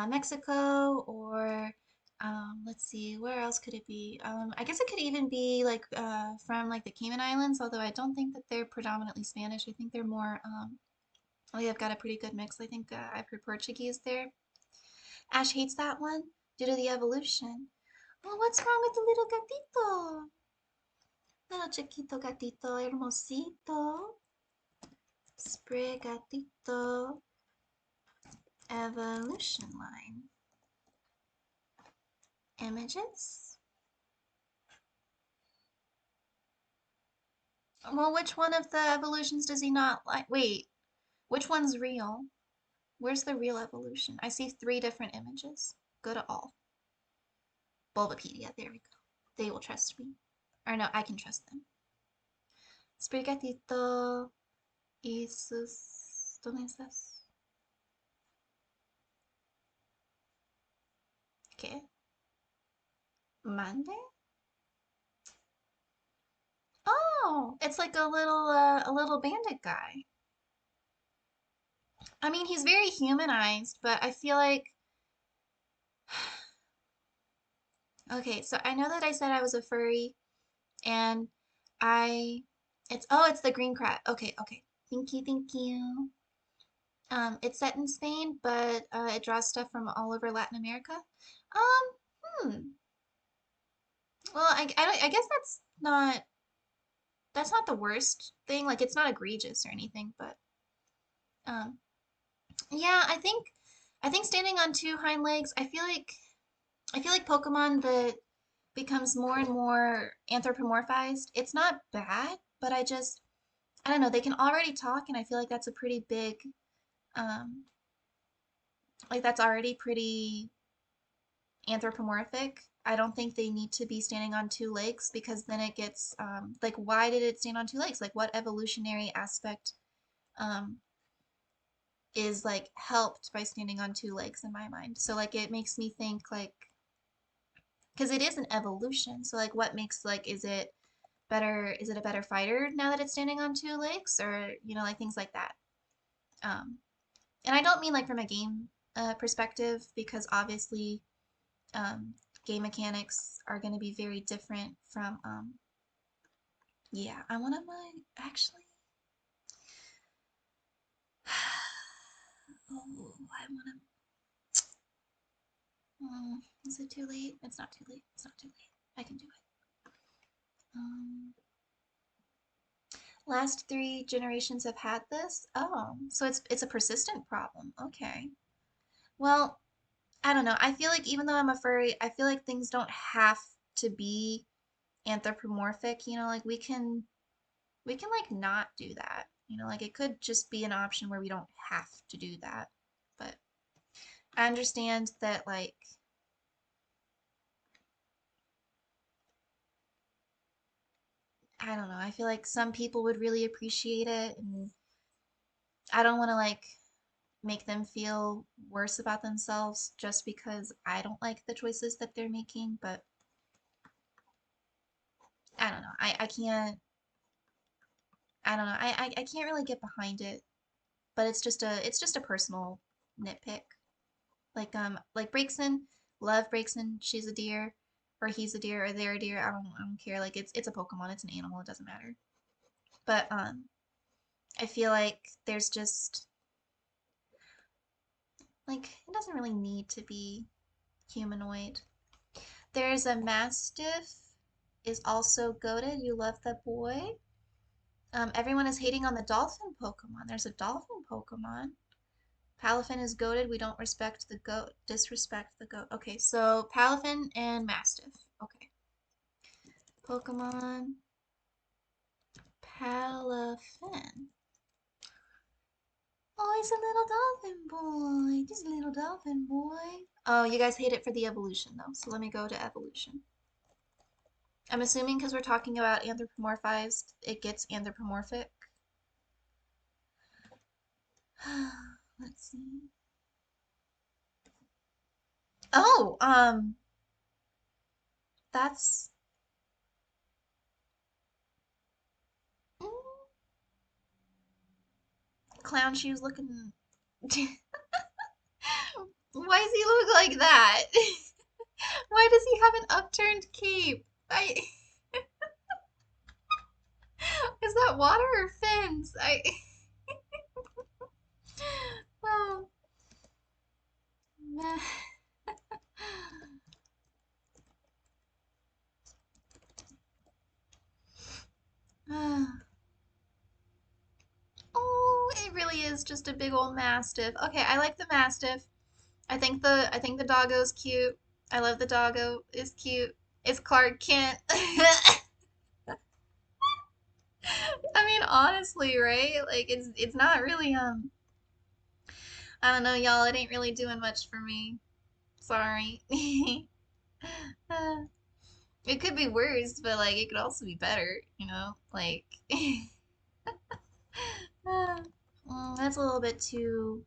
Mexico or let's see, where else could it be? I guess it could even be like from like the Cayman Islands, although I don't think that they're predominantly Spanish. I think they're more oh yeah, I've got a pretty good mix. I think I've heard Portuguese there. Ash hates that one due to the evolution. Well, what's wrong with the little gatito? Little chiquito gatito, hermosito. Spray gatito. Evolution line. Images. Well, which one of the evolutions does he not like? Wait, which one's real? Where's the real evolution? I see 3 different images. Go to all. Bulbapedia, there we go. They will trust me. Or no, I can trust them. Spray gatito. Y sus... ¿Dónde estás? ¿Qué? ¿Mande? Oh, it's like a little bandit guy. I mean, he's very humanized, but I feel like okay, so I know that I said I was a furry and I it's the green crab. Okay, okay. Thank you. It's set in Spain, but it draws stuff from all over Latin America. Hmm. Well, I guess that's not the worst thing. Like it's not egregious or anything, but um yeah, I think standing on 2 hind legs, I feel like Pokemon that becomes more and more anthropomorphized. It's not bad, but I don't know, they can already talk and I feel like that's a pretty big um like that's already pretty anthropomorphic. I don't think they need to be standing on 2 legs because then it gets like why did it stand on 2 legs? Like what evolutionary aspect um is like helped by standing on 2 legs in my mind. So like it makes me think like because it is an evolution. So like what makes like is it a better fighter now that it's standing on 2 legs or you know like things like that. Um and I don't mean like from a game perspective because obviously game mechanics are going to be very different from yeah, I want to my actually oh, I want to is it too late? It's not too late. It's not too late. I can do it. Um, last 3 generations have had this. Oh, so it's a persistent problem. Okay. Well, I don't know. I feel like even though I'm a furry, I feel like things don't have to be anthropomorphic, you know, like we can like not do that. You know, like it could just be an option where we don't have to do that. But I understand that like I don't know. I feel like some people would really appreciate it and I don't want to like make them feel worse about themselves just because I don't like the choices that they're making, but I don't know. I don't know. I can't really get behind it, but it's just a personal nitpick. Like Brakeson, love Brakeson. She's a deer, or he's a deer, or they're a deer. I don't care. Like it's a Pokemon. It's an animal. It doesn't matter. But I feel like there's just like it doesn't really need to be humanoid. There's a Mastiff is also goated. You love that boy. Everyone is hating on the dolphin Pokemon. There's a dolphin Pokemon. Palafin is goated. We don't respect the goat. Disrespect the goat. Okay, so Palafin and Mastiff. Okay. Pokemon Palafin. Oh, he's a little dolphin boy. Just a little dolphin boy. Oh, you guys hate it for the evolution, though. So let me go to evolution. I'm assuming because we're talking about anthropomorphized, it gets anthropomorphic. Let's see. Oh, that's mm, clown shoes looking. Why does he look like that? Why does he have an upturned cape? I Is that water or fins? I Oh, man. Oh, it really is just a big old mastiff. Okay, I like the mastiff. I think the doggo's cute. I love the doggo. It's cute. It's Clark Kent. I mean, honestly, right? Like it's not really I don't know, y'all, it ain't really doing much for me. Sorry. Uh, it could be worse, but like it could also be better, you know? Like that's a little bit too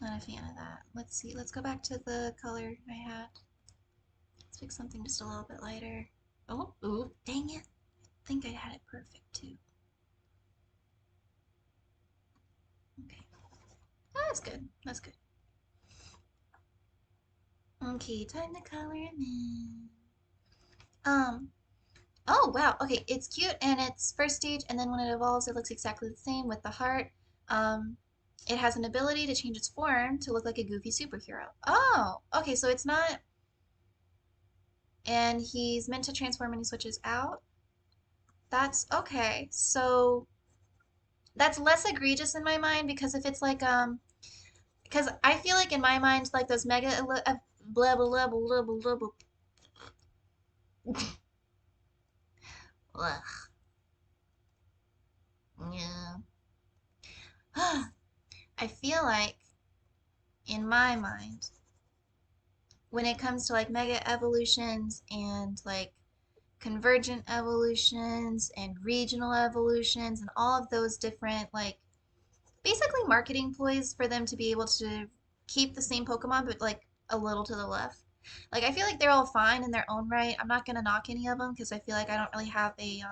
not a fan of that. Let's see. Let's go back to the color I had. Let's pick something just a little bit lighter. Oh, ooh, dang it. I think I had it perfect too. Okay. Oh, that's good. That's good. Okay, time to color him in. Um, oh wow, okay, it's cute and it's first stage, and then when it evolves, it looks exactly the same with the heart. Um, it has an ability to change its form to look like a goofy superhero. Oh, okay, so it's not, and he's meant to transform when he switches out. That's okay. So that's less egregious in my mind because if it's like because I feel like in my mind like those mega blah blah blah blah blah blah blah. Ugh, yeah. I feel like in my mind when it comes to like mega evolutions and like convergent evolutions and regional evolutions and all of those different like basically marketing ploys for them to be able to keep the same Pokemon but like a little to the left. Like I feel like they're all fine in their own right. I'm not gonna knock any of them because I feel like I don't really have a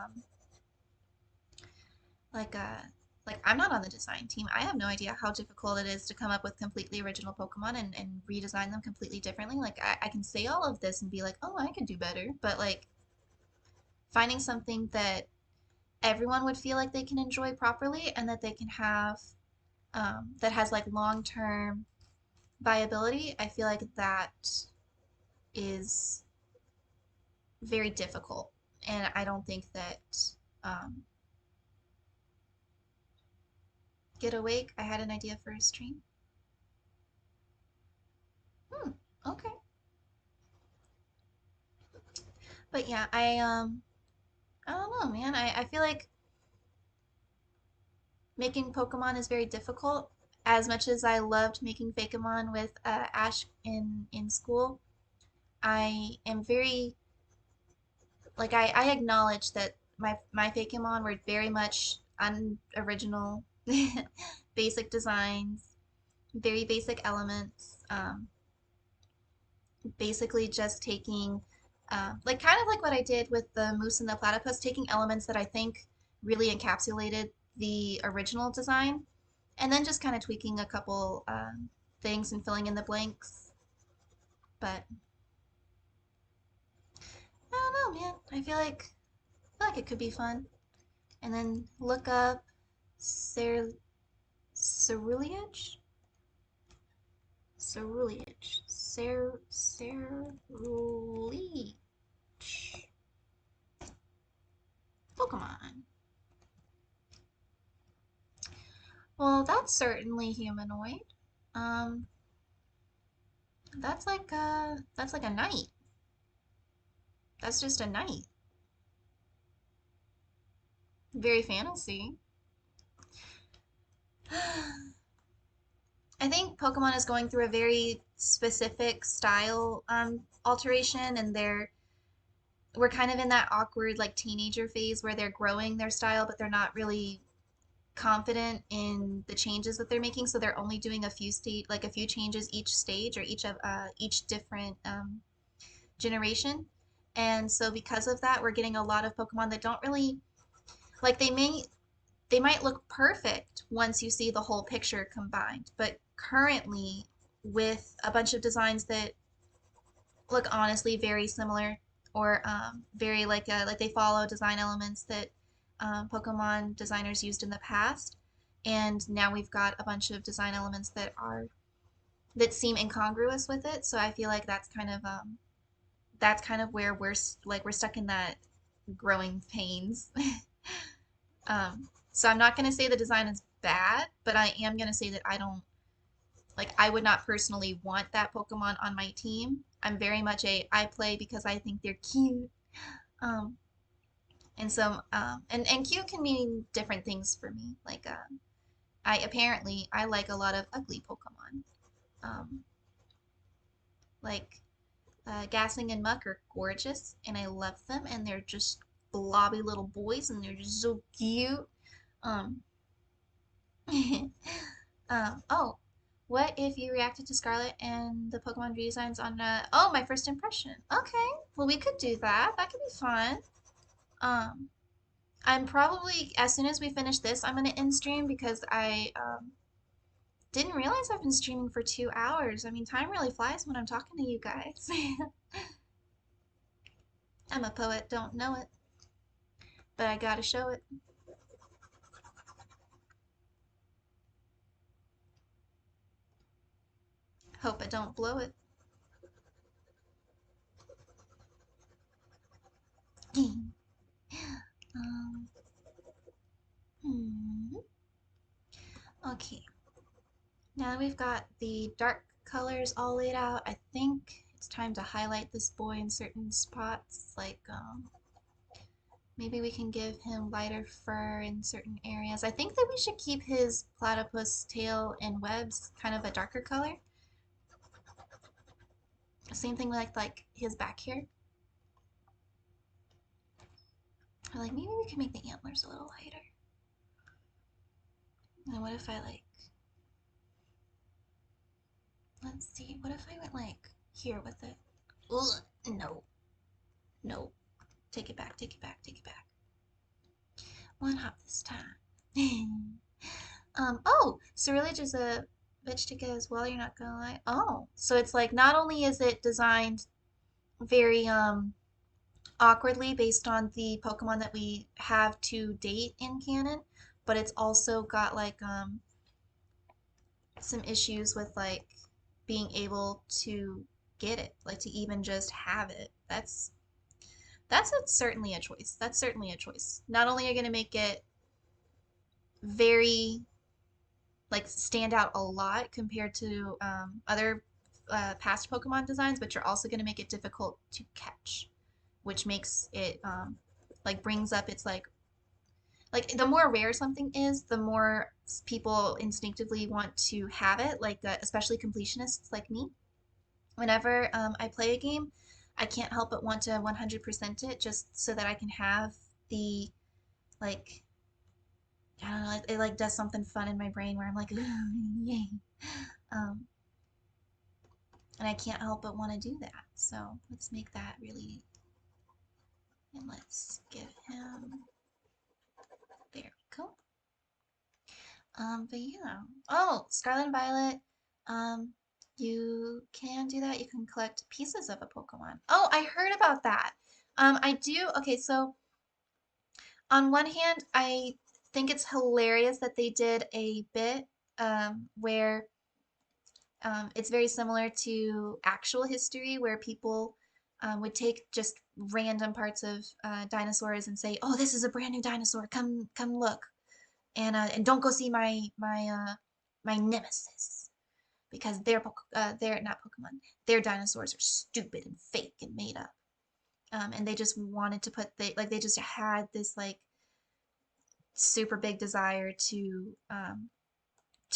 like a like I'm not on the design team. I have no idea how difficult it is to come up with completely original Pokemon and redesign them completely differently. Like I can say all of this and be like, oh, I could do better, but like finding something that everyone would feel like they can enjoy properly and that they can have that has like long-term viability, I feel like that is very difficult. And I don't think that um, Get Awake, I had an idea for a stream. Hmm, okay. But yeah, I don't know, man. I feel like making Pokemon is very difficult. As much as I loved making Fakemon with Ash in school, I am very like I acknowledge that my Fakemon were very much unoriginal, basic designs, very basic elements. Basically, just taking like kind of like what I did with the moose and the platypus, taking elements that I think really encapsulated the original design, and then just kind of tweaking a couple things and filling in the blanks. But I don't know, man. I feel like it could be fun. And then look up ceruleage, ceruleage Pokemon. Oh, that's certainly humanoid. Um, that's like a knight. That's just a knight. Very fantasy. I think Pokemon is going through a very specific style alteration, and we're kind of in that awkward like teenager phase where they're growing their style, but they're not really confident in the changes that they're making, so they're only doing a few changes each stage or each different generation. And so because of that, we're getting a lot of Pokemon that don't really like they might look perfect once you see the whole picture combined, but currently with a bunch of designs that look honestly very similar or very like they follow design elements that Pokemon designers used in the past, and now we've got a bunch of design elements that seem incongruous with it. So I feel like that's kind of where we're stuck in that growing pains. So I'm not going to say the design is bad, but I am going to say that I would not personally want that Pokemon on my team. I'm very much I play because I think they're cute. Um, and cute can mean different things for me. I like a lot of ugly Pokemon. Um, like Gassing and Muck are gorgeous, and I love them, and they're just blobby little boys, and they're just so cute. Um, oh, what if you reacted to Scarlet and the Pokemon redesigns on oh, my first impression. Okay, well we could do that. That could be fun. Um, I'm probably as soon as we finish this, I'm gonna end stream because I didn't realize I've been streaming for 2 hours. I mean, time really flies when I'm talking to you guys. I'm a poet, don't know it, but I gotta show it. Hope I don't blow it. um, hmm. Okay, now that we've got the dark colors all laid out, I think it's time to highlight this boy in certain spots. Maybe we can give him lighter fur in certain areas. I think that we should keep his platypus tail and webs kind of a darker color. Same thing with like his back here. Or like maybe we can make the antlers a little lighter. And what if I let's see, what if I went like here with it? Ugh, no, no. Take it back, take it back, take it back. One hop this time. Oh, Ceruledge is a bitch to get as well, you're not gonna lie. Oh, so it's like not only is it designed very awkwardly based on the Pokemon that we have to date in canon, but it's also got some issues with like being able to get it, like to even just have it. Certainly a choice. That's certainly a choice. Not only are you going to make it very like stand out a lot compared to other past Pokemon designs, but you're also going to make it difficult to catch, which makes it like brings up its like the more rare something is, the more people instinctively want to have it. Especially completionists like me. Whenever I play a game, I can't help but want to 100% it just so that I can have the like I don't know, it like does something fun in my brain where I'm like, yay. Um, and I can't help but want to do that. So let's make that really, and let's give him, there we go. But yeah. Oh, Scarlet and Violet. Um, you can do that. You can collect pieces of a Pokemon. Oh, I heard about that. I do. Okay, so on one hand, I think it's hilarious that they did a bit where it's very similar to actual history, where people would take just random parts of dinosaurs and say, "Oh, this is a brand new dinosaur. Come, come look." And don't go see my nemesis because they're not Pokemon. Their dinosaurs are stupid and fake and made up. And they just wanted to they just had this like super big desire to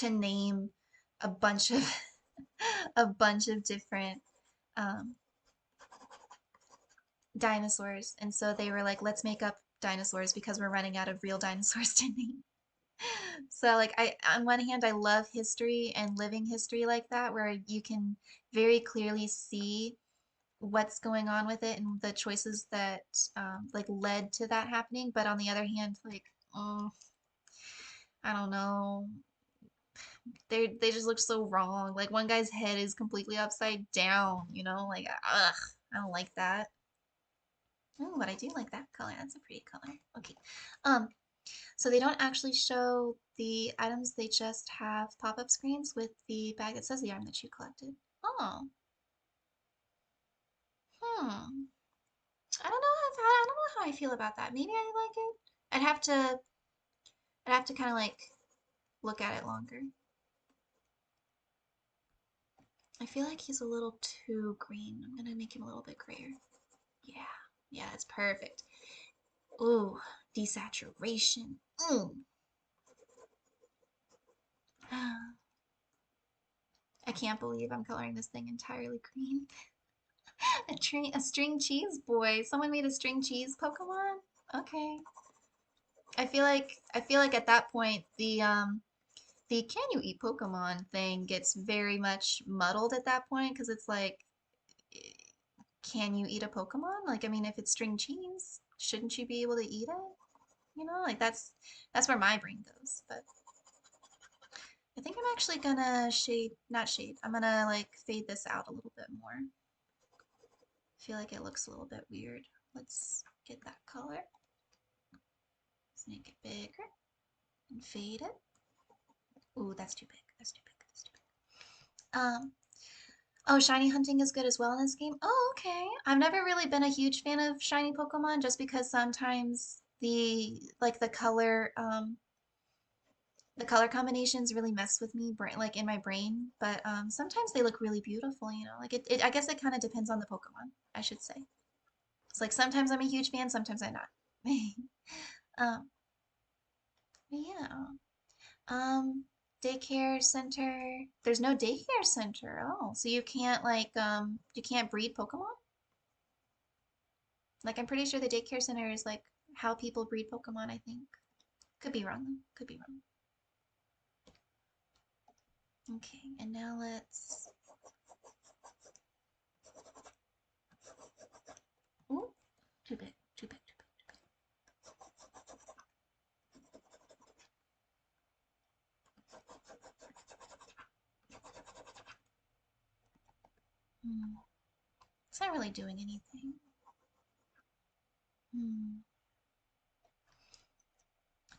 name a bunch of a bunch of different um, dinosaurs, and so they were like, let's make up dinosaurs because we're running out of real dinosaurs to name. So like on one hand, I love history and living history like that, where you can very clearly see what's going on with it and the choices that like led to that happening. But on the other hand, like, oh, I don't know, they just look so wrong. Like one guy's head is completely upside down, you know? Like, ugh, I don't like that. Oh, but I do like that color. That's a pretty color. Okay. Um, so they don't actually show the items, they just have pop-up screens with the bag that says the item that you collected. Oh, hmm. I don't know how I feel about that. Maybe I like it. I'd have to I'd have to kind of like look at it longer. I feel like he's a little too green. I'm gonna make him a little bit grayer. Yeah, yeah, that's perfect. Ooh, desaturation. Mm. I can't believe I'm coloring this thing entirely green. A string cheese boy. Someone made a string cheese Pokemon? Okay. I feel like at that point the can you eat Pokemon thing gets very much muddled at that point because it's like can you eat a Pokemon? Like I mean if it's string cheese, shouldn't you be able to eat it? You know, like that's where my brain goes. But I think I'm actually gonna not shade. I'm gonna like fade this out a little bit more. I feel like it looks a little bit weird. Let's get that color. Let's make it bigger and fade it. Ooh, that's too big. That's too big. That's too big. Oh, shiny hunting is good as well in this game. Oh, okay. I've never really been a huge fan of shiny Pokemon just because sometimes the color combinations really mess with me, like in my brain. But sometimes they look really beautiful, you know. Like I guess it kind of depends on the Pokemon, I should say. It's like sometimes I'm a huge fan, sometimes I'm not. um, yeah. Um, daycare center. There's no daycare center. Oh, so you can't you can't breed Pokemon? Like I'm pretty sure the daycare center is like how people breed Pokemon, I think. Could be wrong though. Could be wrong. Okay, and now let's Ooh, too big, too big, too big, too big. It's not really doing anything. Hmm.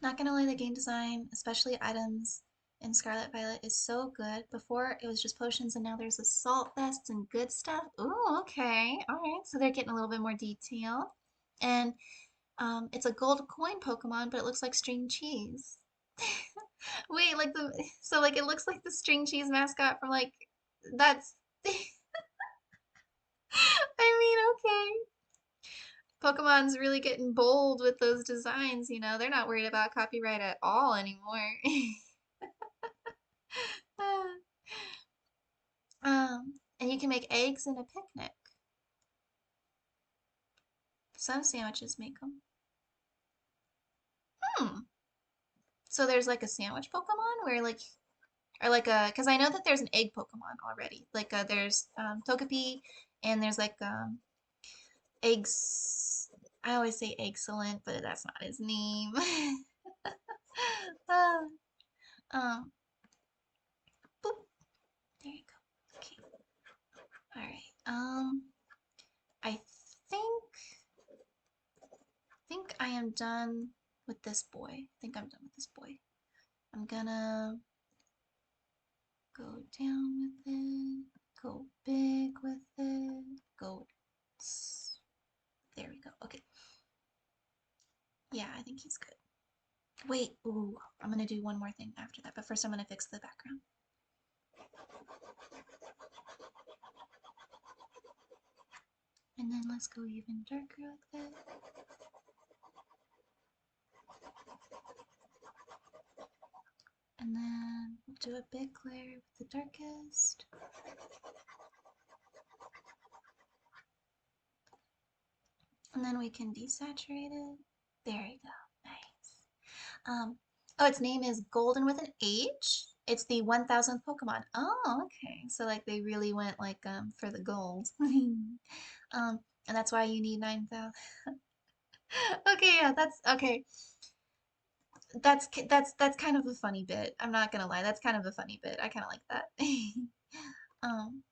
Not gonna lie, the game design, especially items in Scarlet Violet, is so good. Before it was just potions, and now there's assault vests and good stuff. Ooh, okay, all right. So they're getting a little bit more detail, and it's a gold coin Pokemon, but it looks like string cheese. Wait, like like it looks like the string cheese mascot from like that's. I mean, okay. Pokemon's really getting bold with those designs, you know. They're not worried about copyright at all anymore. And you can make eggs in a picnic. Some sandwiches make them. Hmm. So there's like a sandwich Pokemon where like, or like a, because I know that there's an egg Pokemon already. Like there's Togepi, and there's like eggs. I always say excellent, but that's not his name. uh, um, boop. There you go. Okay. All right. I think think I am done with this boy. I think I'm done with this boy. I'm gonna go down with it, go big with it, go. There we go. Okay. Yeah, I think he's good. Wait, ooh, I'm gonna do one more thing after that, but first I'm gonna fix the background. And then let's go even darker with it. And then we'll do a big layer with the darkest. And then we can desaturate it. There you go. Nice. Oh, its name is Golden with an H. It's the 1000th Pokemon. Oh, okay. So like they really went like for the gold. And that's why you need 9,000. Okay, yeah, that's okay. That's kind of a funny bit. I'm not gonna lie. That's kind of a funny bit. I kind of like that. Um,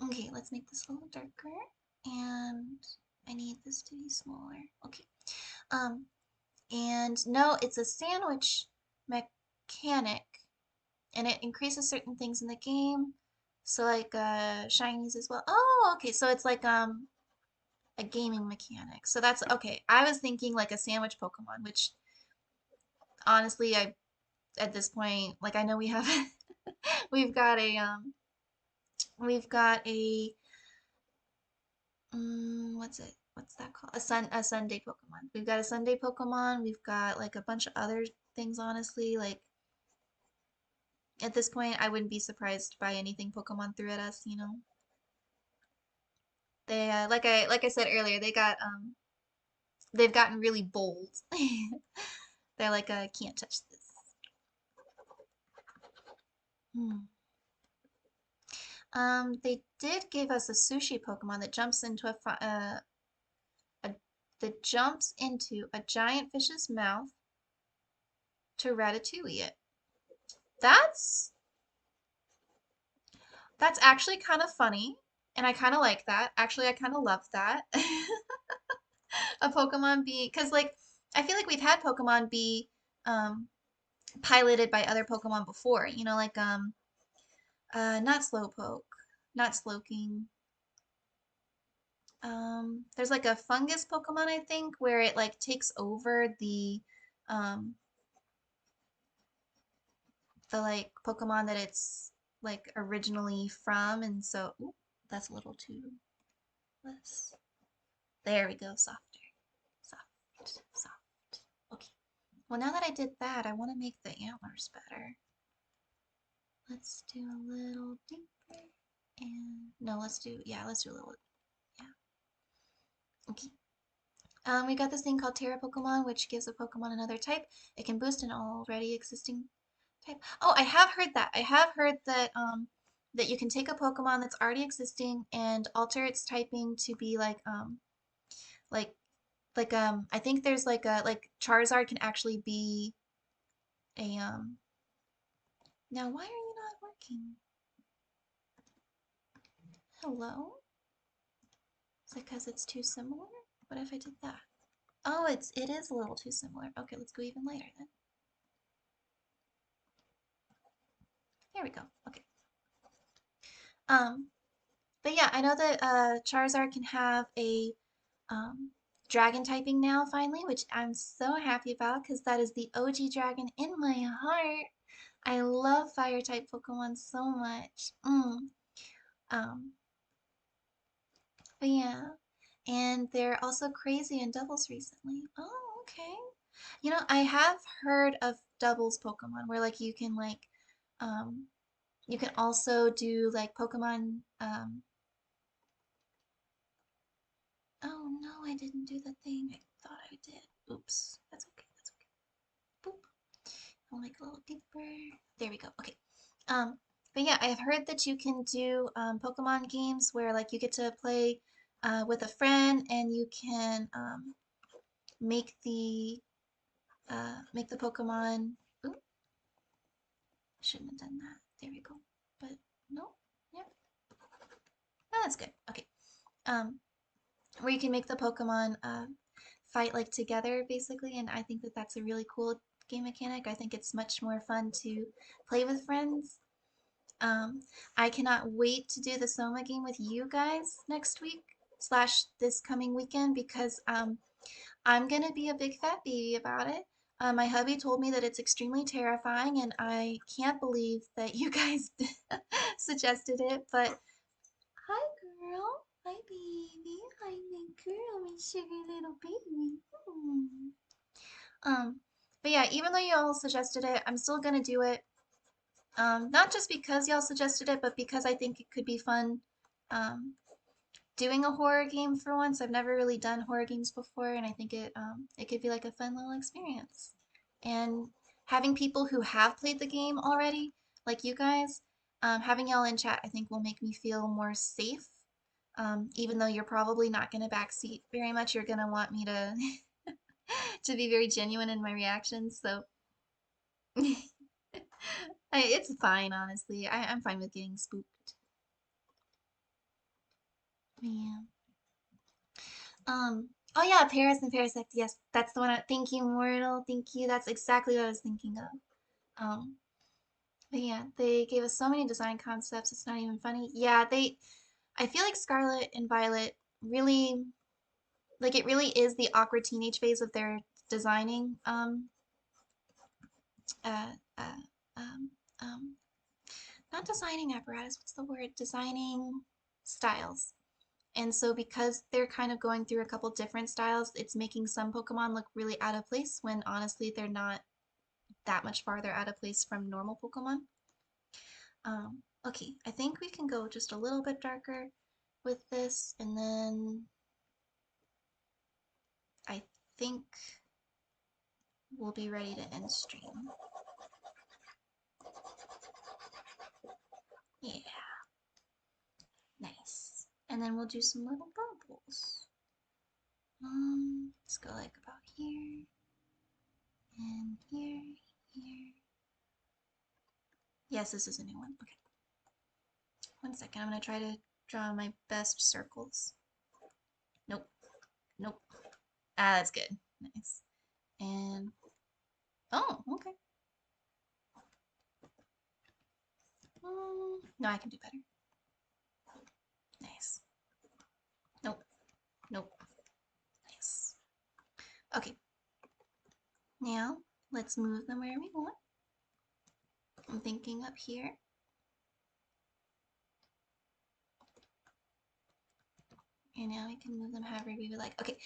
okay, let's make this a little darker. And I need this to be smaller. Okay. Um, and no, it's a sandwich mechanic, and it increases certain things in the game. So like shinies as well. Oh, okay. So it's like a gaming mechanic. So that's okay. I was thinking like a sandwich Pokemon, which honestly I at this point, like I know we have we've got a we've got a what's it? What's that called? A Sunday Pokemon. We've got a Sunday Pokemon. We've got like a bunch of other things, honestly. Like at this point, I wouldn't be surprised by anything Pokemon threw at us, you know. They like I said earlier, they've gotten really bold. They're like can't touch this. Hmm. They did give us a sushi Pokemon that jumps into a that jumps into a giant fish's mouth to ratatouille it. That's that's actually kind of funny, and I kind of like that. Actually, I kind of love that. A Pokemon be because like I feel like we've had Pokemon be um piloted by other Pokemon before. You know, like not Slowpoke, not Slowking. There's like a fungus Pokemon I think where it like takes over um the like Pokemon that it's like originally from, and so ooh, that's a little too less. There we go, softer, soft, soft. Okay. Well, now that I did that, I want to make the antlers better. Let's do a little deeper, and no, let's do a little, yeah. Okay. We got this thing called Terra Pokemon, which gives a Pokemon another type. It can boost an already existing type. Oh, I have heard that. I have heard that that you can take a Pokemon that's already existing and alter its typing to be like I think there's like a like Charizard can actually be a now why are you not working? Hello? Is it because it's too similar? What if I did that? Oh, it is a little too similar. Okay, let's go even later then. There we go. Okay. Um, but yeah, I know that Charizard can have a um, dragon typing now finally, which I'm so happy about because that is the OG dragon in my heart. I love fire type Pokemon so much. Um, but yeah, and they're also crazy in doubles recently. Oh, okay. You know, I have heard of doubles Pokemon where like um you can also do like Pokemon oh no, I didn't do the thing I thought I did. Oops. That's okay. That's okay. Boop. I'll make it a little deeper. There we go. Okay. Um, but yeah, I've heard that you can do Pokemon games where like you get to play with a friend and you can make the Pokemon. Ooh, shouldn't have done that. There we go. But no, yeah, oh, that's good. Okay. Um, where you can make the Pokemon fight like together basically, and I think that that's a really cool game mechanic. I think it's much more fun to play with friends. I cannot wait to do the Soma game with you guys next week slash this coming weekend because I'm gonna be a big fat baby about it. My hubby told me that it's extremely terrifying, and I can't believe that you guys suggested it. But hi, girl. Hi, baby. Hi, my girl, my sugar little baby. Hmm. Um, but yeah, even though y'all suggested it, I'm still gonna do it. Not just because y'all suggested it, but because I think it could be fun. Um, doing a horror game for once. I've never really done horror games before, and I think it could be like a fun little experience. And having people who have played the game already, like you guys, having y'all in chat, I think will make me feel more safe. Even though you're probably not gonna backseat very much, you're gonna want me to to be very genuine in my reactions. So it's fine, honestly. I'm fine with getting spooked. Yeah. Oh yeah, Paris and Parasect. Yes, that's the one. Thank you, Mortal. Thank you. That's exactly what I was thinking of. Um, but yeah, they gave us so many design concepts. It's not even funny. Yeah, they. I feel like Scarlet and Violet really, like it really is the awkward teenage phase of their designing. Uh, uh, um, um, not designing apparatus. What's the word? Designing styles. And so because they're kind of going through a couple different styles, it's making some Pokemon look really out of place when honestly they're not that much farther out of place from normal Pokemon. Okay, I think we can go just a little bit darker with this, and then I think we'll be ready to end stream. Yeah, nice. And then we'll do some little bubbles. Let's go like about here, and here, here. Yes, this is a new one. Okay. 1 second, I'm gonna try to draw my best circles. Nope, nope. Ah, that's good. Nice. And, oh, okay. No, I can do better. Nice. Nope, nope. Nice. Okay, now let's move them where we want. I'm thinking up here. And now we can move them however we would like. Okay,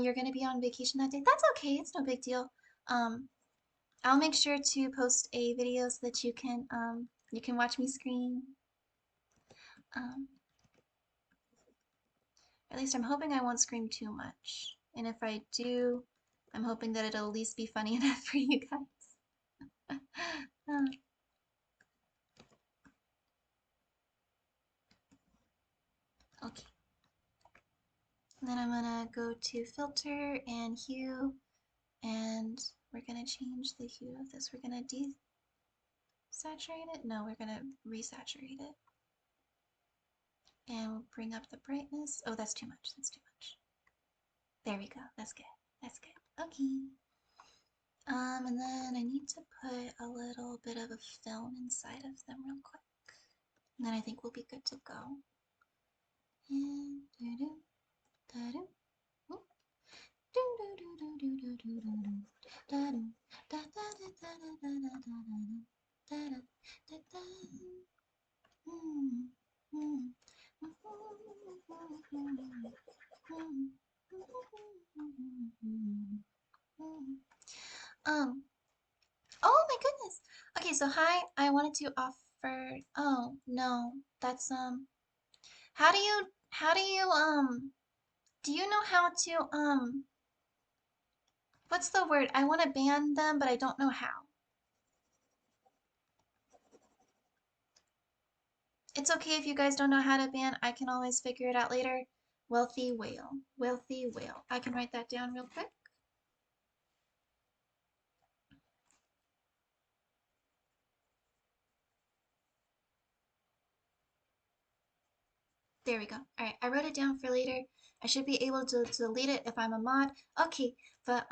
you're gonna be on vacation that day. That's okay, it's no big deal. I'll make sure to post a video so that you can watch me scream. Um, at least I'm hoping I won't scream too much. And if I do, I'm hoping that it'll at least be funny enough for you guys. Okay. And then I'm gonna go to filter and hue, and we're gonna change the hue of this. We're gonna desaturate it. No, we're gonna resaturate it. And we'll bring up the brightness. Oh, that's too much. That's too much. There we go. That's good. That's good. Okay. And then I need to put a little bit of a film inside of them real quick. And then I think we'll be good to go. And do-do, da-do, oh. Oh my goodness. Okay, so hi, I wanted to offer, oh no, that's how do you know how to what's the word? I want to ban them, but I don't know how. It's okay if you guys don't know how to ban. I can always figure it out later. Wealthy whale. Wealthy whale. I can write that down real quick. There we go. All right, I wrote it down for later. I should be able to delete it if I'm a mod. Okay, but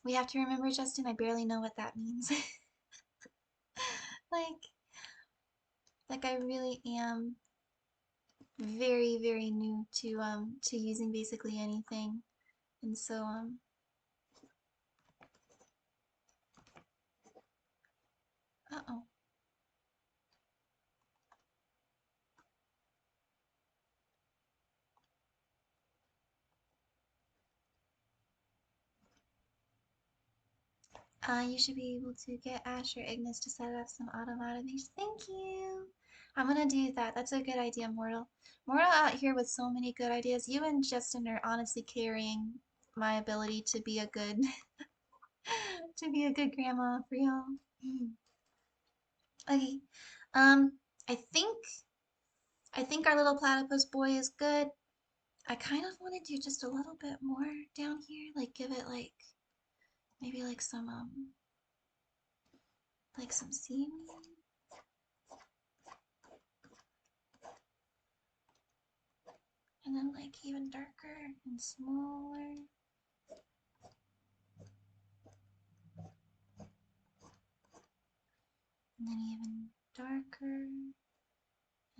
we have to remember, Justin, I barely know what that means. like like I really am very, very new to using basically anything. And so Uh-oh. You should be able to get Ash or Ignis to set up some automation. Thank you. I'm gonna do that. That's a good idea, Mortal. Mortal out here with so many good ideas. You and Justin are honestly carrying my ability to be a good to be a good grandma for y'all. Okay. Um, I think I think our little platypus boy is good. I kind of want to do just a little bit more down here, like give it like maybe like some seaweed. And then like even darker and smaller. And then even darker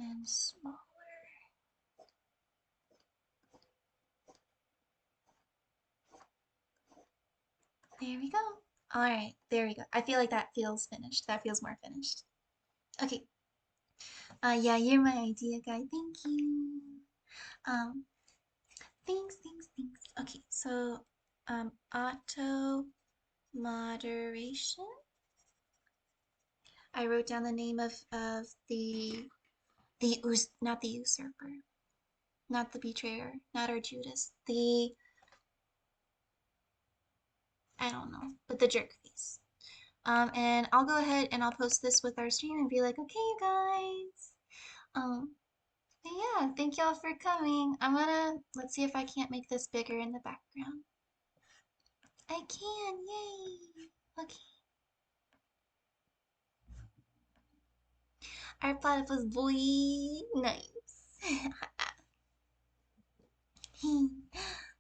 and smaller. There we go. All right, there we go. I feel like that feels finished. That feels more finished. Okay. Yeah, you're my idea guy. Thank you. Um, thanks. Okay, so auto moderation. I wrote down the name of not the usurper, not the betrayer, not our Judas, the I don't know, but the jerk face. And I'll go ahead and I'll post this with our stream and be like, okay, you guys. But yeah, thank y'all for coming. Let's see if I can't make this bigger in the background. I can, yay. Okay. Our platypus boy, nice.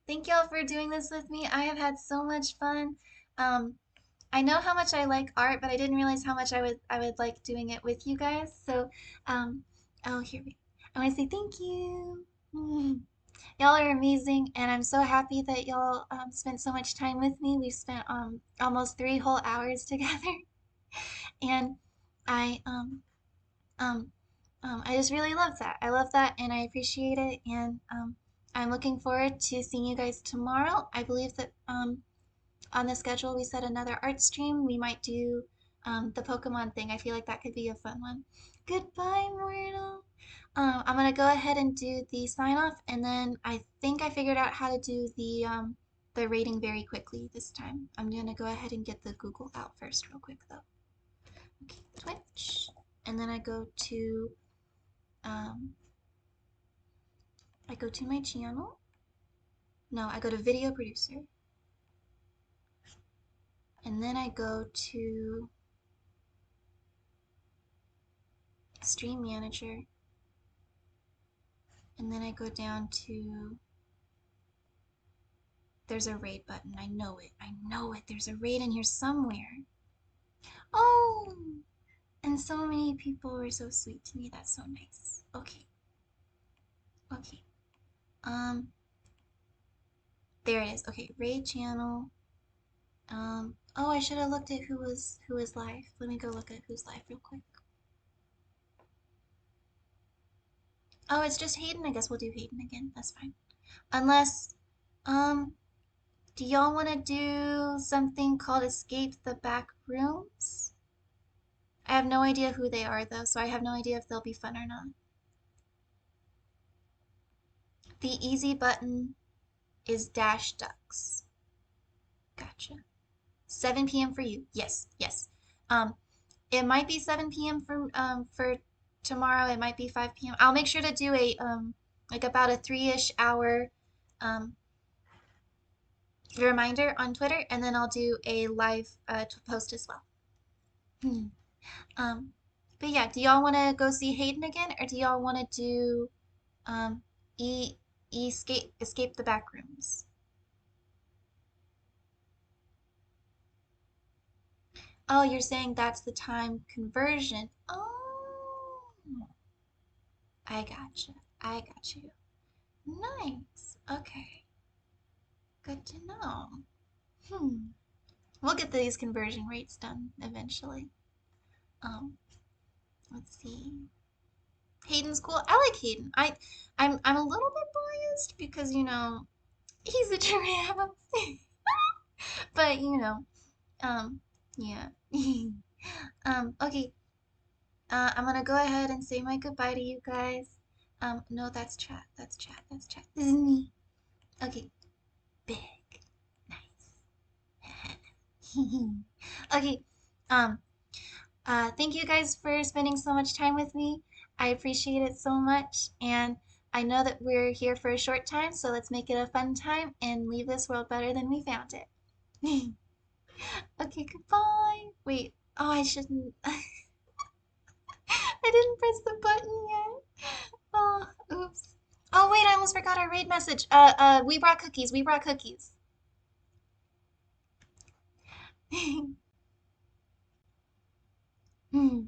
Thank y'all for doing this with me. I have had so much fun. Um, I know how much I like art, but I didn't realize how much I would like doing it with you guys. So, um, oh here we. I want to say thank you. Y'all are amazing, and I'm so happy that y'all spent so much time with me. We've spent almost 3 whole hours together, and I um I just really love that. I love that, and I appreciate it, and I'm looking forward to seeing you guys tomorrow. I believe that on the schedule we set another art stream. We might do the Pokemon thing. I feel like that could be a fun one. Goodbye, Myrtle. I'm gonna go ahead and do the sign off, and then I think I figured out how to do the rating very quickly this time. I'm gonna go ahead and get the Google out first, real quick though. Okay, Twitch, and then um, I go to my channel. No, I go to Video Producer, and then I go to Stream Manager, and then I go down to there's a raid button. I know it. I know it. There's a raid in here somewhere. Oh, and so many people were so sweet to me. That's so nice. Okay. Okay. Um, there it is. Okay, raid channel. Oh, I should have looked at who was live. Let me go look at who's live real quick. Oh, it's just Hayden. I guess we'll do Hayden again. That's fine. Unless, um, do y'all want to do something called Escape the Back Rooms? I have no idea who they are though, so I have no idea if they'll be fun or not. The easy button is dash ducks. Gotcha. 7 p.m. for you. Yes, yes. Um, it might be 7 p.m. for tomorrow. It might be 5 p.m. I'll make sure to do a like about a 3-ish hour um reminder on Twitter, and then I'll do a live post as well. Hmm. Um, but yeah, do y'all want to go see Hayden again, or do y'all want to do um e escape the back rooms? Oh, you're saying that's the time conversion. Oh, I gotcha. I got you. Nice. Okay. Good to know. Hmm. We'll get these conversion rates done eventually. Um, let's see. Hayden's cool. I like Hayden. I'm a little bit biased because he's a giraffe. But um, yeah. Okay. I'm gonna go ahead and say my goodbye to you guys. No, that's chat. That's chat. That's chat. This is me. Okay. Big. Nice. Okay. Um, thank you guys for spending so much time with me. I appreciate it so much. And I know that we're here for a short time, so let's make it a fun time and leave this world better than we found it. Okay, goodbye. Wait. Oh, I shouldn't. I didn't press the button yet. Oh, oops. Oh, wait, I almost forgot our raid message. We brought cookies. We brought cookies. Hmm.